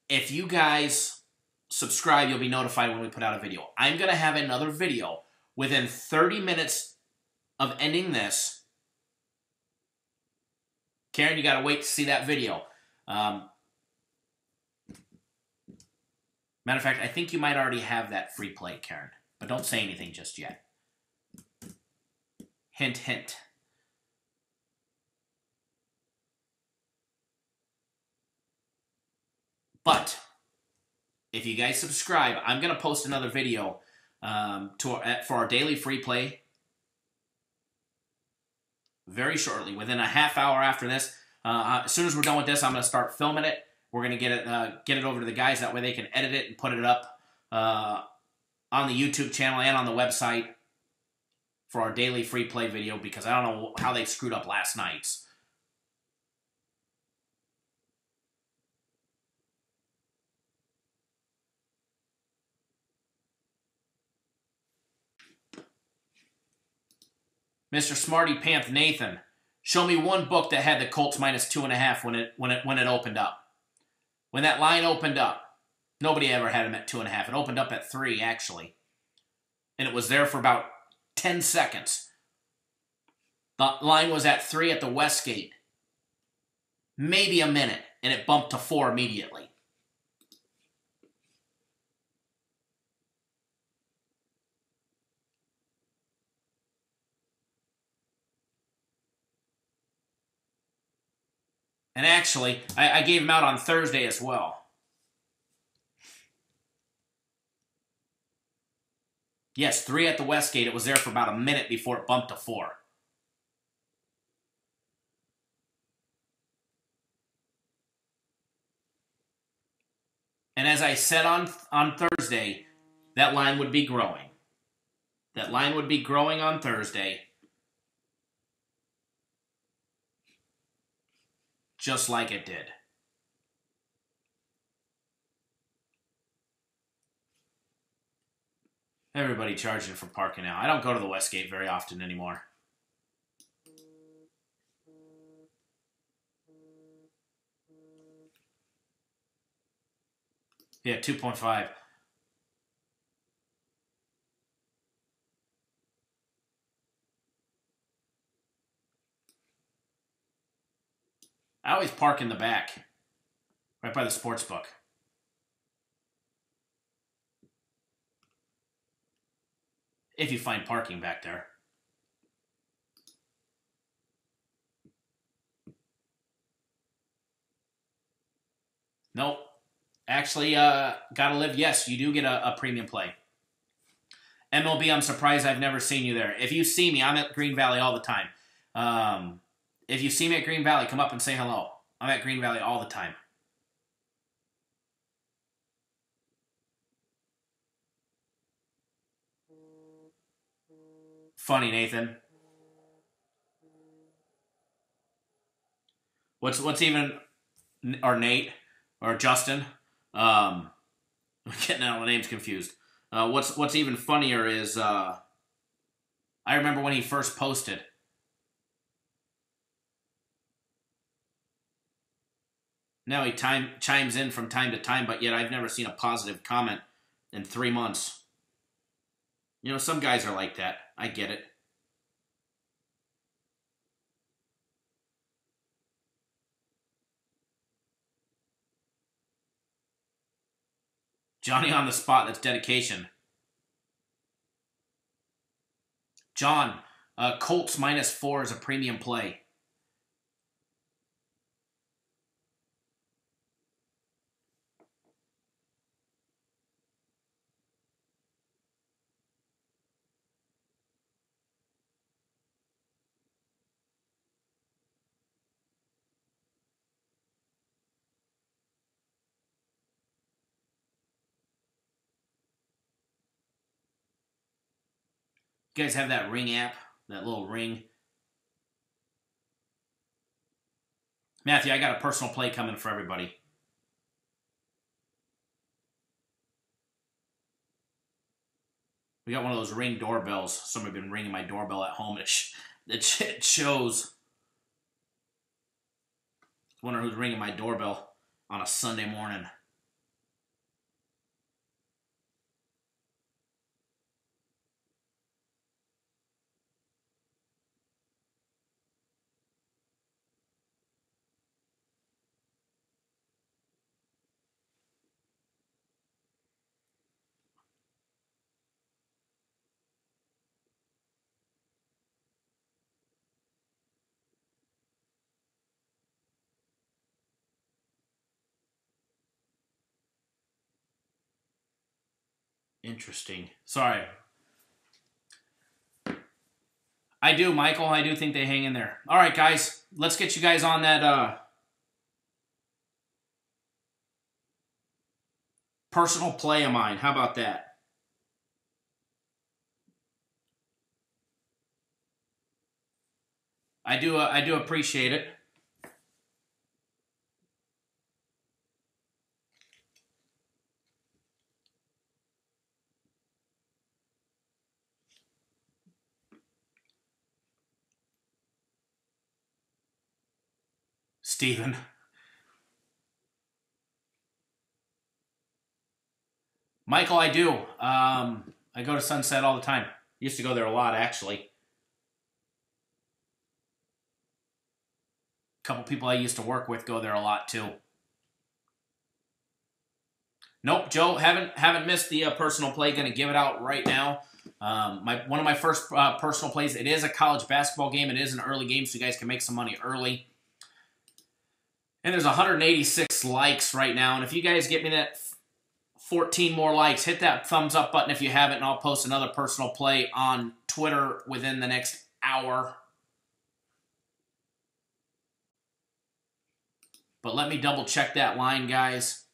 If you guys subscribe, you'll be notified when we put out a video. I'm going to have another video within 30 minutes of ending this. Karen, you got to wait to see that video. Matter of fact, I think you might already have that free play, Karen. But don't say anything just yet. Hint, hint. But if you guys subscribe, I'm going to post another video for our daily free play very shortly, within a half hour after this. As soon as we're done with this, I'm going to start filming it. We're going to get it over to the guys. That way they can edit it and put it up on the YouTube channel and on the website for our daily free play video, because I don't know how they screwed up last night's. Mr. Smarty Panth Nathan, show me one book that had the Colts minus 2.5 when it opened up. When that line opened up, nobody ever had them at 2.5. It opened up at 3, actually. And it was there for about 10 seconds. The line was at 3 at the Westgate. Maybe a minute, and it bumped to 4 immediately. And actually, I gave them out on Thursday as well. Yes, 3 at the Westgate. It was there for about a minute before it bumped to 4. And as I said on Thursday, that line would be growing. That line would be growing on Thursday. Just like it did. Everybody charging for parking now. I don't go to the Westgate very often anymore. Yeah, 2.5. I always park in the back, right by the sports book. If you find parking back there. Nope. Actually, gotta live. Yes, you do get a premium play. MLB, I'm surprised I've never seen you there. If you see me, I'm at Green Valley all the time. If you see me at Green Valley, come up and say hello. I'm at Green Valley all the time. Funny, Nathan. What's even, or Nate, or Justin? I'm getting all the names confused. What's even funnier is I remember when he first posted. Now he chimes in from time to time, but yet I've never seen a positive comment in 3 months. You know, some guys are like that. I get it. Johnny on the spot, that's dedication. John, Colts minus 4 is a premium play. You guys have that Ring app, that little Ring. Matthew, I got a personal play coming for everybody. We got one of those Ring doorbells. Somebody been ringing my doorbell at home. It shows. I wonder who's ringing my doorbell on a Sunday morning. Interesting. Sorry. I do, Michael. I do think they hang in there. All right, guys. Let's get you guys on that personal play of mine. How about that? I do appreciate it. Steven. Michael, I do. I go to Sunset all the time. Used to go there a lot, actually. A couple people I used to work with go there a lot, too. Nope, Joe, haven't missed the personal play. Going to give it out right now. One of my first personal plays. It is a college basketball game. It is an early game, so you guys can make some money early. And there's 186 likes right now. And if you guys get me that 14 more likes, hit that thumbs up button if you haven't, and I'll post another personal play on Twitter within the next hour. But let me double check that line, guys.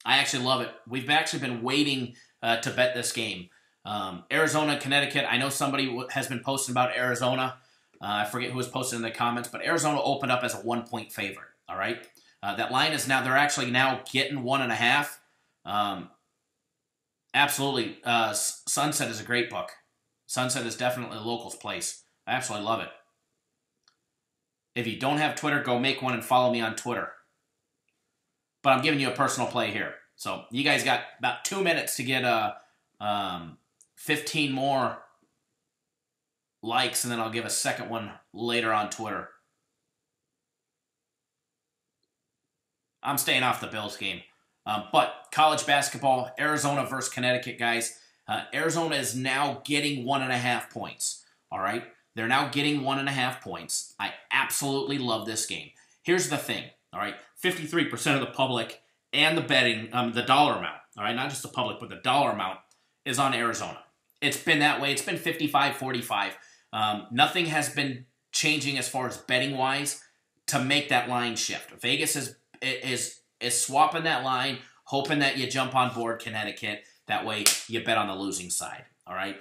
I actually love it. We've actually been waiting to bet this game. Arizona, Connecticut. I know somebody has been posting about Arizona. I forget who was posting in the comments, but Arizona opened up as a 1-point favorite. All right, that line is now, they're actually now getting 1.5. Absolutely, Sunset is a great book. Sunset is definitely a locals place. I absolutely love it. If you don't have Twitter, go make one and follow me on Twitter. But I'm giving you a personal play here. So you guys got about 2 minutes to get 15 more likes, and then I'll give a second one later on Twitter. I'm staying off the Bills game. But college basketball, Arizona versus Connecticut, guys. Arizona is now getting 1.5 points. All right? They're now getting 1.5 points. I absolutely love this game. Here's the thing. All right? 53% of the public and the betting, the dollar amount, all right? Not just the public, but the dollar amount is on Arizona. It's been that way. It's been 55-45. Nothing has been changing as far as betting-wise to make that line shift. Vegas is swapping that line, hoping that you jump on board Connecticut. That way you bet on the losing side, all right?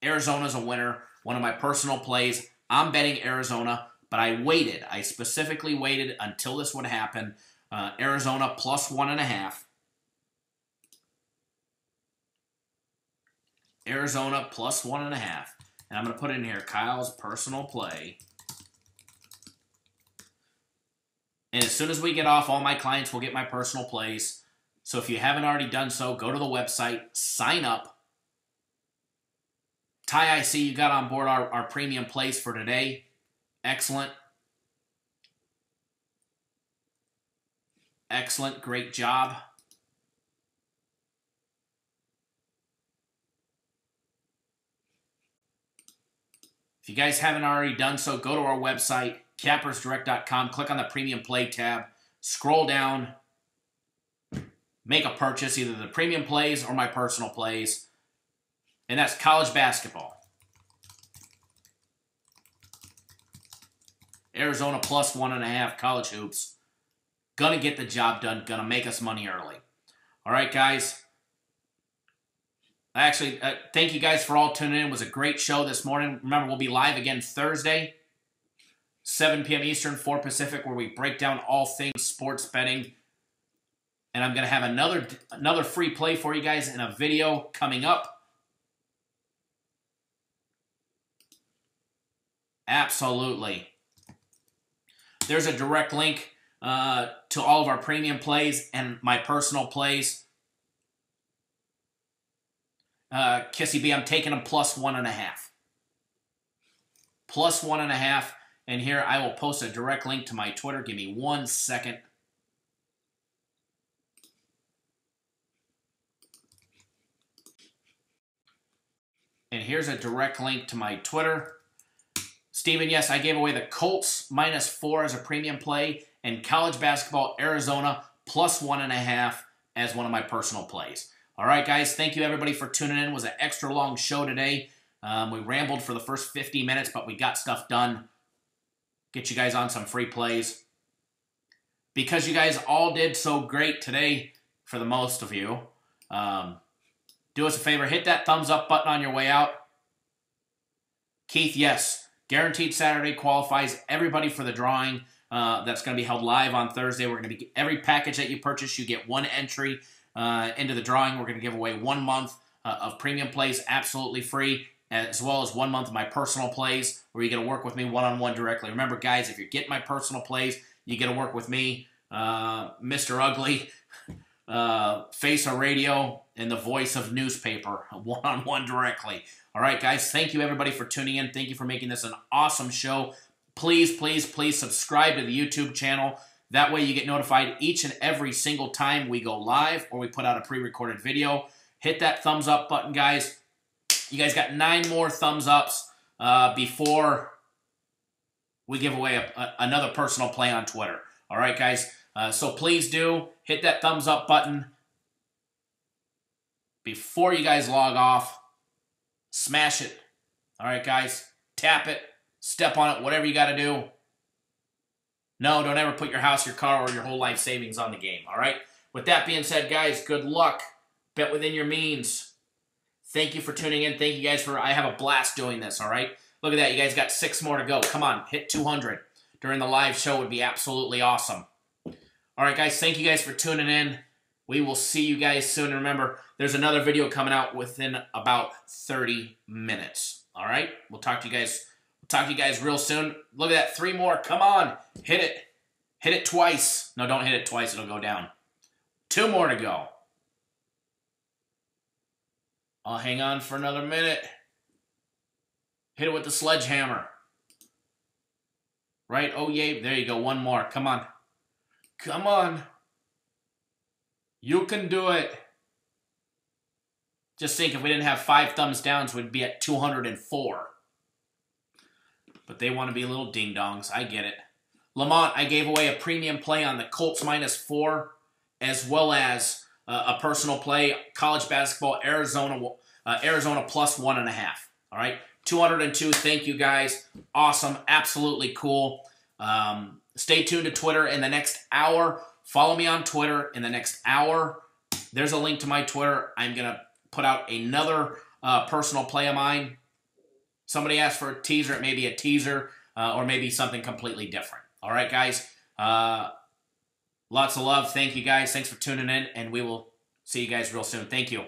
Arizona's a winner. One of my personal plays, I'm betting Arizona, but I waited. I specifically waited until this would happen. Arizona plus 1.5. Arizona plus 1.5. And I'm going to put in here Kyle's personal play. And as soon as we get off, all my clients will get my personal plays. So if you haven't already done so, go to the website, sign up. Ty, I see you got on board our premium plays for today. Excellent. Excellent. Great job. If you guys haven't already done so, go to our website, cappersdirect.com, click on the premium play tab, scroll down, make a purchase, either the premium plays or my personal plays, and that's college basketball. Arizona plus 1.5, college hoops. Gonna get the job done, gonna make us money early. All right, guys. Actually, thank you guys for all tuning in. It was a great show this morning. Remember, we'll be live again Thursday, 7 p.m. Eastern, 4 Pacific, where we break down all things sports betting. And I'm going to have another free play for you guys in a video coming up. Absolutely. There's a direct link to all of our premium plays and my personal plays. Kissy B, I'm taking them plus 1.5. Plus 1.5. And here I will post a direct link to my Twitter. Give me 1 second. And here's a direct link to my Twitter. Steven, yes, I gave away the Colts -4 as a premium play and college basketball Arizona plus 1.5 as one of my personal plays. All right, guys, thank you, everybody, for tuning in. It was an extra long show today. We rambled for the first 50 minutes, but we got stuff done. Get you guys on some free plays. Because you guys all did so great today, for the most of you, do us a favor. Hit that thumbs up button on your way out. Keith, yes, guaranteed Saturday qualifies everybody for the drawing. That's going to be held live on Thursday. We're going to be every package that you purchase, you get one entry into the drawing. We're going to give away 1 month of premium plays absolutely free, as well as 1 month of my personal plays where you get to work with me one-on-one directly. Remember, guys, if you're getting my personal plays, you get to work with me, Mr. Ugly, face of radio, and the voice of newspaper, one-on-one directly. All right, guys, thank you, everybody, for tuning in. Thank you for making this an awesome show. Please, please, please subscribe to the YouTube channel. That way you get notified each and every single time we go live or we put out a pre-recorded video. Hit that thumbs up button, guys. You guys got 9 more thumbs ups before we give away another personal play on Twitter. All right, guys. So please do hit that thumbs up button before you guys log off. Smash it. All right, guys. Tap it. Step on it. Whatever you got to do. No, don't ever put your house, your car, or your whole life savings on the game, all right? With that being said, guys, good luck. Bet within your means. Thank you for tuning in. Thank you guys I have a blast doing this, all right? Look at that. You guys got 6 more to go. Come on, hit 200 during the live show would be absolutely awesome. All right, guys, thank you guys for tuning in. We will see you guys soon. And remember, there's another video coming out within about 30 minutes, all right? We'll talk to you guys. Talk to you guys real soon. Look at that. 3 more. Come on. Hit it. Hit it twice. No, don't hit it twice. It'll go down. 2 more to go. I'll hang on for another minute. Hit it with the sledgehammer. Right? Oh, yay. There you go. 1 more. Come on. Come on. You can do it. Just think, if we didn't have 5 thumbs downs, we'd be at 204. But they want to be little ding-dongs. I get it. Lamont, I gave away a premium play on the Colts -4, as well as a personal play, college basketball, Arizona plus 1.5. All right? 202. Thank you, guys. Awesome. Absolutely cool. Stay tuned to Twitter in the next hour. Follow me on Twitter in the next hour. There's a link to my Twitter. I'm going to put out another personal play of mine. Somebody asked for a teaser. It may be a teaser or maybe something completely different. All right, guys. Lots of love. Thank you, guys. Thanks for tuning in, and we will see you guys real soon. Thank you.